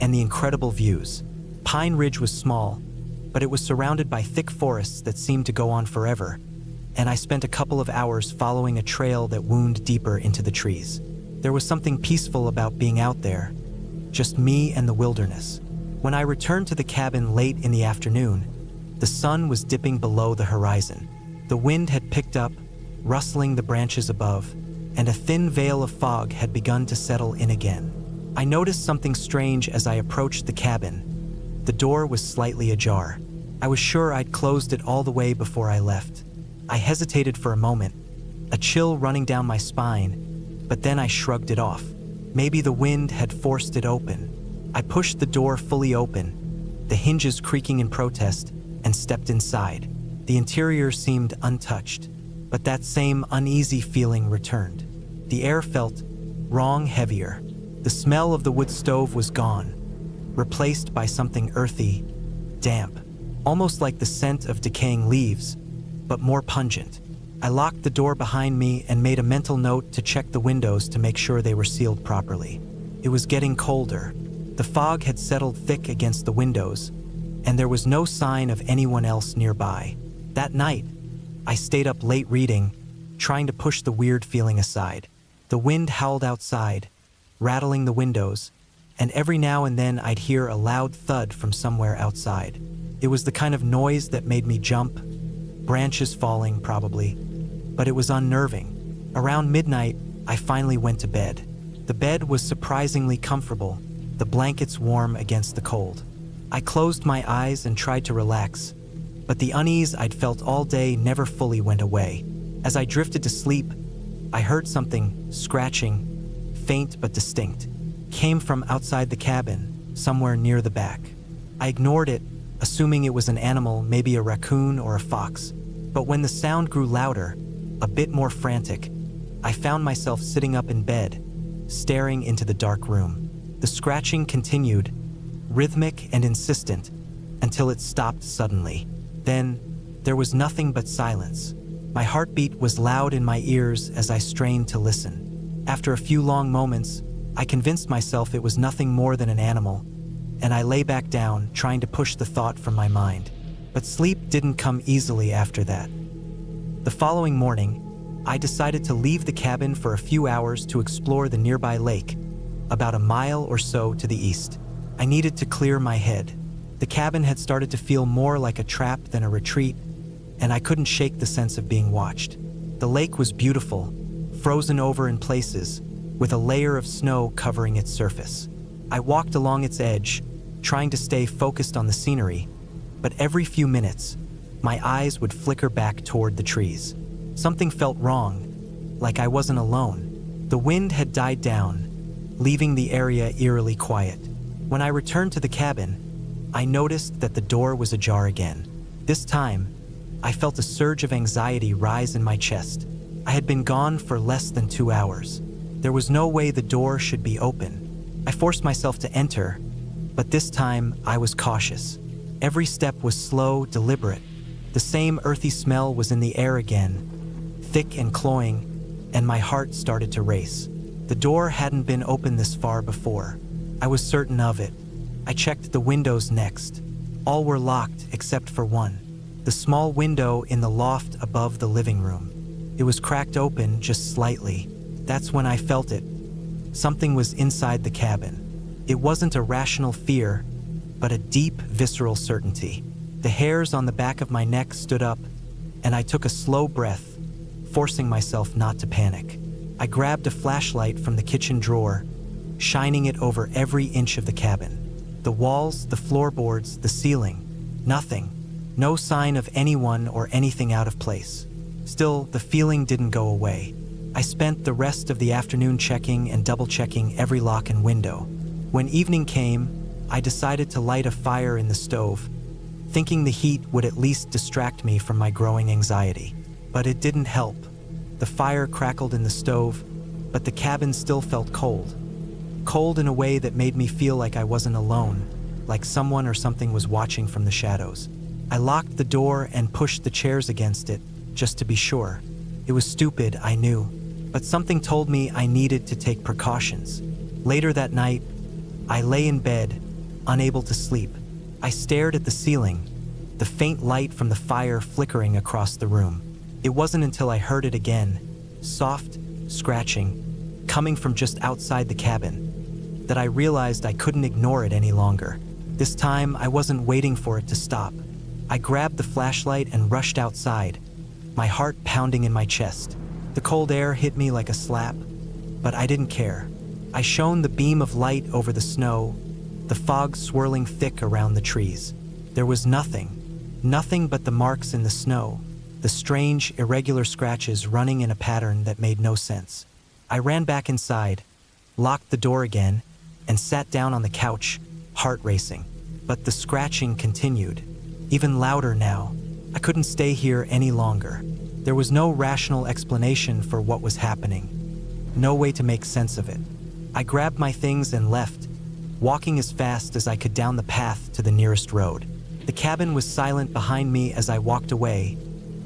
and the incredible views. Pine Ridge was small, but it was surrounded by thick forests that seemed to go on forever, and I spent a couple of hours following a trail that wound deeper into the trees. There was something peaceful about being out there, just me and the wilderness. When I returned to the cabin late in the afternoon, the sun was dipping below the horizon. The wind had picked up, rustling the branches above, and a thin veil of fog had begun to settle in again. I noticed something strange as I approached the cabin. The door was slightly ajar. I was sure I'd closed it all the way before I left. I hesitated for a moment, a chill running down my spine, but then I shrugged it off. Maybe the wind had forced it open. I pushed the door fully open, the hinges creaking in protest, and stepped inside. The interior seemed untouched, but that same uneasy feeling returned. The air felt wrong, heavier. The smell of the wood stove was gone, replaced by something earthy, damp, almost like the scent of decaying leaves, but more pungent. I locked the door behind me and made a mental note to check the windows to make sure they were sealed properly. It was getting colder. The fog had settled thick against the windows, and there was no sign of anyone else nearby. That night, I stayed up late reading, trying to push the weird feeling aside. The wind howled outside, rattling the windows, and every now and then I'd hear a loud thud from somewhere outside. It was the kind of noise that made me jump, branches falling probably, but it was unnerving. Around midnight, I finally went to bed. The bed was surprisingly comfortable, the blankets warm against the cold. I closed my eyes and tried to relax, but the unease I'd felt all day never fully went away. As I drifted to sleep, I heard something scratching, faint but distinct. came from outside the cabin, somewhere near the back. I ignored it, assuming it was an animal, maybe a raccoon or a fox. But when the sound grew louder, a bit more frantic, I found myself sitting up in bed, staring into the dark room. The scratching continued, rhythmic and insistent, until it stopped suddenly. Then, there was nothing but silence. My heartbeat was loud in my ears as I strained to listen. After a few long moments, I convinced myself it was nothing more than an animal, and I lay back down, trying to push the thought from my mind. But sleep didn't come easily after that. The following morning, I decided to leave the cabin for a few hours to explore the nearby lake, about a mile or so to the east. I needed to clear my head. The cabin had started to feel more like a trap than a retreat, and I couldn't shake the sense of being watched. The lake was beautiful, frozen over in places, with a layer of snow covering its surface. I walked along its edge, trying to stay focused on the scenery, but every few minutes, my eyes would flicker back toward the trees. Something felt wrong, like I wasn't alone. The wind had died down, leaving the area eerily quiet. When I returned to the cabin, I noticed that the door was ajar again. This time, I felt a surge of anxiety rise in my chest. I had been gone for less than 2 hours. There was no way the door should be open. I forced myself to enter, but this time I was cautious. Every step was slow, deliberate. The same earthy smell was in the air again, thick and cloying, and my heart started to race. The door hadn't been open this far before. I was certain of it. I checked the windows next. All were locked except for one, the small window in the loft above the living room. It was cracked open just slightly. That's when I felt it. Something was inside the cabin. It wasn't a rational fear, but a deep, visceral certainty. The hairs on the back of my neck stood up, and I took a slow breath, forcing myself not to panic. I grabbed a flashlight from the kitchen drawer, shining it over every inch of the cabin. The walls, the floorboards, the ceiling, nothing. No sign of anyone or anything out of place. Still, the feeling didn't go away. I spent the rest of the afternoon checking and double-checking every lock and window. When evening came, I decided to light a fire in the stove, thinking the heat would at least distract me from my growing anxiety. But it didn't help. The fire crackled in the stove, but the cabin still felt cold. Cold in a way that made me feel like I wasn't alone, like someone or something was watching from the shadows. I locked the door and pushed the chairs against it, just to be sure. It was stupid, I knew, but something told me I needed to take precautions. Later that night, I lay in bed, unable to sleep. I stared at the ceiling, the faint light from the fire flickering across the room. It wasn't until I heard it again, soft, scratching, coming from just outside the cabin, that I realized I couldn't ignore it any longer. This time, I wasn't waiting for it to stop. I grabbed the flashlight and rushed outside, my heart pounding in my chest. The cold air hit me like a slap, but I didn't care. I shone the beam of light over the snow, the fog swirling thick around the trees. There was nothing but the marks in the snow, the strange, irregular scratches running in a pattern that made no sense. I ran back inside, locked the door again, and sat down on the couch, heart racing. But the scratching continued, even louder now. I couldn't stay here any longer. There was no rational explanation for what was happening, no way to make sense of it. I grabbed my things and left, walking as fast as I could down the path to the nearest road. The cabin was silent behind me as I walked away,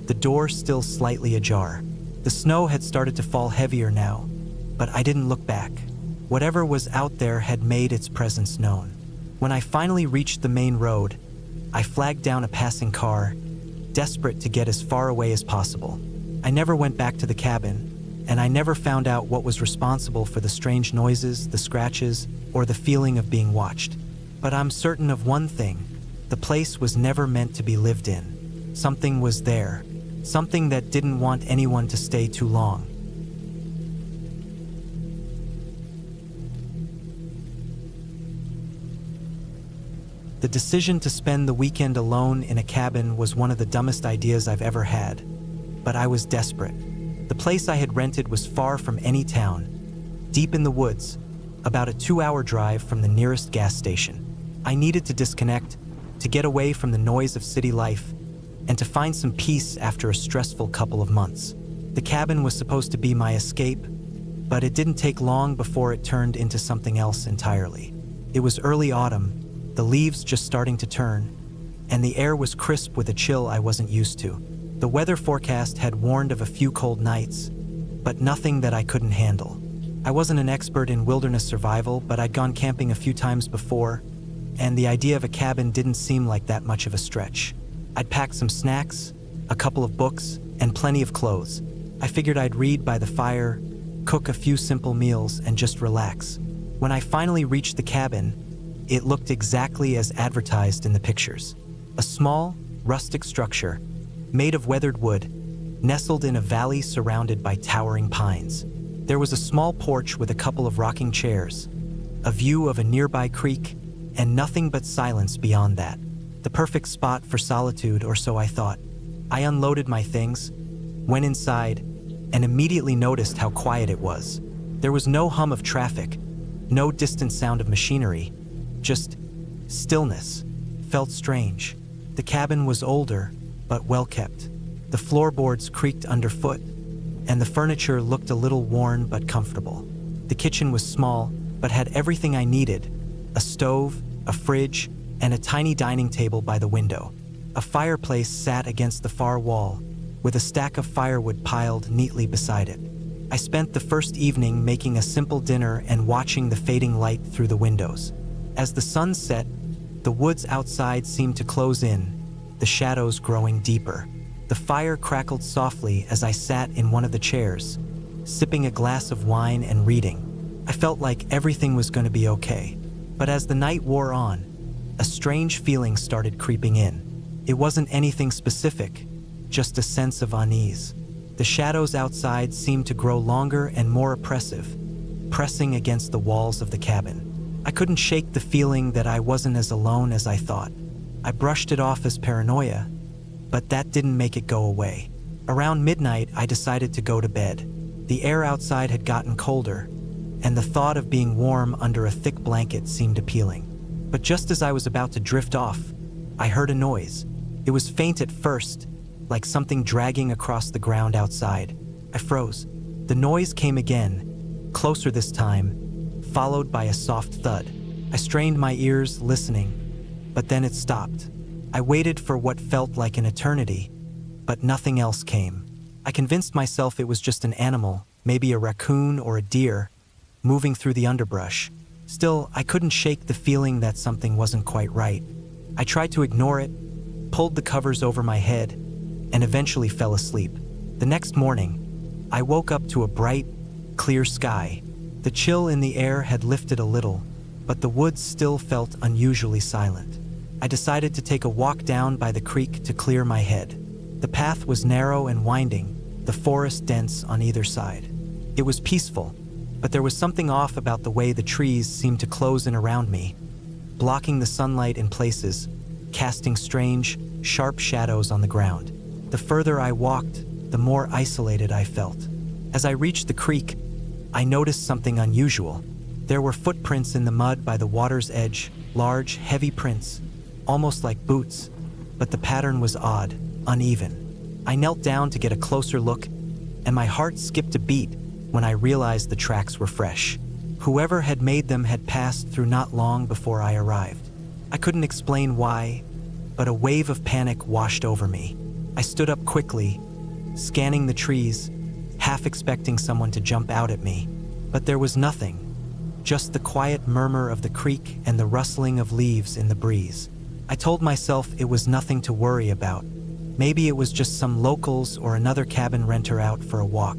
the door still slightly ajar. The snow had started to fall heavier now, but I didn't look back. Whatever was out there had made its presence known. When I finally reached the main road, I flagged down a passing car, desperate to get as far away as possible. I never went back to the cabin, and I never found out what was responsible for the strange noises, the scratches, or the feeling of being watched. But I'm certain of one thing: the place was never meant to be lived in. Something was there, something that didn't want anyone to stay too long. The decision to spend the weekend alone in a cabin was one of the dumbest ideas I've ever had, but I was desperate. The place I had rented was far from any town, deep in the woods, about a 2-hour drive from the nearest gas station. I needed to disconnect, to get away from the noise of city life, and to find some peace after a stressful couple of months. The cabin was supposed to be my escape, but it didn't take long before it turned into something else entirely. It was early autumn, the leaves just starting to turn, and the air was crisp with a chill I wasn't used to. The weather forecast had warned of a few cold nights, but nothing that I couldn't handle. I wasn't an expert in wilderness survival, but I'd gone camping a few times before, and the idea of a cabin didn't seem like that much of a stretch. I'd packed some snacks, a couple of books, and plenty of clothes. I figured I'd read by the fire, cook a few simple meals, and just relax. When I finally reached the cabin, it looked exactly as advertised in the pictures. A small, rustic structure, made of weathered wood, nestled in a valley surrounded by towering pines. There was a small porch with a couple of rocking chairs, a view of a nearby creek, and nothing but silence beyond that. The perfect spot for solitude, or so I thought. I unloaded my things, went inside, and immediately noticed how quiet it was. There was no hum of traffic, no distant sound of machinery, just stillness. Felt strange. The cabin was older, but well kept. The floorboards creaked underfoot, and the furniture looked a little worn but comfortable. The kitchen was small, but had everything I needed: a stove, a fridge, and a tiny dining table by the window. A fireplace sat against the far wall, with a stack of firewood piled neatly beside it. I spent the first evening making a simple dinner and watching the fading light through the windows. As the sun set, the woods outside seemed to close in, the shadows growing deeper. The fire crackled softly as I sat in one of the chairs, sipping a glass of wine and reading. I felt like everything was going to be okay. But as the night wore on, a strange feeling started creeping in. It wasn't anything specific, just a sense of unease. The shadows outside seemed to grow longer and more oppressive, pressing against the walls of the cabin. I couldn't shake the feeling that I wasn't as alone as I thought. I brushed it off as paranoia, but that didn't make it go away. Around midnight, I decided to go to bed. The air outside had gotten colder, and the thought of being warm under a thick blanket seemed appealing. But just as I was about to drift off, I heard a noise. It was faint at first, like something dragging across the ground outside. I froze. The noise came again, closer this time, followed by a soft thud. I strained my ears, listening, but then it stopped. I waited for what felt like an eternity, but nothing else came. I convinced myself it was just an animal, maybe a raccoon or a deer, moving through the underbrush. Still, I couldn't shake the feeling that something wasn't quite right. I tried to ignore it, pulled the covers over my head, and eventually fell asleep. The next morning, I woke up to a bright, clear sky. The chill in the air had lifted a little, but the woods still felt unusually silent. I decided to take a walk down by the creek to clear my head. The path was narrow and winding, the forest dense on either side. It was peaceful, but there was something off about the way the trees seemed to close in around me, blocking the sunlight in places, casting strange, sharp shadows on the ground. The further I walked, the more isolated I felt. As I reached the creek, I noticed something unusual. There were footprints in the mud by the water's edge, large, heavy prints, almost like boots, but the pattern was odd, uneven. I knelt down to get a closer look, and my heart skipped a beat when I realized the tracks were fresh. Whoever had made them had passed through not long before I arrived. I couldn't explain why, but a wave of panic washed over me. I stood up quickly, scanning the trees, half expecting someone to jump out at me. But there was nothing, just the quiet murmur of the creek and the rustling of leaves in the breeze. I told myself it was nothing to worry about. Maybe it was just some locals or another cabin renter out for a walk.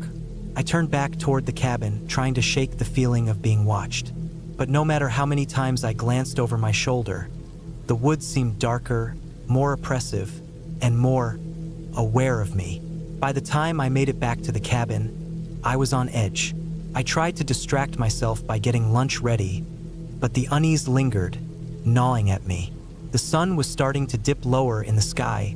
I turned back toward the cabin, trying to shake the feeling of being watched. But no matter how many times I glanced over my shoulder, the woods seemed darker, more oppressive, and more aware of me. By the time I made it back to the cabin, I was on edge. I tried to distract myself by getting lunch ready, but the unease lingered, gnawing at me. The sun was starting to dip lower in the sky,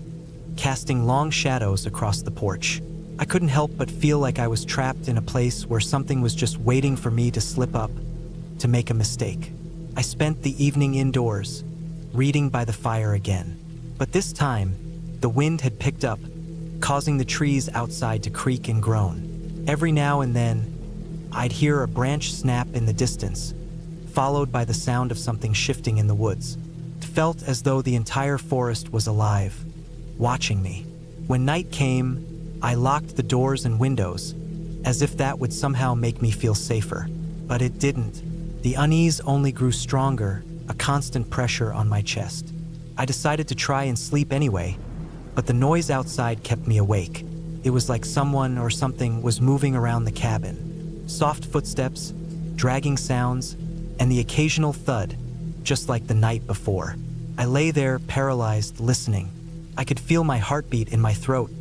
casting long shadows across the porch. I couldn't help but feel like I was trapped in a place where something was just waiting for me to slip up, to make a mistake. I spent the evening indoors, reading by the fire again. But this time, the wind had picked up, causing the trees outside to creak and groan. Every now and then, I'd hear a branch snap in the distance, followed by the sound of something shifting in the woods. It felt as though the entire forest was alive, watching me. When night came, I locked the doors and windows, as if that would somehow make me feel safer. But it didn't. The unease only grew stronger, a constant pressure on my chest. I decided to try and sleep anyway, but the noise outside kept me awake. It was like someone or something was moving around the cabin. Soft footsteps, dragging sounds, and the occasional thud, just like the night before. I lay there, paralyzed, listening. I could feel my heartbeat in my throat,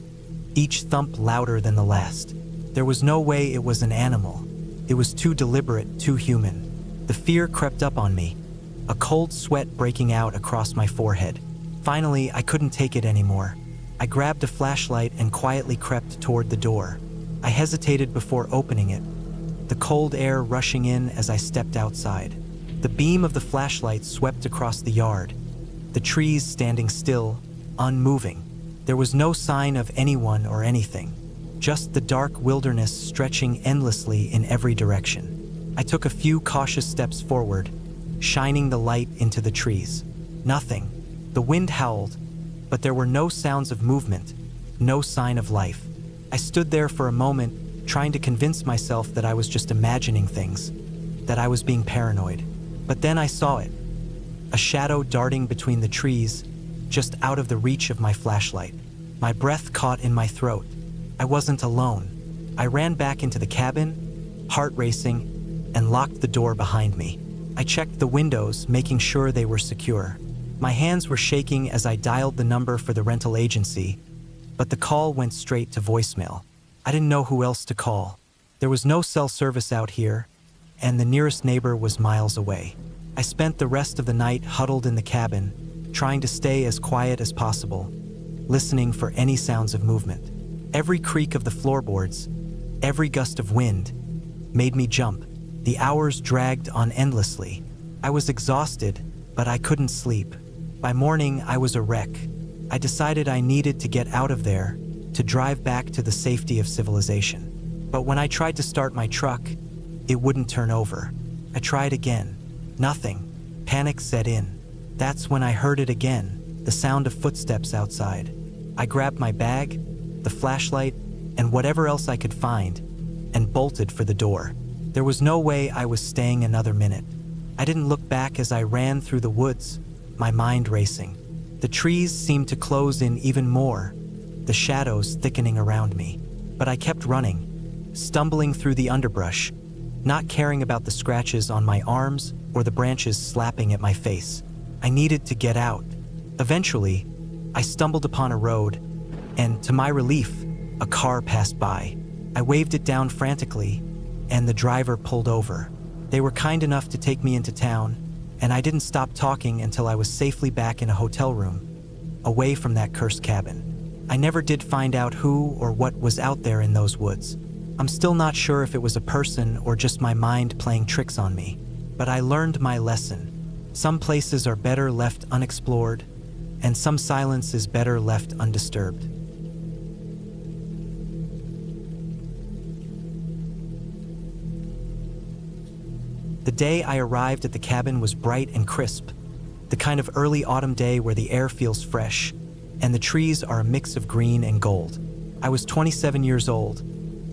each thump louder than the last. There was no way it was an animal. It was too deliberate, too human. The fear crept up on me, a cold sweat breaking out across my forehead. Finally, I couldn't take it anymore. I grabbed a flashlight and quietly crept toward the door. I hesitated before opening it, the cold air rushing in as I stepped outside. The beam of the flashlight swept across the yard, the trees standing still, unmoving. There was no sign of anyone or anything, just the dark wilderness stretching endlessly in every direction. I took a few cautious steps forward, shining the light into the trees. Nothing. The wind howled, but there were no sounds of movement, no sign of life. I stood there for a moment, trying to convince myself that I was just imagining things, that I was being paranoid. But then I saw it, a shadow darting between the trees, just out of the reach of my flashlight. My breath caught in my throat. I wasn't alone. I ran back into the cabin, heart racing, and locked the door behind me. I checked the windows, making sure they were secure. My hands were shaking as I dialed the number for the rental agency, but the call went straight to voicemail. I didn't know who else to call. There was no cell service out here, and the nearest neighbor was miles away. I spent the rest of the night huddled in the cabin, trying to stay as quiet as possible, listening for any sounds of movement. Every creak of the floorboards, every gust of wind, made me jump. The hours dragged on endlessly. I was exhausted, but I couldn't sleep. By morning, I was a wreck. I decided I needed to get out of there, to drive back to the safety of civilization. But when I tried to start my truck, it wouldn't turn over. I tried again. Nothing. Panic set in. That's when I heard it again, the sound of footsteps outside. I grabbed my bag, the flashlight, and whatever else I could find, and bolted for the door. There was no way I was staying another minute. I didn't look back as I ran through the woods, my mind racing. The trees seemed to close in even more, the shadows thickening around me. But I kept running, stumbling through the underbrush, not caring about the scratches on my arms or the branches slapping at my face. I needed to get out. Eventually, I stumbled upon a road, and to my relief, a car passed by. I waved it down frantically, and the driver pulled over. They were kind enough to take me into town, and I didn't stop talking until I was safely back in a hotel room, away from that cursed cabin. I never did find out who or what was out there in those woods. I'm still not sure if it was a person or just my mind playing tricks on me, but I learned my lesson. Some places are better left unexplored, and some silence is better left undisturbed. The day I arrived at the cabin was bright and crisp, the kind of early autumn day where the air feels fresh, and the trees are a mix of green and gold. I was 27 years old,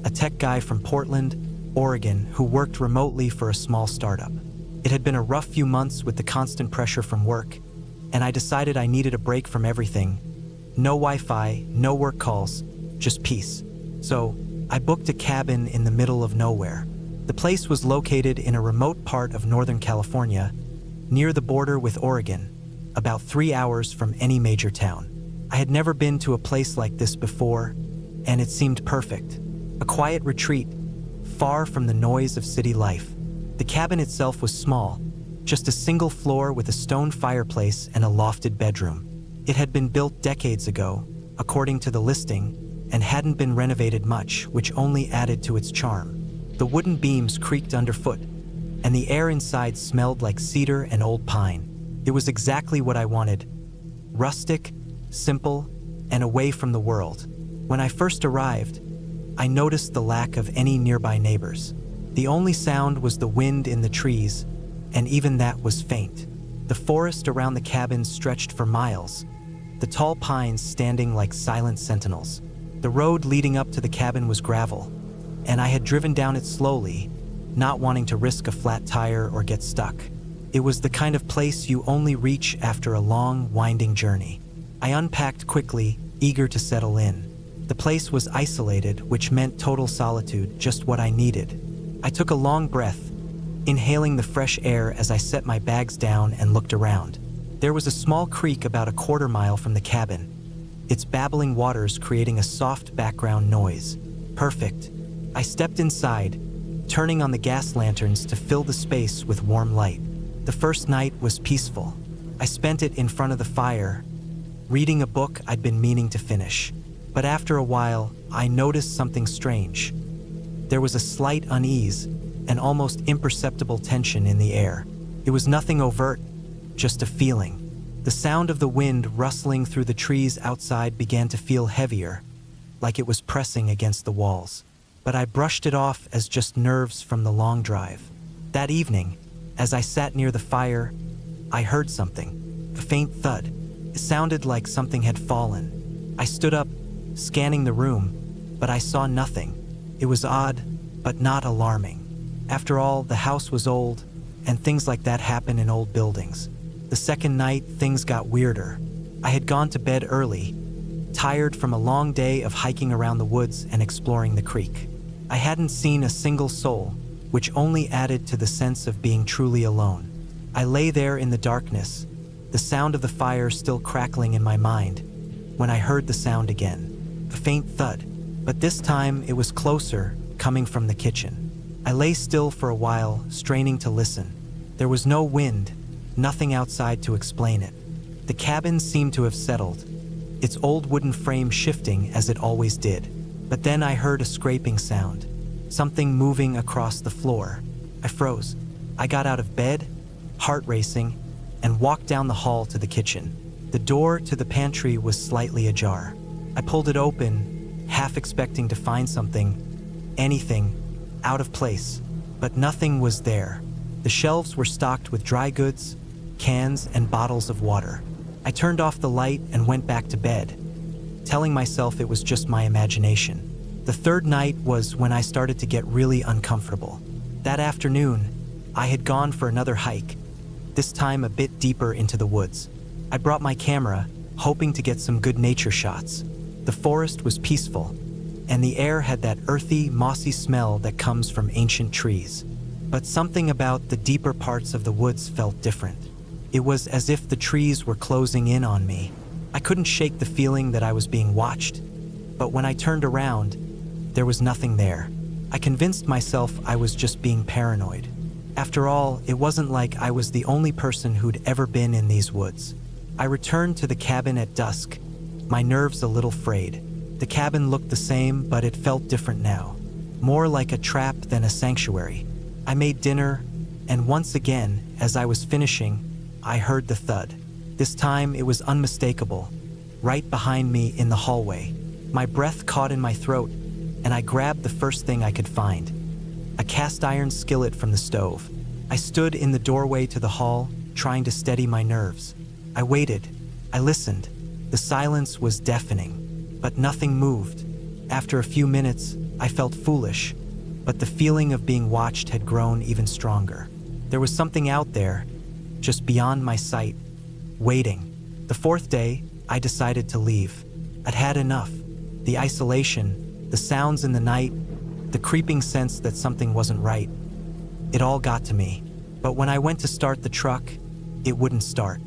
a tech guy from Portland, Oregon, who worked remotely for a small startup. It had been a rough few months with the constant pressure from work, and I decided I needed a break from everything. No Wi-Fi, no work calls, just peace. So I booked a cabin in the middle of nowhere. The place was located in a remote part of Northern California, near the border with Oregon, about 3 hours from any major town. I had never been to a place like this before, and it seemed perfect. A quiet retreat, far from the noise of city life. The cabin itself was small, just a single floor with a stone fireplace and a lofted bedroom. It had been built decades ago, according to the listing, and hadn't been renovated much, which only added to its charm. The wooden beams creaked underfoot, and and the air inside smelled like cedar and old pine. It was exactly what I wanted: rustic, simple, and away from the world. When I first arrived, I noticed the lack of any nearby neighbors. The only sound was the wind in the trees, and even that was faint. The forest around the cabin stretched for miles, the tall pines standing like silent sentinels. The road leading up to the cabin was gravel, and I had driven down it slowly, not wanting to risk a flat tire or get stuck. It was the kind of place you only reach after a long, winding journey. I unpacked quickly, eager to settle in. The place was isolated, which meant total solitude, just what I needed. I took a long breath, inhaling the fresh air as I set my bags down and looked around. There was a small creek about a quarter-mile from the cabin, its babbling waters creating a soft background noise. Perfect. I stepped inside, turning on the gas lanterns to fill the space with warm light. The first night was peaceful. I spent it in front of the fire, reading a book I'd been meaning to finish. But after a while, I noticed something strange. There was a slight unease, an almost imperceptible tension in the air. It was nothing overt, just a feeling. The sound of the wind rustling through the trees outside began to feel heavier, like it was pressing against the walls. But I brushed it off as just nerves from the long drive. That evening, as I sat near the fire, I heard something, a faint thud. It sounded like something had fallen. I stood up, scanning the room, but I saw nothing. It was odd, but not alarming. After all, the house was old, and things like that happen in old buildings. The second night, things got weirder. I had gone to bed early, tired from a long day of hiking around the woods and exploring the creek. I hadn't seen a single soul, which only added to the sense of being truly alone. I lay there in the darkness, the sound of the fire still crackling in my mind, when I heard the sound again. A faint thud, but this time it was closer, coming from the kitchen. I lay still for a while, straining to listen. There was no wind, nothing outside to explain it. The cabin seemed to have settled, its old wooden frame shifting as it always did. But then I heard a scraping sound, something moving across the floor. I froze. I got out of bed, heart racing, and walked down the hall to the kitchen. The door to the pantry was slightly ajar. I pulled it open, half expecting to find something, anything, out of place, but nothing was there. The shelves were stocked with dry goods, cans, and bottles of water. I turned off the light and went back to bed, telling myself it was just my imagination. The third night was when I started to get really uncomfortable. That afternoon, I had gone for another hike, this time a bit deeper into the woods. I brought my camera, hoping to get some good nature shots. The forest was peaceful, and the air had that earthy, mossy smell that comes from ancient trees. But something about the deeper parts of the woods felt different. It was as if the trees were closing in on me. I couldn't shake the feeling that I was being watched, but when I turned around, there was nothing there. I convinced myself I was just being paranoid. After all, it wasn't like I was the only person who'd ever been in these woods. I returned to the cabin at dusk, my nerves a little frayed. The cabin looked the same, but it felt different now, more like a trap than a sanctuary. I made dinner, and once again, as I was finishing, I heard the thud. This time it was unmistakable, right behind me in the hallway. My breath caught in my throat, and I grabbed the first thing I could find, a cast iron skillet from the stove. I stood in the doorway to the hall, trying to steady my nerves. I waited. I listened. The silence was deafening, but nothing moved. After a few minutes, I felt foolish, but the feeling of being watched had grown even stronger. There was something out there, just beyond my sight, waiting. The fourth day, I decided to leave. I'd had enough. The isolation, the sounds in the night, the creeping sense that something wasn't right. It all got to me. But when I went to start the truck, it wouldn't start.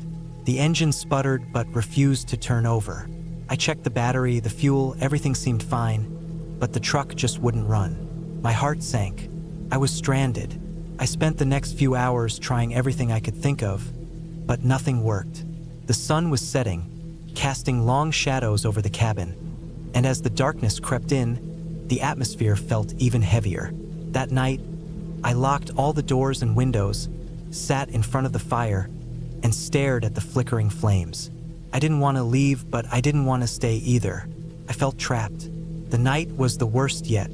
The engine sputtered but refused to turn over. I checked the battery, the fuel, everything seemed fine, but the truck just wouldn't run. My heart sank. I was stranded. I spent the next few hours trying everything I could think of, but nothing worked. The sun was setting, casting long shadows over the cabin, and as the darkness crept in, the atmosphere felt even heavier. That night, I locked all the doors and windows, sat in front of the fire, and stared at the flickering flames. I didn't want to leave, but I didn't want to stay either. I felt trapped. The night was the worst yet.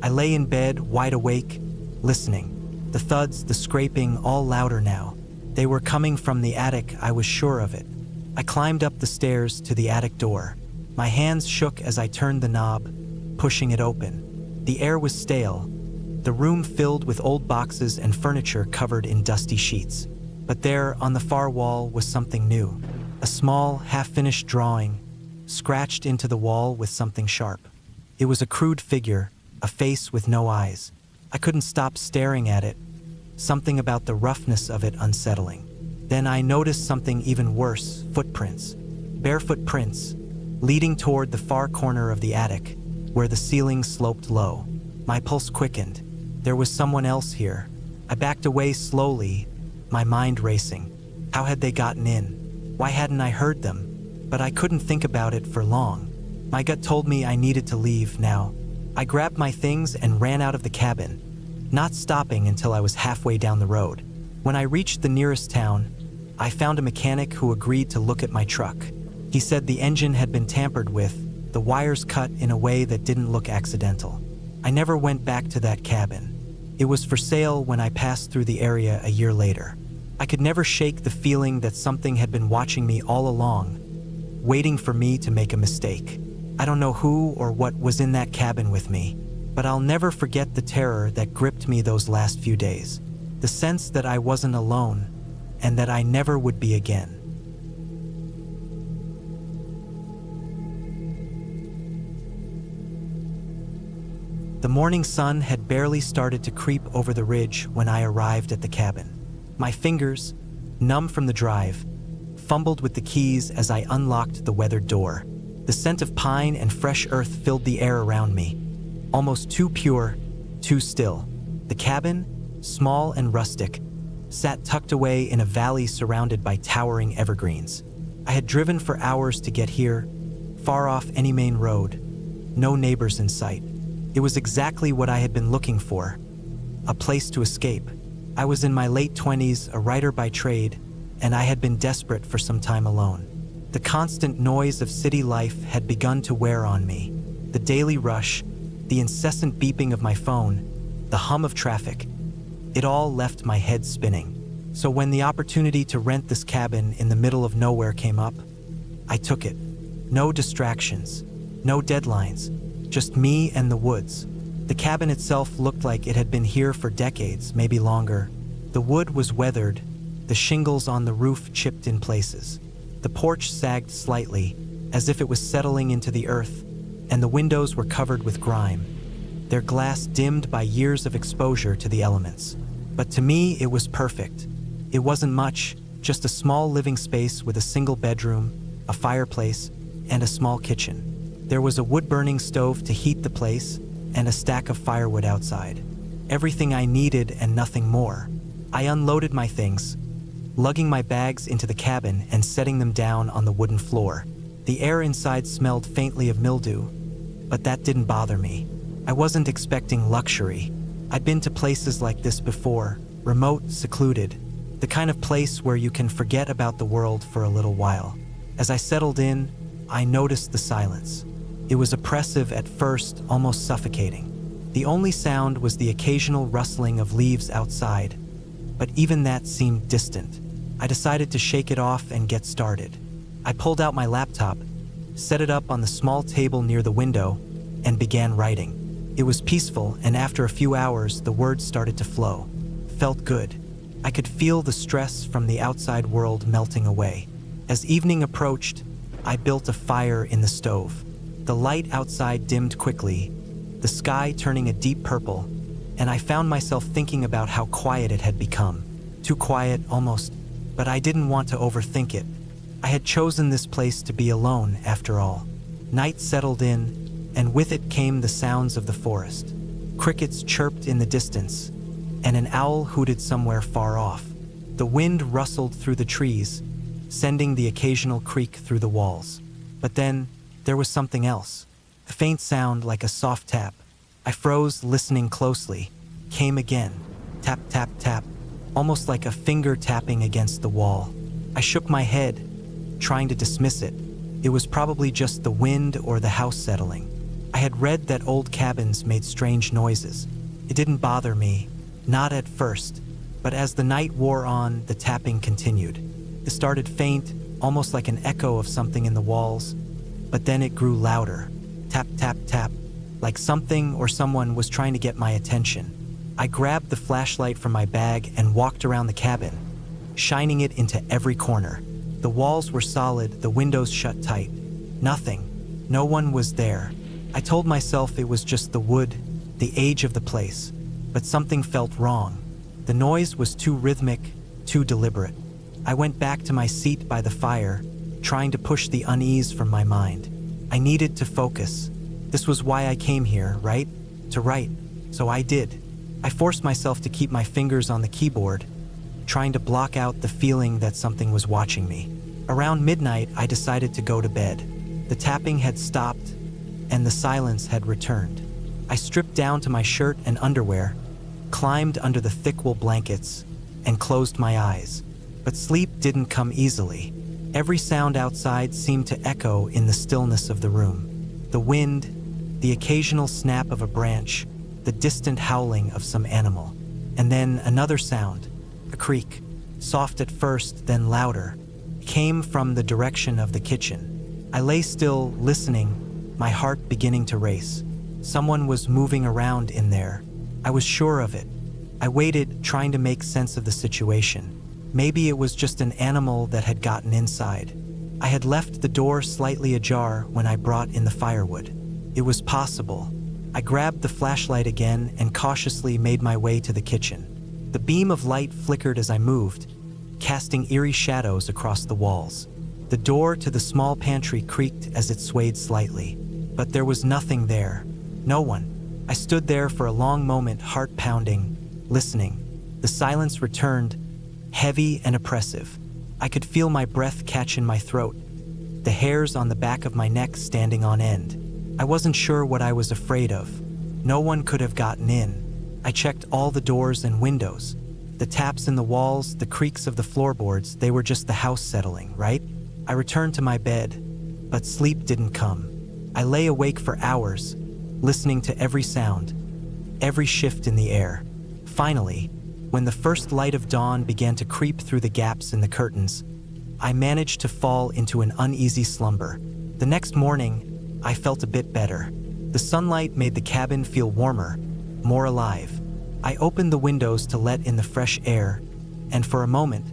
I lay in bed, wide awake, listening. The thuds, the scraping, all louder now. They were coming from the attic, I was sure of it. I climbed up the stairs to the attic door. My hands shook as I turned the knob, pushing it open. The air was stale, the room filled with old boxes and furniture covered in dusty sheets. But there, on the far wall, was something new. A small, half-finished drawing, scratched into the wall with something sharp. It was a crude figure, a face with no eyes. I couldn't stop staring at it, something about the roughness of it unsettling. Then I noticed something even worse, footprints. Barefoot prints, leading toward the far corner of the attic, where the ceiling sloped low. My pulse quickened. There was someone else here. I backed away slowly, my mind racing. How had they gotten in? Why hadn't I heard them? But I couldn't think about it for long. My gut told me I needed to leave now. I grabbed my things and ran out of the cabin, not stopping until I was halfway down the road. When I reached the nearest town, I found a mechanic who agreed to look at my truck. He said the engine had been tampered with, the wires cut in a way that didn't look accidental. I never went back to that cabin. It was for sale when I passed through the area a year later. I could never shake the feeling that something had been watching me all along, waiting for me to make a mistake. I don't know who or what was in that cabin with me, but I'll never forget the terror that gripped me those last few days. The sense that I wasn't alone, and that I never would be again. The morning sun had barely started to creep over the ridge when I arrived at the cabin. My fingers, numb from the drive, fumbled with the keys as I unlocked the weathered door. The scent of pine and fresh earth filled the air around me, almost too pure, too still. The cabin, small and rustic, sat tucked away in a valley surrounded by towering evergreens. I had driven for hours to get here, far off any main road, no neighbors in sight. It was exactly what I had been looking for, a place to escape. I was in my late 20s, a writer by trade, and I had been desperate for some time alone. The constant noise of city life had begun to wear on me. The daily rush, the incessant beeping of my phone, the hum of traffic, it all left my head spinning. So when the opportunity to rent this cabin in the middle of nowhere came up, I took it. No distractions, no deadlines, just me and the woods. The cabin itself looked like it had been here for decades, maybe longer. The wood was weathered, the shingles on the roof chipped in places. The porch sagged slightly, as if it was settling into the earth, and the windows were covered with grime, their glass dimmed by years of exposure to the elements. But to me, it was perfect. It wasn't much, just a small living space with a single bedroom, a fireplace, and a small kitchen. There was a wood-burning stove to heat the place, and a stack of firewood outside. Everything I needed and nothing more. I unloaded my things, lugging my bags into the cabin and setting them down on the wooden floor. The air inside smelled faintly of mildew, but that didn't bother me. I wasn't expecting luxury. I'd been to places like this before, remote, secluded, the kind of place where you can forget about the world for a little while. As I settled in, I noticed the silence. It was oppressive at first, almost suffocating. The only sound was the occasional rustling of leaves outside, but even that seemed distant. I decided to shake it off and get started. I pulled out my laptop, set it up on the small table near the window, and began writing. It was peaceful, and after a few hours, the words started to flow. Felt good. I could feel the stress from the outside world melting away. As evening approached, I built a fire in the stove. The light outside dimmed quickly, the sky turning a deep purple, and I found myself thinking about how quiet it had become. Too quiet, almost, but I didn't want to overthink it. I had chosen this place to be alone, after all. Night settled in, and with it came the sounds of the forest. Crickets chirped in the distance, and an owl hooted somewhere far off. The wind rustled through the trees, sending the occasional creak through the walls. But then, there was something else. A faint sound like a soft tap. I froze, listening closely. Came again. Tap, tap, tap, almost like a finger tapping against the wall. I shook my head, trying to dismiss it. It was probably just the wind or the house settling. I had read that old cabins made strange noises. It didn't bother me, not at first, but as the night wore on, the tapping continued. It started faint, almost like an echo of something in the walls, but then it grew louder. Tap, tap, tap, like something or someone was trying to get my attention. I grabbed the flashlight from my bag and walked around the cabin, shining it into every corner. The walls were solid, the windows shut tight. Nothing. No one was there. I told myself it was just the wood, the age of the place, but something felt wrong. The noise was too rhythmic, too deliberate. I went back to my seat by the fire, trying to push the unease from my mind. I needed to focus. This was why I came here, right? To write. So I did. I forced myself to keep my fingers on the keyboard, trying to block out the feeling that something was watching me. Around midnight, I decided to go to bed. The tapping had stopped, and the silence had returned. I stripped down to my shirt and underwear, climbed under the thick wool blankets, and closed my eyes. But sleep didn't come easily. Every sound outside seemed to echo in the stillness of the room. The wind, the occasional snap of a branch, the distant howling of some animal. And then another sound, a creak, soft at first, then louder, came from the direction of the kitchen. I lay still, listening, my heart beginning to race. Someone was moving around in there. I was sure of it. I waited, trying to make sense of the situation. Maybe it was just an animal that had gotten inside. I had left the door slightly ajar when I brought in the firewood. It was possible. I grabbed the flashlight again and cautiously made my way to the kitchen. The beam of light flickered as I moved, casting eerie shadows across the walls. The door to the small pantry creaked as it swayed slightly, but there was nothing there. No one. I stood there for a long moment, heart pounding, listening. The silence returned, heavy and oppressive. I could feel my breath catch in my throat, the hairs on the back of my neck standing on end. I wasn't sure what I was afraid of. No one could have gotten in. I checked all the doors and windows. The taps in the walls, the creaks of the floorboards, they were just the house settling, right? I returned to my bed, but sleep didn't come. I lay awake for hours, listening to every sound, every shift in the air. Finally, when the first light of dawn began to creep through the gaps in the curtains, I managed to fall into an uneasy slumber. The next morning, I felt a bit better. The sunlight made the cabin feel warmer, more alive. I opened the windows to let in the fresh air, and for a moment,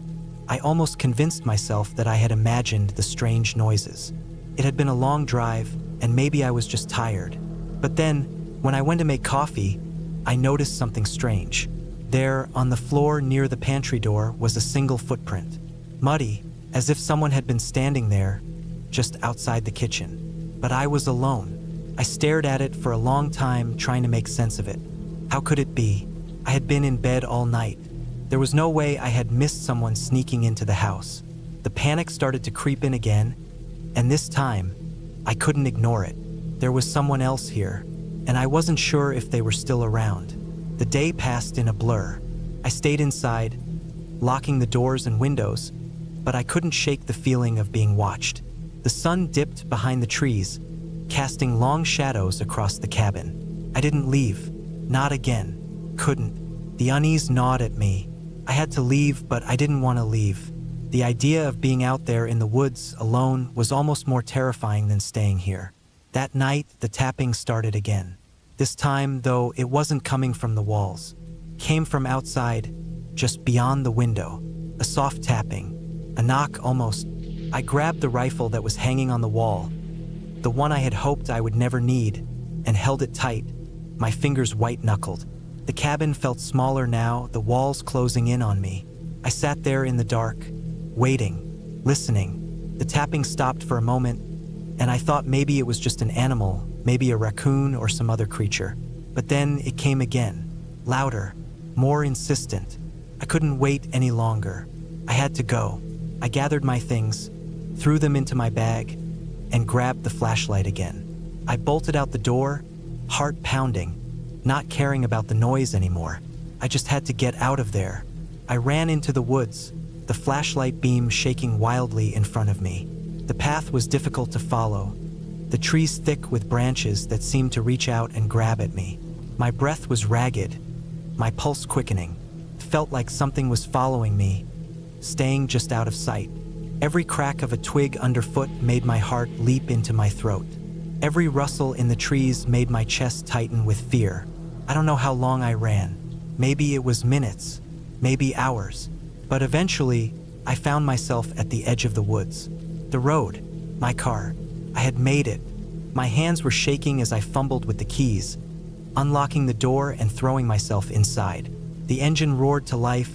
I almost convinced myself that I had imagined the strange noises. It had been a long drive, and maybe I was just tired. But then, when I went to make coffee, I noticed something strange. There, on the floor near the pantry door, was a single footprint. Muddy, as if someone had been standing there, just outside the kitchen. But I was alone. I stared at it for a long time, trying to make sense of it. How could it be? I had been in bed all night. There was no way I had missed someone sneaking into the house. The panic started to creep in again, and this time, I couldn't ignore it. There was someone else here, and I wasn't sure if they were still around. The day passed in a blur. I stayed inside, locking the doors and windows, but I couldn't shake the feeling of being watched. The sun dipped behind the trees, casting long shadows across the cabin. I didn't leave. Not again. Couldn't. The unease gnawed at me. I had to leave, but I didn't want to leave. The idea of being out there in the woods alone was almost more terrifying than staying here. That night, the tapping started again. This time, though, it wasn't coming from the walls. It came from outside, just beyond the window. A soft tapping. A knock almost. I grabbed the rifle that was hanging on the wall, the one I had hoped I would never need, and held it tight, my fingers white-knuckled. The cabin felt smaller now, the walls closing in on me. I sat there in the dark, waiting, listening. The tapping stopped for a moment, and I thought maybe it was just an animal, maybe a raccoon or some other creature. But then it came again, louder, more insistent. I couldn't wait any longer. I had to go. I gathered my things, threw them into my bag, and grabbed the flashlight again. I bolted out the door, heart pounding, not caring about the noise anymore. I just had to get out of there. I ran into the woods, the flashlight beam shaking wildly in front of me. The path was difficult to follow, the trees thick with branches that seemed to reach out and grab at me. My breath was ragged, my pulse quickening. It felt like something was following me, staying just out of sight. Every crack of a twig underfoot made my heart leap into my throat. Every rustle in the trees made my chest tighten with fear. I don't know how long I ran. Maybe it was minutes, maybe hours. But eventually, I found myself at the edge of the woods. The road, my car. I had made it. My hands were shaking as I fumbled with the keys, unlocking the door and throwing myself inside. The engine roared to life,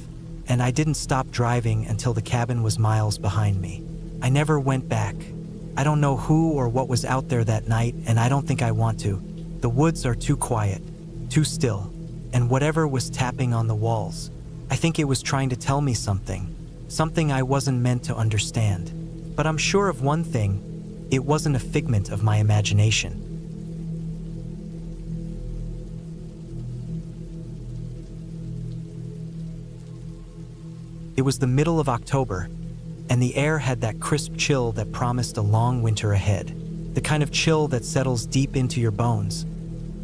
and I didn't stop driving until the cabin was miles behind me. I never went back. I don't know who or what was out there that night, and I don't think I want to. The woods are too quiet, too still, and whatever was tapping on the walls, I think it was trying to tell me something I wasn't meant to understand. But I'm sure of one thing, it wasn't a figment of my imagination. It was the middle of October, and the air had that crisp chill that promised a long winter ahead. The kind of chill that settles deep into your bones,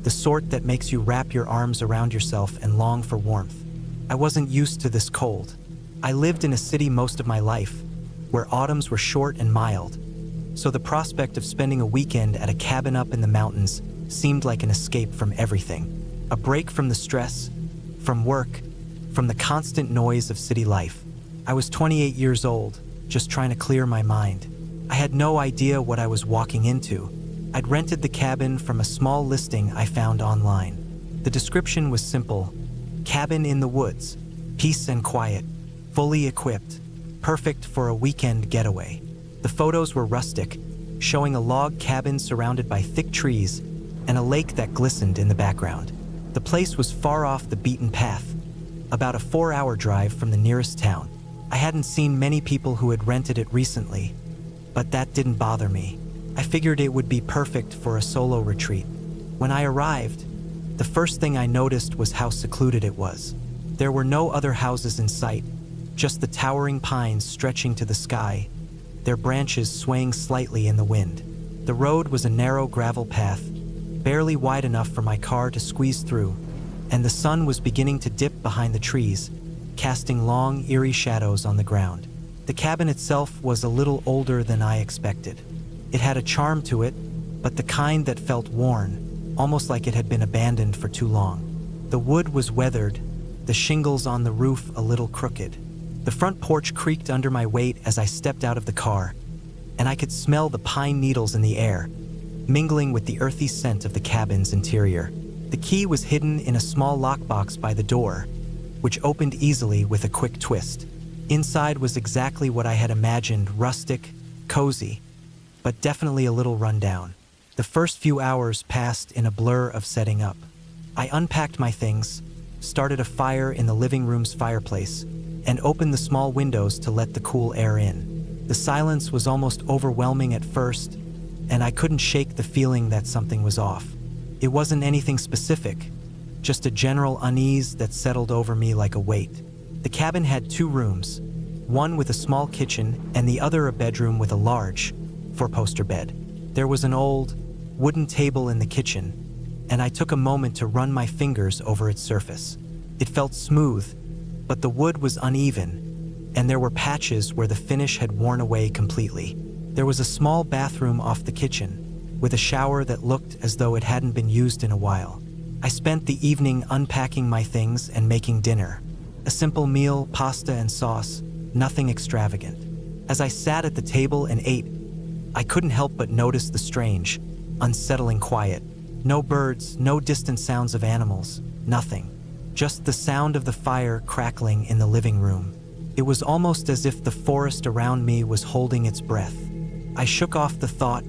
the sort that makes you wrap your arms around yourself and long for warmth. I wasn't used to this cold. I lived in a city most of my life, where autumns were short and mild, so the prospect of spending a weekend at a cabin up in the mountains seemed like an escape from everything. A break from the stress, from work, from the constant noise of city life. I was 28 years old, just trying to clear my mind. I had no idea what I was walking into. I'd rented the cabin from a small listing I found online. The description was simple: cabin in the woods, peace and quiet, fully equipped, perfect for a weekend getaway. The photos were rustic, showing a log cabin surrounded by thick trees and a lake that glistened in the background. The place was far off the beaten path, about a 4-hour drive from the nearest town. I hadn't seen many people who had rented it recently, but that didn't bother me. I figured it would be perfect for a solo retreat. When I arrived, the first thing I noticed was how secluded it was. There were no other houses in sight, just the towering pines stretching to the sky, their branches swaying slightly in the wind. The road was a narrow gravel path, barely wide enough for my car to squeeze through, and the sun was beginning to dip behind the trees, casting long, eerie shadows on the ground. The cabin itself was a little older than I expected. It had a charm to it, but the kind that felt worn, almost like it had been abandoned for too long. The wood was weathered, the shingles on the roof a little crooked. The front porch creaked under my weight as I stepped out of the car, and I could smell the pine needles in the air, mingling with the earthy scent of the cabin's interior. The key was hidden in a small lockbox by the door, which opened easily with a quick twist. Inside was exactly what I had imagined: rustic, cozy, but definitely a little rundown. The first few hours passed in a blur of setting up. I unpacked my things, started a fire in the living room's fireplace, and opened the small windows to let the cool air in. The silence was almost overwhelming at first, and I couldn't shake the feeling that something was off. It wasn't anything specific, just a general unease that settled over me like a weight. The cabin had 2 rooms, one with a small kitchen and the other a bedroom with a large, 4-poster bed. There was an old, wooden table in the kitchen, and I took a moment to run my fingers over its surface. It felt smooth, but the wood was uneven, and there were patches where the finish had worn away completely. There was a small bathroom off the kitchen, with a shower that looked as though it hadn't been used in a while. I spent the evening unpacking my things and making dinner. A simple meal, pasta and sauce, nothing extravagant. As I sat at the table and ate, I couldn't help but notice the strange, unsettling quiet. No birds, no distant sounds of animals, nothing. Just the sound of the fire crackling in the living room. It was almost as if the forest around me was holding its breath. I shook off the thought,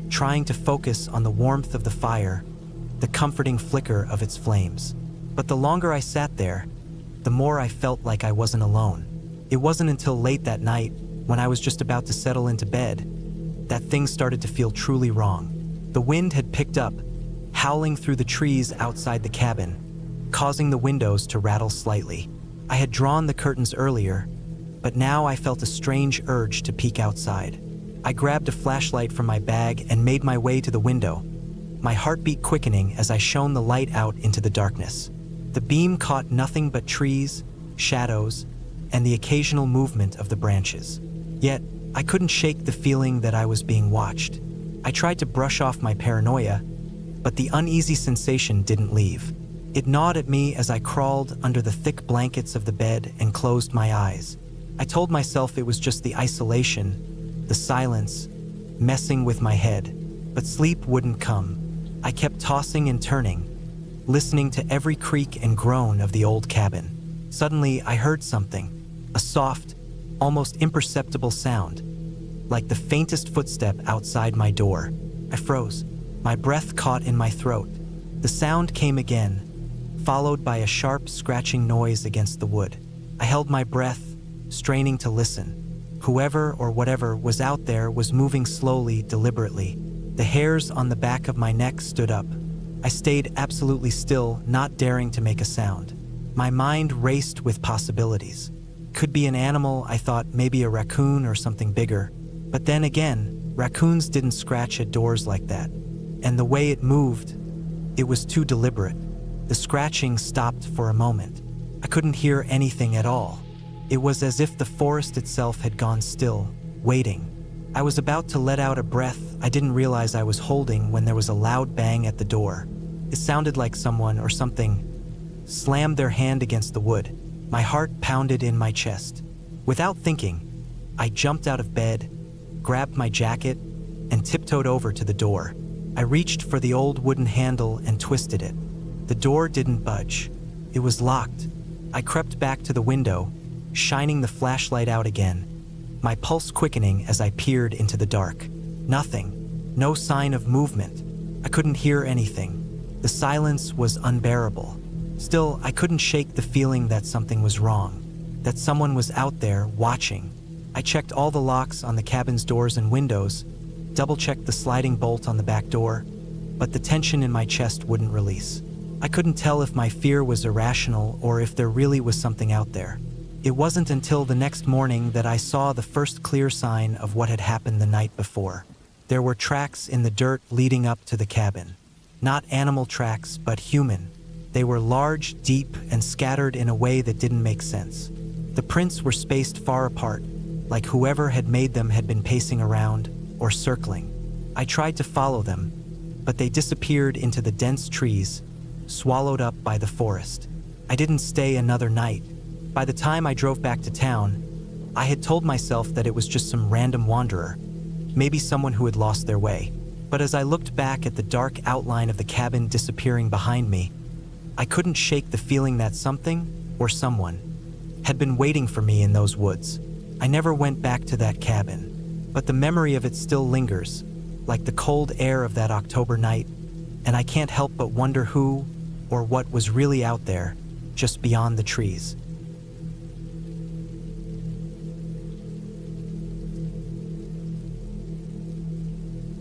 trying to focus on the warmth of the fire, the comforting flicker of its flames. But the longer I sat there, the more I felt like I wasn't alone. It wasn't until late that night, when I was just about to settle into bed, that things started to feel truly wrong. The wind had picked up, howling through the trees outside the cabin, causing the windows to rattle slightly. I had drawn the curtains earlier, but now I felt a strange urge to peek outside. I grabbed a flashlight from my bag and made my way to the window, my heartbeat quickening as I shone the light out into the darkness. The beam caught nothing but trees, shadows, and the occasional movement of the branches. Yet, I couldn't shake the feeling that I was being watched. I tried to brush off my paranoia, but the uneasy sensation didn't leave. It gnawed at me as I crawled under the thick blankets of the bed and closed my eyes. I told myself it was just the isolation, the silence, messing with my head, but sleep wouldn't come. I kept tossing and turning, listening to every creak and groan of the old cabin. Suddenly, I heard something, a soft, almost imperceptible sound, like the faintest footstep outside my door. I froze, my breath caught in my throat. The sound came again, followed by a sharp scratching noise against the wood. I held my breath, straining to listen. Whoever or whatever was out there was moving slowly, deliberately. The hairs on the back of my neck stood up. I stayed absolutely still, not daring to make a sound. My mind raced with possibilities. Could be an animal, I thought, maybe a raccoon or something bigger. But then again, raccoons didn't scratch at doors like that. And the way it moved, it was too deliberate. The scratching stopped for a moment. I couldn't hear anything at all. It was as if the forest itself had gone still, waiting. I was about to let out a breath I didn't realize I was holding when there was a loud bang at the door. It sounded like someone or something slammed their hand against the wood. My heart pounded in my chest. Without thinking, I jumped out of bed, grabbed my jacket, and tiptoed over to the door. I reached for the old wooden handle and twisted it. The door didn't budge. It was locked. I crept back to the window, shining the flashlight out again, my pulse quickening as I peered into the dark. Nothing. No sign of movement. I couldn't hear anything. The silence was unbearable. Still, I couldn't shake the feeling that something was wrong, that someone was out there watching. I checked all the locks on the cabin's doors and windows, double-checked the sliding bolt on the back door, but the tension in my chest wouldn't release. I couldn't tell if my fear was irrational or if there really was something out there. It wasn't until the next morning that I saw the first clear sign of what had happened the night before. There were tracks in the dirt leading up to the cabin. Not animal tracks, but human. They were large, deep, and scattered in a way that didn't make sense. The prints were spaced far apart, like whoever had made them had been pacing around or circling. I tried to follow them, but they disappeared into the dense trees, swallowed up by the forest. I didn't stay another night. By the time I drove back to town, I had told myself that it was just some random wanderer, maybe someone who had lost their way. But as I looked back at the dark outline of the cabin disappearing behind me, I couldn't shake the feeling that something, or someone, had been waiting for me in those woods. I never went back to that cabin, but the memory of it still lingers, like the cold air of that October night, and I can't help but wonder who or what was really out there, just beyond the trees.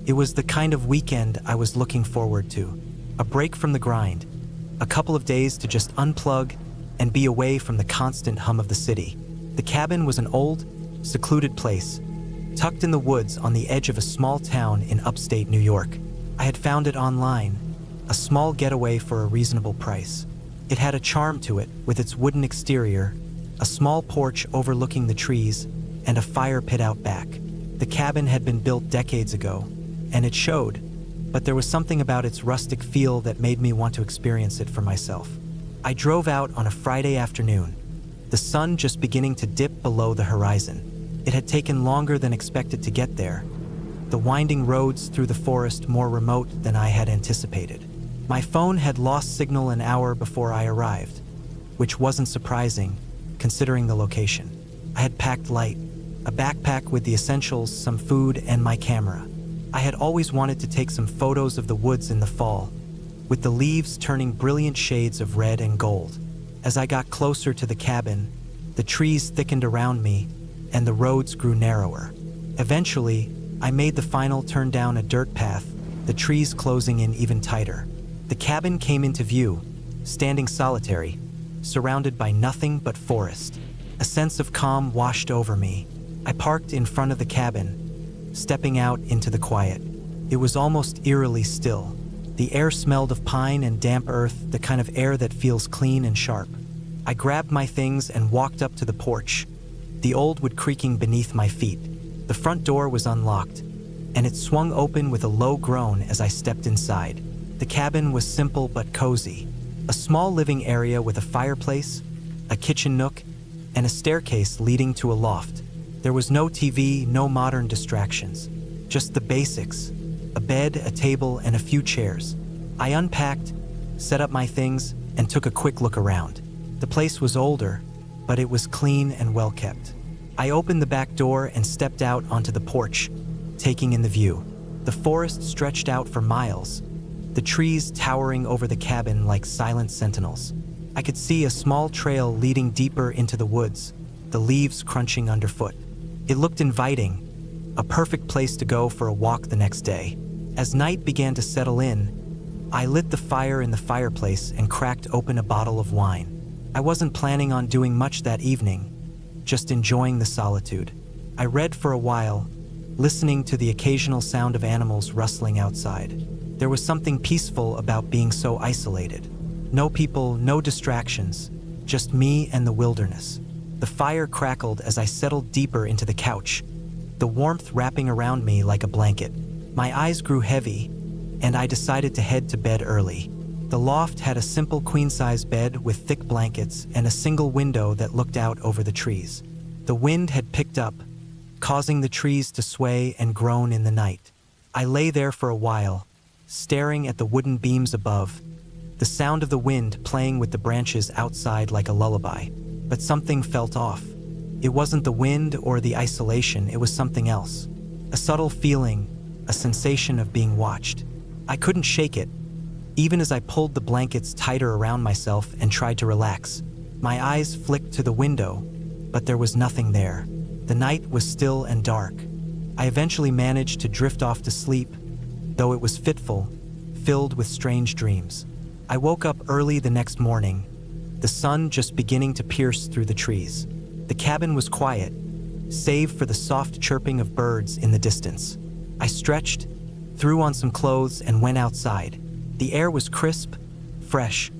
It was the kind of weekend I was looking forward to. A break from the grind, a couple of days to just unplug and be away from the constant hum of the city. The cabin was an old, secluded place, tucked in the woods on the edge of a small town in upstate New York. I had found it online, a small getaway for a reasonable price. It had a charm to it, with its wooden exterior, a small porch overlooking the trees, and a fire pit out back. The cabin had been built decades ago, and it showed, but there was something about its rustic feel that made me want to experience it for myself. I drove out on a Friday afternoon, the sun just beginning to dip below the horizon. It had taken longer than expected to get there, the winding roads through the forest more remote than I had anticipated. My phone had lost signal an hour before I arrived, which wasn't surprising, considering the location. I had packed light, a backpack with the essentials, some food, and my camera. I had always wanted to take some photos of the woods in the fall, with the leaves turning brilliant shades of red and gold. As I got closer to the cabin, the trees thickened around me, and the roads grew narrower. Eventually, I made the final turn down a dirt path, the trees closing in even tighter. The cabin came into view, standing solitary, surrounded by nothing but forest. A sense of calm washed over me. I parked in front of the cabin, stepping out into the quiet. It was almost eerily still. The air smelled of pine and damp earth, the kind of air that feels clean and sharp. I grabbed my things and walked up to the porch, the old wood creaking beneath my feet. The front door was unlocked, and it swung open with a low groan as I stepped inside. The cabin was simple but cozy. A small living area with a fireplace, a kitchen nook, and a staircase leading to a loft. There was no TV, no modern distractions, just the basics: a bed, a table, and a few chairs. I unpacked, set up my things, and took a quick look around. The place was older, but it was clean and well kept. I opened the back door and stepped out onto the porch, taking in the view. The forest stretched out for miles, the trees towering over the cabin like silent sentinels. I could see a small trail leading deeper into the woods, the leaves crunching underfoot. It looked inviting, a perfect place to go for a walk the next day. As night began to settle in, I lit the fire in the fireplace and cracked open a bottle of wine. I wasn't planning on doing much that evening, just enjoying the solitude. I read for a while, listening to the occasional sound of animals rustling outside. There was something peaceful about being so isolated. No people, no distractions, just me and the wilderness. The fire crackled as I settled deeper into the couch, the warmth wrapping around me like a blanket. My eyes grew heavy, and I decided to head to bed early. The loft had a simple queen-size bed with thick blankets and a single window that looked out over the trees. The wind had picked up, causing the trees to sway and groan in the night. I lay there for a while, staring at the wooden beams above, the sound of the wind playing with the branches outside like a lullaby. But something felt off. It wasn't the wind or the isolation, it was something else. A subtle feeling, a sensation of being watched. I couldn't shake it, even as I pulled the blankets tighter around myself and tried to relax. My eyes flicked to the window, but there was nothing there. The night was still and dark. I eventually managed to drift off to sleep, though it was fitful, filled with strange dreams. I woke up early the next morning, the sun just beginning to pierce through the trees. The cabin was quiet, save for the soft chirping of birds in the distance. I stretched, threw on some clothes, and went outside. The air was crisp, fresh,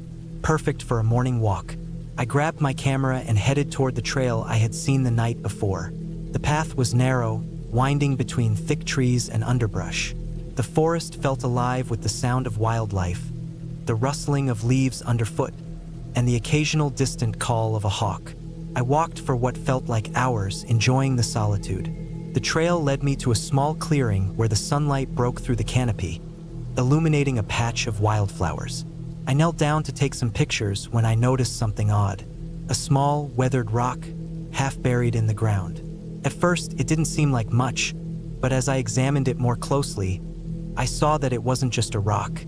perfect for a morning walk. I grabbed my camera and headed toward the trail I had seen the night before. The path was narrow, winding between thick trees and underbrush. The forest felt alive with the sound of wildlife, the rustling of leaves underfoot, and the occasional distant call of a hawk. I walked for what felt like hours, enjoying the solitude. The trail led me to a small clearing where the sunlight broke through the canopy, illuminating a patch of wildflowers. I knelt down to take some pictures when I noticed something odd. A small, weathered rock, half buried in the ground. At first, it didn't seem like much, but as I examined it more closely, I saw that it wasn't just a rock.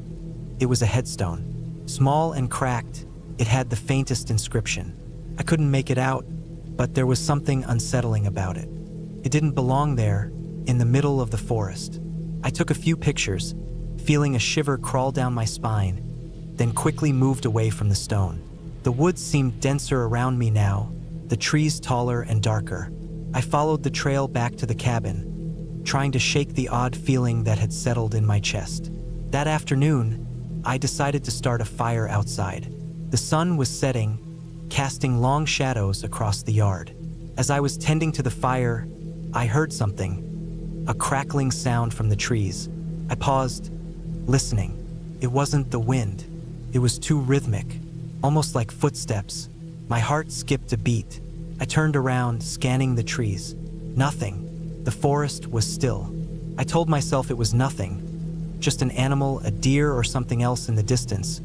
It was a headstone. Small and cracked, it had the faintest inscription. I couldn't make it out, but there was something unsettling about it. It didn't belong there, in the middle of the forest. I took a few pictures, feeling a shiver crawl down my spine, then quickly moved away from the stone. The woods seemed denser around me now, the trees taller and darker. I followed the trail back to the cabin, trying to shake the odd feeling that had settled in my chest. That afternoon, I decided to start a fire outside. The sun was setting, casting long shadows across the yard. As I was tending to the fire, I heard something, a crackling sound from the trees. I paused, listening. It wasn't the wind. It was too rhythmic, almost like footsteps. My heart skipped a beat. I turned around, scanning the trees. Nothing. The forest was still. I told myself it was nothing, just an animal, a deer, or something else in the distance.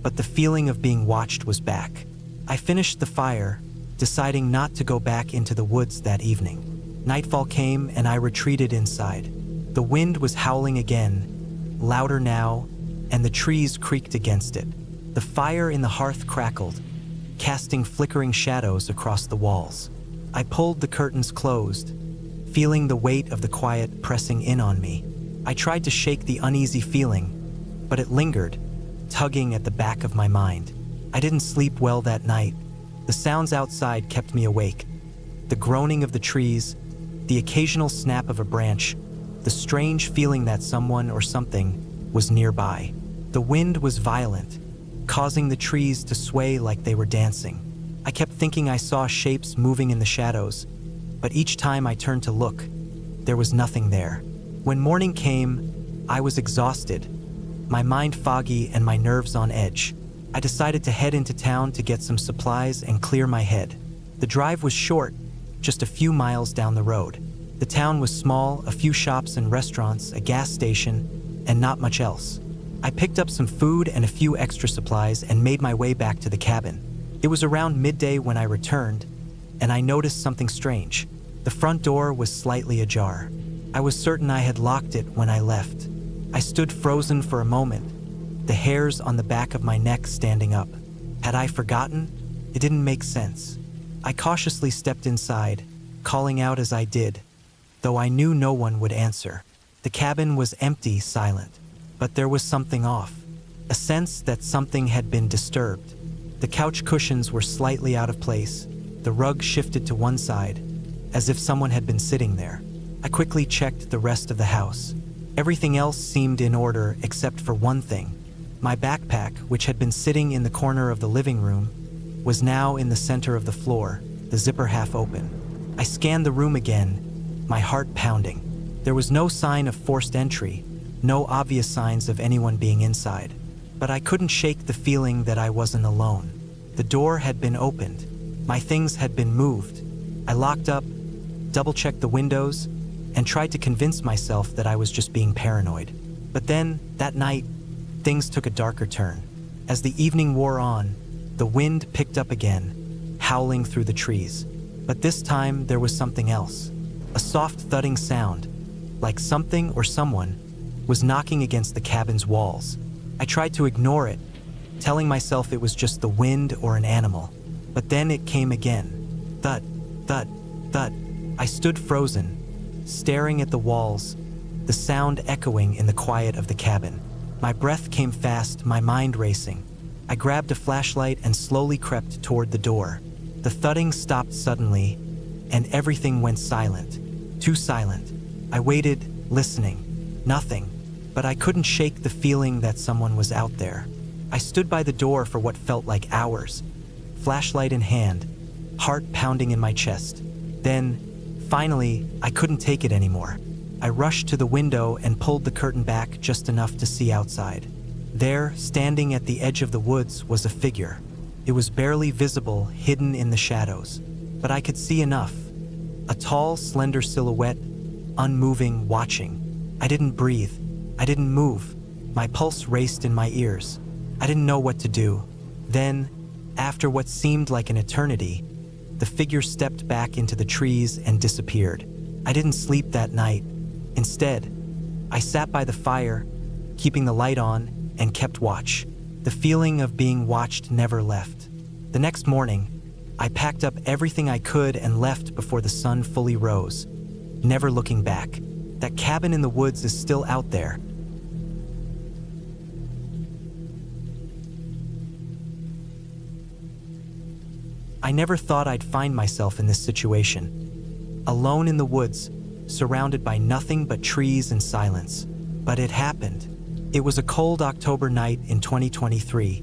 But the feeling of being watched was back. I finished the fire, deciding not to go back into the woods that evening. Nightfall came and I retreated inside. The wind was howling again, louder now, and the trees creaked against it. The fire in the hearth crackled, casting flickering shadows across the walls. I pulled the curtains closed, feeling the weight of the quiet pressing in on me. I tried to shake the uneasy feeling, but it lingered, tugging at the back of my mind. I didn't sleep well that night. The sounds outside kept me awake. The groaning of the trees, the occasional snap of a branch, the strange feeling that someone or something was nearby. The wind was violent, causing the trees to sway like they were dancing. I kept thinking I saw shapes moving in the shadows, but each time I turned to look, there was nothing there. When morning came, I was exhausted, my mind foggy and my nerves on edge. I decided to head into town to get some supplies and clear my head. The drive was short, just a few miles down the road. The town was small, a few shops and restaurants, a gas station, and not much else. I picked up some food and a few extra supplies and made my way back to the cabin. It was around midday when I returned, and I noticed something strange. The front door was slightly ajar. I was certain I had locked it when I left. I stood frozen for a moment, the hairs on the back of my neck standing up. Had I forgotten? It didn't make sense. I cautiously stepped inside, calling out as I did, though I knew no one would answer. The cabin was empty, silent, but there was something off, a sense that something had been disturbed. The couch cushions were slightly out of place, the rug shifted to one side, as if someone had been sitting there. I quickly checked the rest of the house. Everything else seemed in order except for one thing. My backpack, which had been sitting in the corner of the living room, was now in the center of the floor, the zipper half open. I scanned the room again, my heart pounding. There was no sign of forced entry, no obvious signs of anyone being inside. But I couldn't shake the feeling that I wasn't alone. The door had been opened. My things had been moved. I locked up, double-checked the windows, and tried to convince myself that I was just being paranoid. But then, that night, things took a darker turn. As the evening wore on, the wind picked up again, howling through the trees. But this time, there was something else. A soft thudding sound, like something or someone was knocking against the cabin's walls. I tried to ignore it, telling myself it was just the wind or an animal. But then it came again. Thud, thud, thud. I stood frozen, staring at the walls, the sound echoing in the quiet of the cabin. My breath came fast, my mind racing. I grabbed a flashlight and slowly crept toward the door. The thudding stopped suddenly, and everything went silent. Too silent. I waited, listening. Nothing. But I couldn't shake the feeling that someone was out there. I stood by the door for what felt like hours, flashlight in hand, heart pounding in my chest. Then, finally, I couldn't take it anymore. I rushed to the window and pulled the curtain back just enough to see outside. There, standing at the edge of the woods, was a figure. It was barely visible, hidden in the shadows, but I could see enough. A tall, slender silhouette, unmoving, watching. I didn't breathe. I didn't move. My pulse raced in my ears. I didn't know what to do. Then, after what seemed like an eternity, the figure stepped back into the trees and disappeared. I didn't sleep that night. Instead, I sat by the fire, keeping the light on, and kept watch. The feeling of being watched never left. The next morning, I packed up everything I could and left before the sun fully rose, never looking back. That cabin in the woods is still out there. I never thought I'd find myself in this situation. Alone in the woods, surrounded by nothing but trees and silence. But it happened. It was a cold October night in 2023,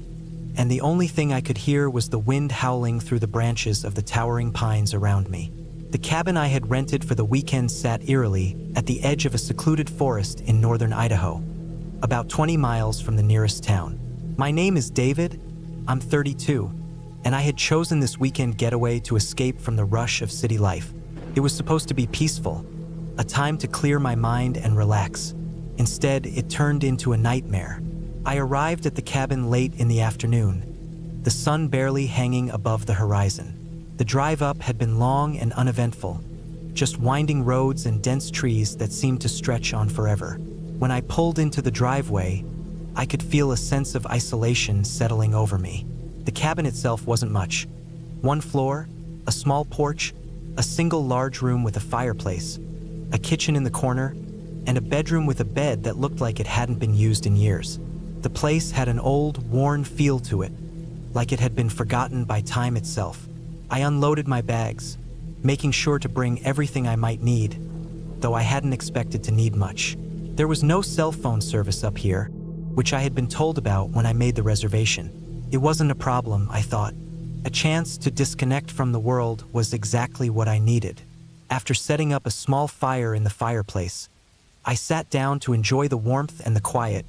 and the only thing I could hear was the wind howling through the branches of the towering pines around me. The cabin I had rented for the weekend sat eerily at the edge of a secluded forest in northern Idaho, about 20 miles from the nearest town. My name is David, I'm 32, and I had chosen this weekend getaway to escape from the rush of city life. It was supposed to be peaceful, a time to clear my mind and relax. Instead, it turned into a nightmare. I arrived at the cabin late in the afternoon, the sun barely hanging above the horizon. The drive up had been long and uneventful, just winding roads and dense trees that seemed to stretch on forever. When I pulled into the driveway, I could feel a sense of isolation settling over me. The cabin itself wasn't much. One floor, a small porch, a single large room with a fireplace, a kitchen in the corner, and a bedroom with a bed that looked like it hadn't been used in years. The place had an old, worn feel to it, like it had been forgotten by time itself. I unloaded my bags, making sure to bring everything I might need, though I hadn't expected to need much. There was no cell phone service up here, which I had been told about when I made the reservation. It wasn't a problem, I thought. A chance to disconnect from the world was exactly what I needed. After setting up a small fire in the fireplace, I sat down to enjoy the warmth and the quiet,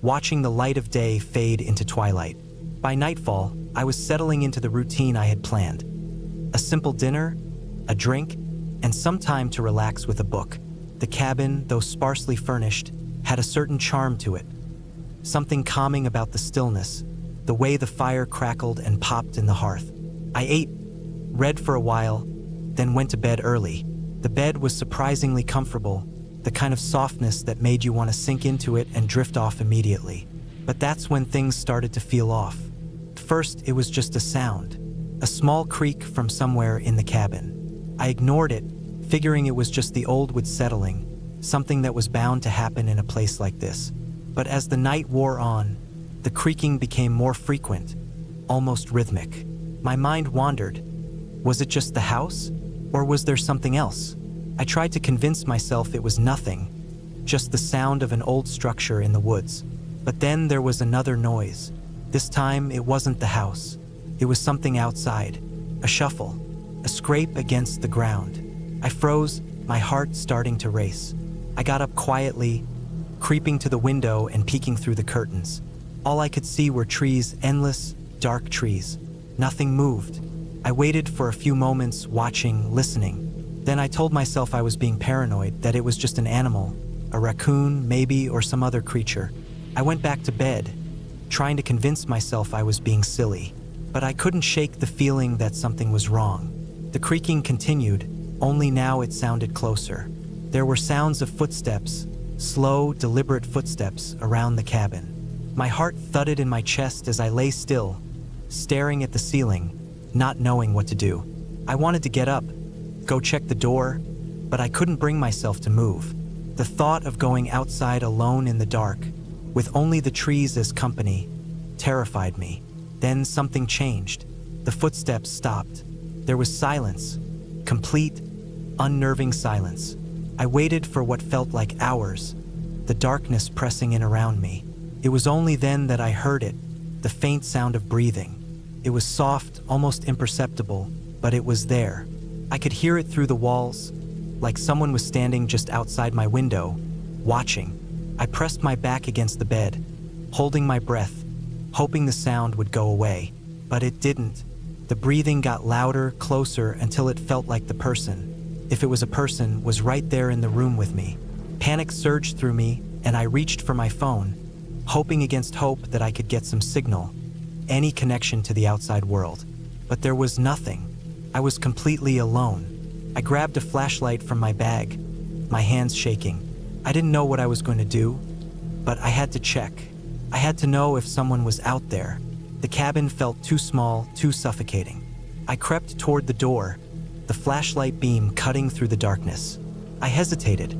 watching the light of day fade into twilight. By nightfall, I was settling into the routine I had planned. A simple dinner, a drink, and some time to relax with a book. The cabin, though sparsely furnished, had a certain charm to it. Something calming about the stillness, the way the fire crackled and popped in the hearth. I ate, read for a while, then went to bed early. The bed was surprisingly comfortable, the kind of softness that made you want to sink into it and drift off immediately. But that's when things started to feel off. First, it was just a sound, a small creak from somewhere in the cabin. I ignored it, figuring it was just the old wood settling, something that was bound to happen in a place like this. But as the night wore on, the creaking became more frequent, almost rhythmic. My mind wandered. Was it just the house, or was there something else? I tried to convince myself it was nothing, just the sound of an old structure in the woods. But then there was another noise. This time, it wasn't the house. It was something outside, a shuffle, a scrape against the ground. I froze, my heart starting to race. I got up quietly, creeping to the window and peeking through the curtains. All I could see were trees, endless, dark trees. Nothing moved. I waited for a few moments, watching, listening. Then I told myself I was being paranoid, that it was just an animal, a raccoon, maybe, or some other creature. I went back to bed, trying to convince myself I was being silly. But I couldn't shake the feeling that something was wrong. The creaking continued, only now it sounded closer. There were sounds of footsteps, slow, deliberate footsteps around the cabin. My heart thudded in my chest as I lay still, staring at the ceiling, not knowing what to do. I wanted to get up, go check the door, but I couldn't bring myself to move. The thought of going outside alone in the dark, with only the trees as company, terrified me. Then something changed. The footsteps stopped. There was silence, complete, unnerving silence. I waited for what felt like hours, the darkness pressing in around me. It was only then that I heard it, the faint sound of breathing. It was soft, almost imperceptible, but it was there. I could hear it through the walls, like someone was standing just outside my window, watching. I pressed my back against the bed, holding my breath, hoping the sound would go away. But it didn't. The breathing got louder, closer, until it felt like the person, if it was a person, was right there in the room with me. Panic surged through me, and I reached for my phone, hoping against hope that I could get some signal, any connection to the outside world. But there was nothing. I was completely alone. I grabbed a flashlight from my bag, my hands shaking. I didn't know what I was going to do, but I had to check. I had to know if someone was out there. The cabin felt too small, too suffocating. I crept toward the door, the flashlight beam cutting through the darkness. I hesitated,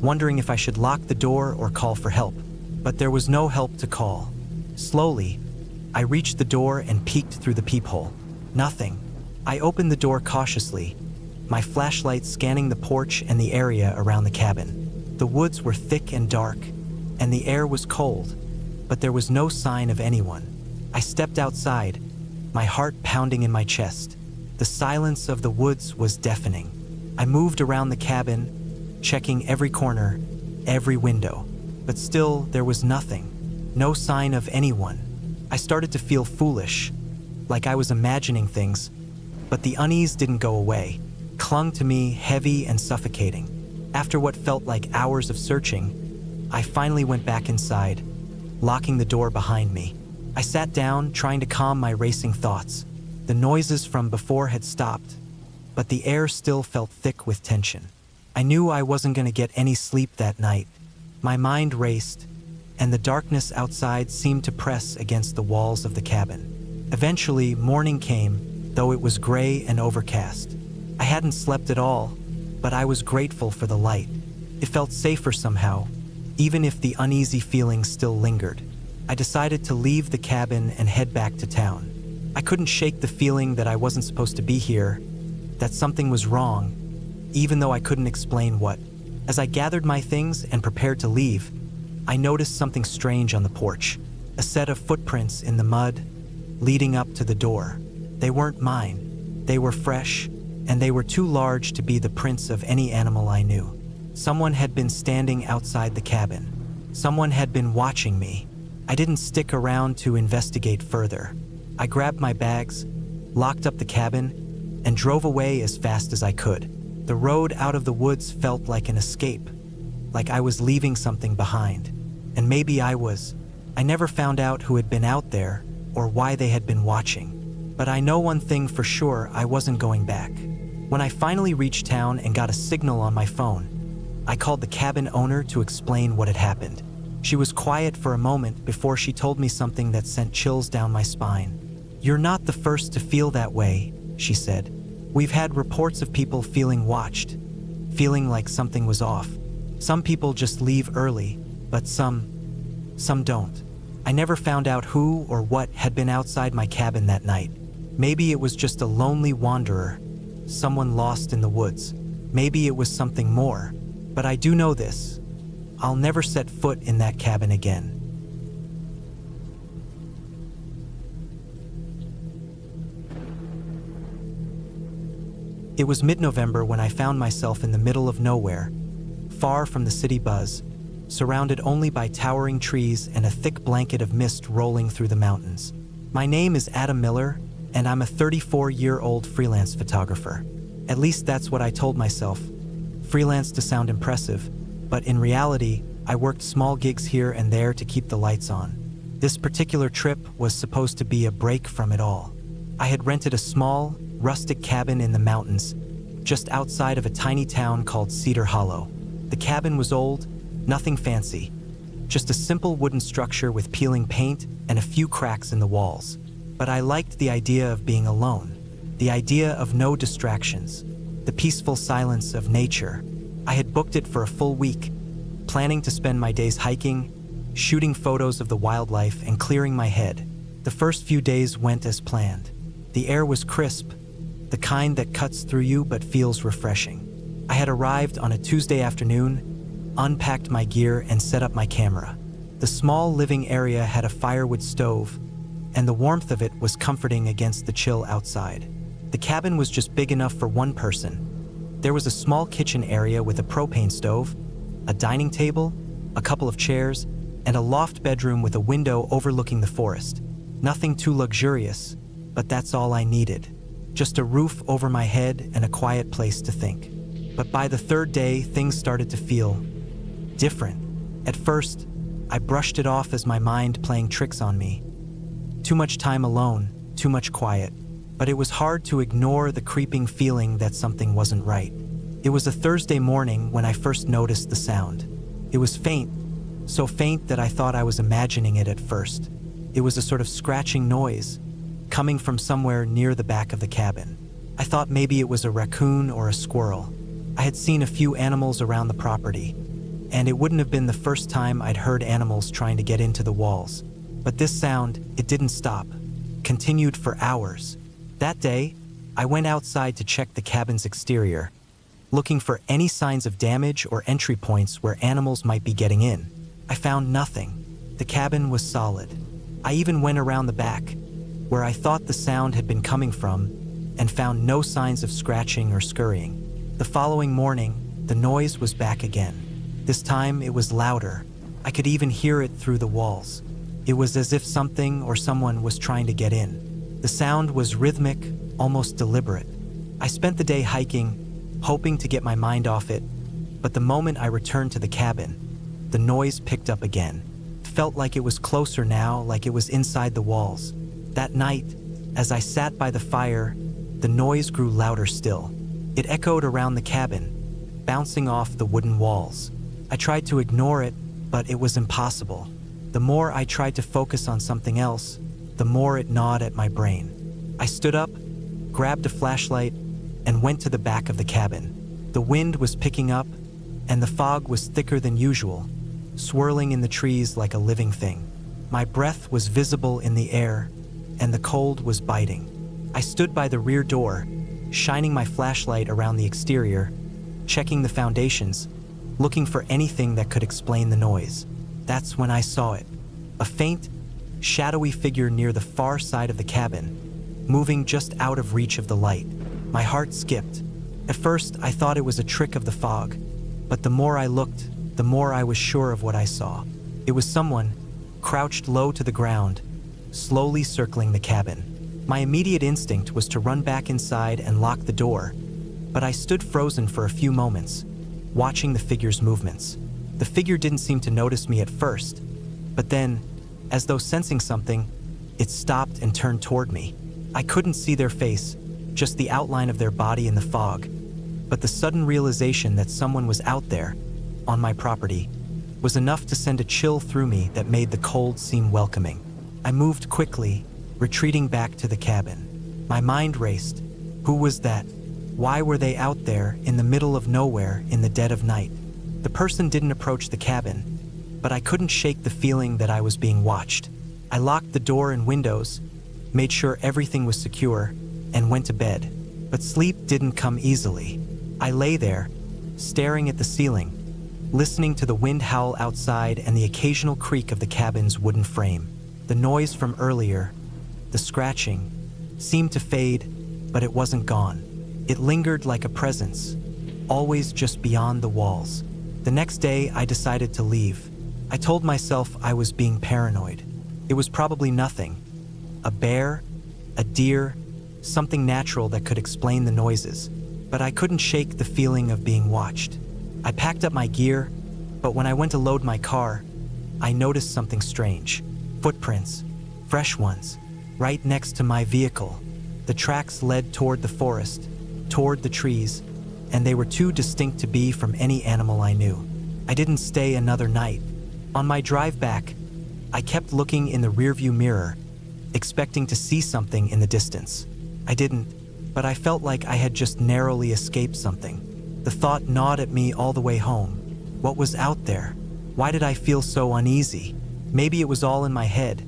wondering if I should lock the door or call for help, but there was no help to call. Slowly, I reached the door and peeked through the peephole. Nothing. I opened the door cautiously, my flashlight scanning the porch and the area around the cabin. The woods were thick and dark, and the air was cold, but there was no sign of anyone. I stepped outside, my heart pounding in my chest. The silence of the woods was deafening. I moved around the cabin, checking every corner, every window, but still there was nothing, no sign of anyone. I started to feel foolish, like I was imagining things, but the unease didn't go away, clung to me heavy and suffocating. After what felt like hours of searching, I finally went back inside, locking the door behind me. I sat down, trying to calm my racing thoughts. The noises from before had stopped, but the air still felt thick with tension. I knew I wasn't going to get any sleep that night. My mind raced, and the darkness outside seemed to press against the walls of the cabin. Eventually, morning came, though it was gray and overcast. I hadn't slept at all, but I was grateful for the light. It felt safer somehow, even if the uneasy feeling still lingered. I decided to leave the cabin and head back to town. I couldn't shake the feeling that I wasn't supposed to be here, that something was wrong, even though I couldn't explain what. As I gathered my things and prepared to leave, I noticed something strange on the porch. A set of footprints in the mud, leading up to the door. They weren't mine. They were fresh, and they were too large to be the prints of any animal I knew. Someone had been standing outside the cabin. Someone had been watching me. I didn't stick around to investigate further. I grabbed my bags, locked up the cabin, and drove away as fast as I could. The road out of the woods felt like an escape, like I was leaving something behind. And maybe I was. I never found out who had been out there or why they had been watching. But I know one thing for sure, I wasn't going back. When I finally reached town and got a signal on my phone, I called the cabin owner to explain what had happened. She was quiet for a moment before she told me something that sent chills down my spine. "You're not the first to feel that way," she said. "We've had reports of people feeling watched, feeling like something was off. Some people just leave early, but some don't." I never found out who or what had been outside my cabin that night. Maybe it was just a lonely wanderer, someone lost in the woods. Maybe it was something more. But I do know this: I'll never set foot in that cabin again. It was mid-November when I found myself in the middle of nowhere, far from the city buzz, surrounded only by towering trees and a thick blanket of mist rolling through the mountains. My name is Adam Miller, and I'm a 34-year-old freelance photographer. At least that's what I told myself. Freelance to sound impressive, but in reality, I worked small gigs here and there to keep the lights on. This particular trip was supposed to be a break from it all. I had rented a small, rustic cabin in the mountains, just outside of a tiny town called Cedar Hollow. The cabin was old, nothing fancy, just a simple wooden structure with peeling paint and a few cracks in the walls. But I liked the idea of being alone, the idea of no distractions, the peaceful silence of nature. I had booked it for a full week, planning to spend my days hiking, shooting photos of the wildlife, and clearing my head. The first few days went as planned. The air was crisp, the kind that cuts through you but feels refreshing. I had arrived on a Tuesday afternoon, unpacked my gear, and set up my camera. The small living area had a firewood stove, and the warmth of it was comforting against the chill outside. The cabin was just big enough for one person. There was a small kitchen area with a propane stove, a dining table, a couple of chairs, and a loft bedroom with a window overlooking the forest. Nothing too luxurious, but that's all I needed. Just a roof over my head and a quiet place to think. But by the third day, things started to feel different. At first, I brushed it off as my mind playing tricks on me. Too much time alone, too much quiet. But it was hard to ignore the creeping feeling that something wasn't right. It was a Thursday morning when I first noticed the sound. It was faint, so faint that I thought I was imagining it at first. It was a sort of scratching noise, coming from somewhere near the back of the cabin. I thought maybe it was a raccoon or a squirrel. I had seen a few animals around the property, and it wouldn't have been the first time I'd heard animals trying to get into the walls. But this sound, it didn't stop, continued for hours. That day, I went outside to check the cabin's exterior, looking for any signs of damage or entry points where animals might be getting in. I found nothing. The cabin was solid. I even went around the back, where I thought the sound had been coming from, and found no signs of scratching or scurrying. The following morning, the noise was back again. This time it was louder. I could even hear it through the walls. It was as if something or someone was trying to get in. The sound was rhythmic, almost deliberate. I spent the day hiking, hoping to get my mind off it, but the moment I returned to the cabin, the noise picked up again. It felt like it was closer now, like it was inside the walls. That night, as I sat by the fire, the noise grew louder still. It echoed around the cabin, bouncing off the wooden walls. I tried to ignore it, but it was impossible. The more I tried to focus on something else, the more it gnawed at my brain. I stood up, grabbed a flashlight, and went to the back of the cabin. The wind was picking up, and the fog was thicker than usual, swirling in the trees like a living thing. My breath was visible in the air, and the cold was biting. I stood by the rear door, shining my flashlight around the exterior, checking the foundations, looking for anything that could explain the noise. That's when I saw it. A faint, shadowy figure near the far side of the cabin, moving just out of reach of the light. My heart skipped. At first, I thought it was a trick of the fog, but the more I looked, the more I was sure of what I saw. It was someone, crouched low to the ground, slowly circling the cabin. My immediate instinct was to run back inside and lock the door, but I stood frozen for a few moments, watching the figure's movements. The figure didn't seem to notice me at first, but then, as though sensing something, it stopped and turned toward me. I couldn't see their face, just the outline of their body in the fog, but the sudden realization that someone was out there, on my property, was enough to send a chill through me that made the cold seem welcoming. I moved quickly, retreating back to the cabin. My mind raced. Who was that? Why were they out there in the middle of nowhere in the dead of night? The person didn't approach the cabin, but I couldn't shake the feeling that I was being watched. I locked the door and windows, made sure everything was secure, and went to bed. But sleep didn't come easily. I lay there, staring at the ceiling, listening to the wind howl outside and the occasional creak of the cabin's wooden frame. The noise from earlier, the scratching, seemed to fade, but it wasn't gone. It lingered like a presence, always just beyond the walls. The next day, I decided to leave. I told myself I was being paranoid. It was probably nothing. A bear, a deer, something natural that could explain the noises. But I couldn't shake the feeling of being watched. I packed up my gear, but when I went to load my car, I noticed something strange. Footprints, fresh ones, right next to my vehicle. The tracks led toward the forest, toward the trees, and they were too distinct to be from any animal I knew. I didn't stay another night. On my drive back, I kept looking in the rearview mirror, expecting to see something in the distance. I didn't, but I felt like I had just narrowly escaped something. The thought gnawed at me all the way home. What was out there? Why did I feel so uneasy? Maybe it was all in my head,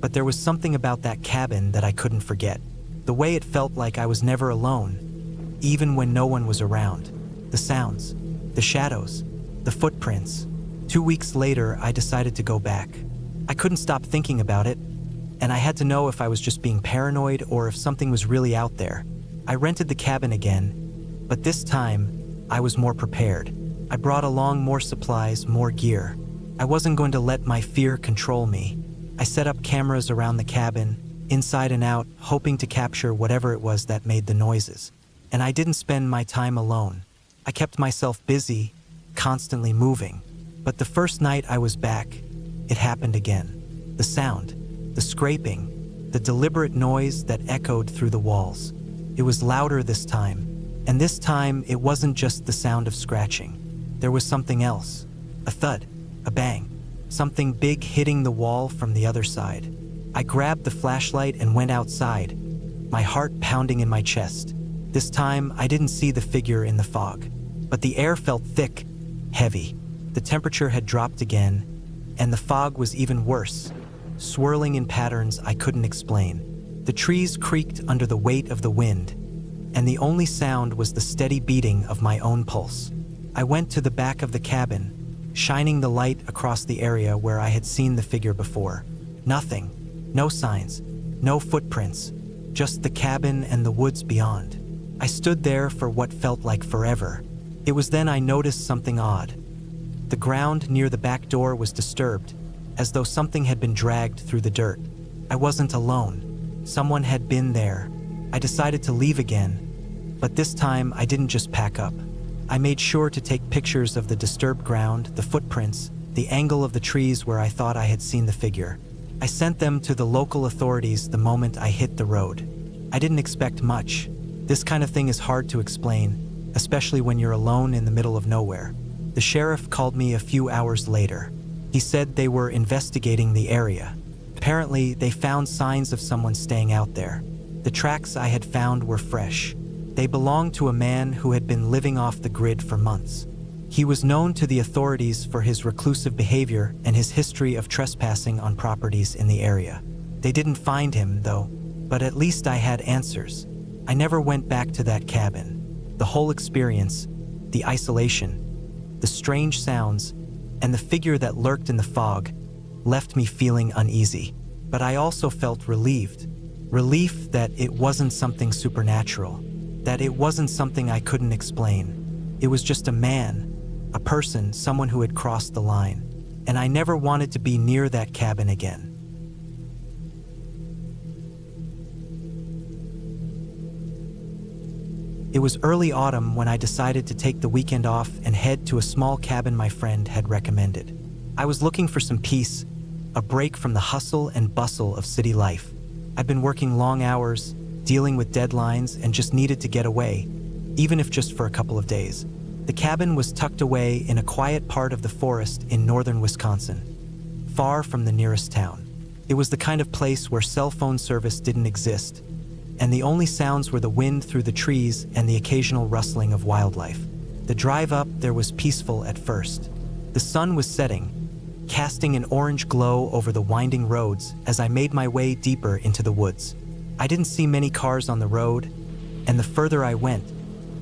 but there was something about that cabin that I couldn't forget. The way it felt like I was never alone, even when no one was around. The sounds, the shadows, the footprints. 2 weeks later, I decided to go back. I couldn't stop thinking about it, and I had to know if I was just being paranoid or if something was really out there. I rented the cabin again, but this time, I was more prepared. I brought along more supplies, more gear. I wasn't going to let my fear control me. I set up cameras around the cabin, inside and out, hoping to capture whatever it was that made the noises. And I didn't spend my time alone. I kept myself busy, constantly moving. But the first night I was back, it happened again. The sound, the scraping, the deliberate noise that echoed through the walls. It was louder this time. And this time, it wasn't just the sound of scratching. There was something else. A thud, a bang, something big hitting the wall from the other side. I grabbed the flashlight and went outside, my heart pounding in my chest. This time, I didn't see the figure in the fog, but the air felt thick, heavy. The temperature had dropped again, and the fog was even worse, swirling in patterns I couldn't explain. The trees creaked under the weight of the wind, and the only sound was the steady beating of my own pulse. I went to the back of the cabin, shining the light across the area where I had seen the figure before. Nothing, no signs, no footprints, just the cabin and the woods beyond. I stood there for what felt like forever. It was then I noticed something odd. The ground near the back door was disturbed, as though something had been dragged through the dirt. I wasn't alone. Someone had been there. I decided to leave again, but this time I didn't just pack up. I made sure to take pictures of the disturbed ground, the footprints, the angle of the trees where I thought I had seen the figure. I sent them to the local authorities the moment I hit the road. I didn't expect much. This kind of thing is hard to explain, especially when you're alone in the middle of nowhere. The sheriff called me a few hours later. He said they were investigating the area. Apparently, they found signs of someone staying out there. The tracks I had found were fresh. They belonged to a man who had been living off the grid for months. He was known to the authorities for his reclusive behavior and his history of trespassing on properties in the area. They didn't find him, though, but at least I had answers. I never went back to that cabin. The whole experience, the isolation, the strange sounds, and the figure that lurked in the fog left me feeling uneasy. But I also felt relieved. Relief that it wasn't something supernatural, that it wasn't something I couldn't explain. It was just a man, a person, someone who had crossed the line, and I never wanted to be near that cabin again. It was early autumn when I decided to take the weekend off and head to a small cabin my friend had recommended. I was looking for some peace, a break from the hustle and bustle of city life. I'd been working long hours, dealing with deadlines, and just needed to get away, even if just for a couple of days. The cabin was tucked away in a quiet part of the forest in northern Wisconsin, far from the nearest town. It was the kind of place where cell phone service didn't exist, and the only sounds were the wind through the trees and the occasional rustling of wildlife. The drive up there was peaceful at first. The sun was setting, casting an orange glow over the winding roads as I made my way deeper into the woods. I didn't see many cars on the road, and the further I went,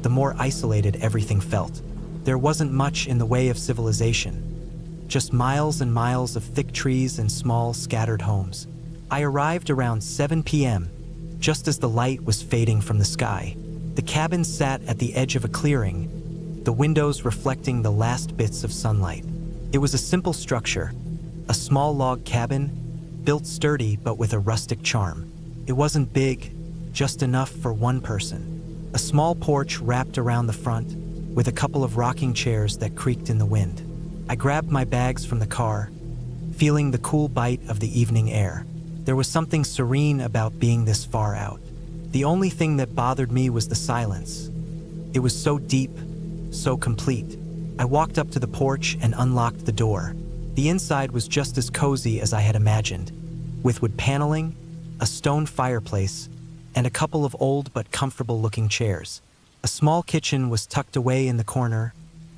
the more isolated everything felt. There wasn't much in the way of civilization, just miles and miles of thick trees and small, scattered homes. I arrived around 7 p.m., just as the light was fading from the sky. The cabin sat at the edge of a clearing, the windows reflecting the last bits of sunlight. It was a simple structure, a small log cabin, built sturdy but with a rustic charm. It wasn't big, just enough for one person. A small porch wrapped around the front, with a couple of rocking chairs that creaked in the wind. I grabbed my bags from the car, feeling the cool bite of the evening air. There was something serene about being this far out. The only thing that bothered me was the silence. It was so deep, so complete. I walked up to the porch and unlocked the door. The inside was just as cozy as I had imagined, with wood paneling, a stone fireplace, and a couple of old but comfortable-looking chairs. A small kitchen was tucked away in the corner,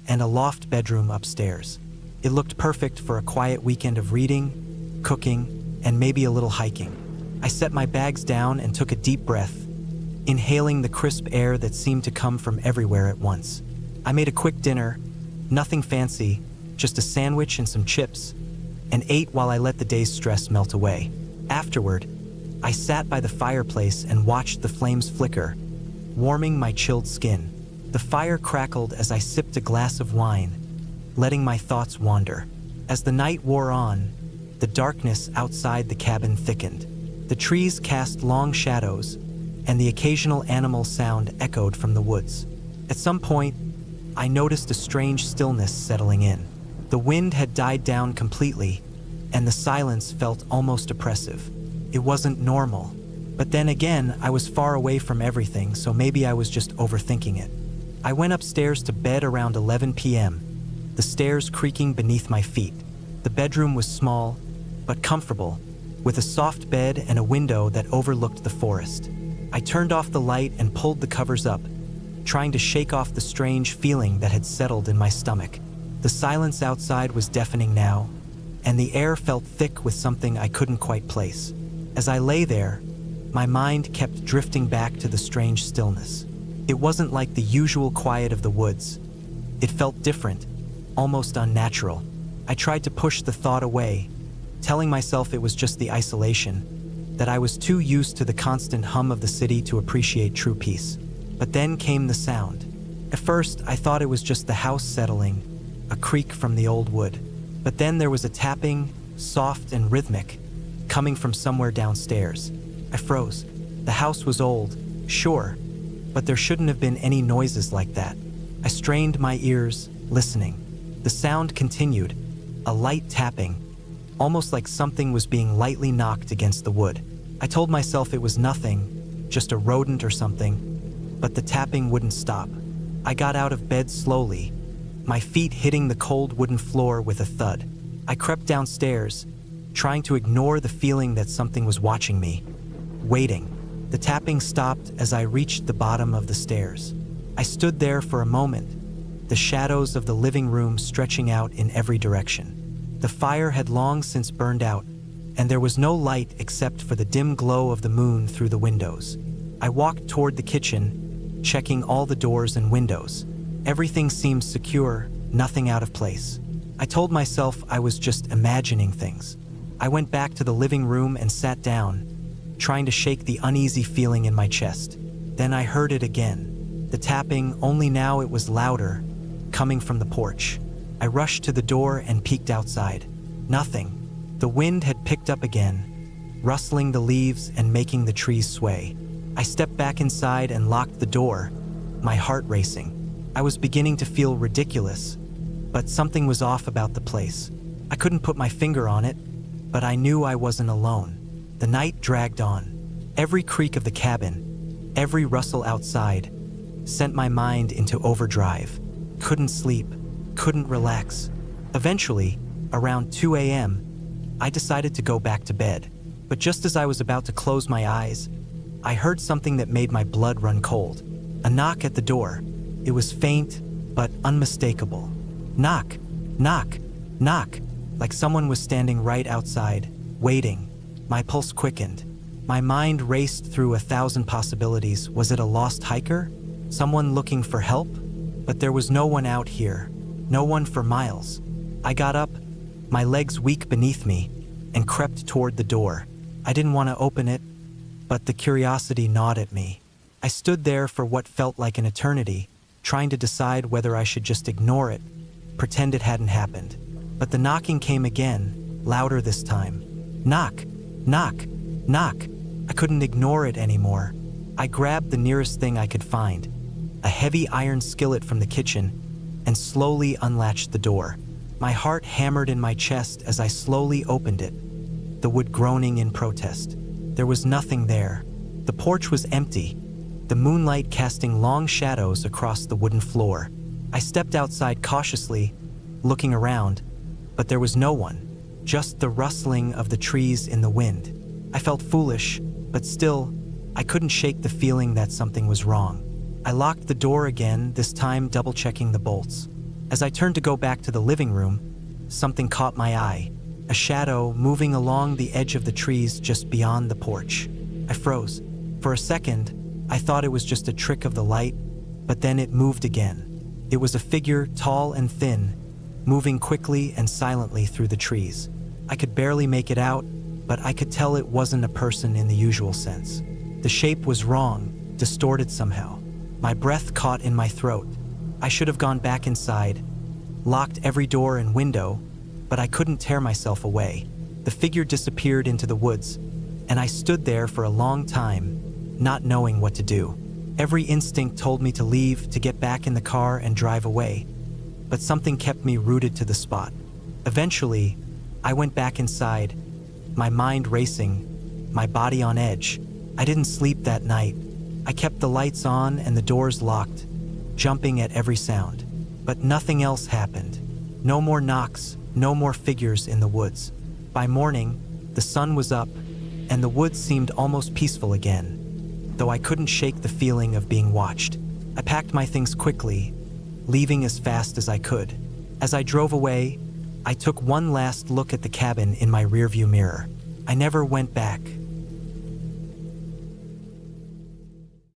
and a loft bedroom upstairs. It looked perfect for a quiet weekend of reading, cooking, and maybe a little hiking. I set my bags down and took a deep breath, inhaling the crisp air that seemed to come from everywhere at once. I made a quick dinner, nothing fancy, just a sandwich and some chips, and ate while I let the day's stress melt away. Afterward, I sat by the fireplace and watched the flames flicker, warming my chilled skin. The fire crackled as I sipped a glass of wine, letting my thoughts wander. As the night wore on, the darkness outside the cabin thickened. The trees cast long shadows, and the occasional animal sound echoed from the woods. At some point, I noticed a strange stillness settling in. The wind had died down completely, and the silence felt almost oppressive. It wasn't normal. But then again, I was far away from everything, so maybe I was just overthinking it. I went upstairs to bed around 11 p.m., the stairs creaking beneath my feet. The bedroom was small, but comfortable, with a soft bed and a window that overlooked the forest. I turned off the light and pulled the covers up, trying to shake off the strange feeling that had settled in my stomach. The silence outside was deafening now, and the air felt thick with something I couldn't quite place. As I lay there, my mind kept drifting back to the strange stillness. It wasn't like the usual quiet of the woods. It felt different, almost unnatural. I tried to push the thought away, telling myself it was just the isolation, that I was too used to the constant hum of the city to appreciate true peace. But then came the sound. At first, I thought it was just the house settling, a creak from the old wood. But then there was a tapping, soft and rhythmic, coming from somewhere downstairs. I froze. The house was old, sure, but there shouldn't have been any noises like that. I strained my ears, listening. The sound continued, a light tapping, almost like something was being lightly knocked against the wood. I told myself it was nothing, just a rodent or something, but the tapping wouldn't stop. I got out of bed slowly, my feet hitting the cold wooden floor with a thud. I crept downstairs, trying to ignore the feeling that something was watching me, waiting. The tapping stopped as I reached the bottom of the stairs. I stood there for a moment, the shadows of the living room stretching out in every direction. The fire had long since burned out, and there was no light except for the dim glow of the moon through the windows. I walked toward the kitchen, checking all the doors and windows. Everything seemed secure, nothing out of place. I told myself I was just imagining things. I went back to the living room and sat down, trying to shake the uneasy feeling in my chest. Then I heard it again. The tapping, only now it was louder, coming from the porch. I rushed to the door and peeked outside. Nothing. The wind had picked up again, rustling the leaves and making the trees sway. I stepped back inside and locked the door, my heart racing. I was beginning to feel ridiculous, but something was off about the place. I couldn't put my finger on it, but I knew I wasn't alone. The night dragged on. Every creak of the cabin, every rustle outside, sent my mind into overdrive. Couldn't sleep, couldn't relax. Eventually, around 2 a.m., I decided to go back to bed. But just as I was about to close my eyes, I heard something that made my blood run cold. A knock at the door. It was faint, but unmistakable. Knock, knock, knock, like someone was standing right outside, waiting. My pulse quickened. My mind raced through 1,000 possibilities. Was it a lost hiker? Someone looking for help? But there was no one out here. No one for miles. I got up, my legs weak beneath me, and crept toward the door. I didn't want to open it, but the curiosity gnawed at me. I stood there for what felt like an eternity, trying to decide whether I should just ignore it, pretend it hadn't happened. But the knocking came again, louder this time. Knock, knock, knock. I couldn't ignore it anymore. I grabbed the nearest thing I could find, a heavy iron skillet from the kitchen, and slowly unlatched the door. My heart hammered in my chest as I slowly opened it, the wood groaning in protest. There was nothing there. The porch was empty, the moonlight casting long shadows across the wooden floor. I stepped outside cautiously, looking around, but there was no one, just the rustling of the trees in the wind. I felt foolish, but still, I couldn't shake the feeling that something was wrong. I locked the door again, this time double-checking the bolts. As I turned to go back to the living room, something caught my eye, a shadow moving along the edge of the trees just beyond the porch. I froze. For a second, I thought it was just a trick of the light, but then it moved again. It was a figure, tall and thin, moving quickly and silently through the trees. I could barely make it out, but I could tell it wasn't a person in the usual sense. The shape was wrong, distorted somehow. My breath caught in my throat. I should have gone back inside, locked every door and window, but I couldn't tear myself away. The figure disappeared into the woods, and I stood there for a long time, not knowing what to do. Every instinct told me to leave, to get back in the car and drive away, but something kept me rooted to the spot. Eventually, I went back inside, my mind racing, my body on edge. I didn't sleep that night. I kept the lights on and the doors locked, jumping at every sound. But nothing else happened. No more knocks, no more figures in the woods. By morning, the sun was up, and the woods seemed almost peaceful again, though I couldn't shake the feeling of being watched. I packed my things quickly, leaving as fast as I could. As I drove away, I took one last look at the cabin in my rearview mirror. I never went back.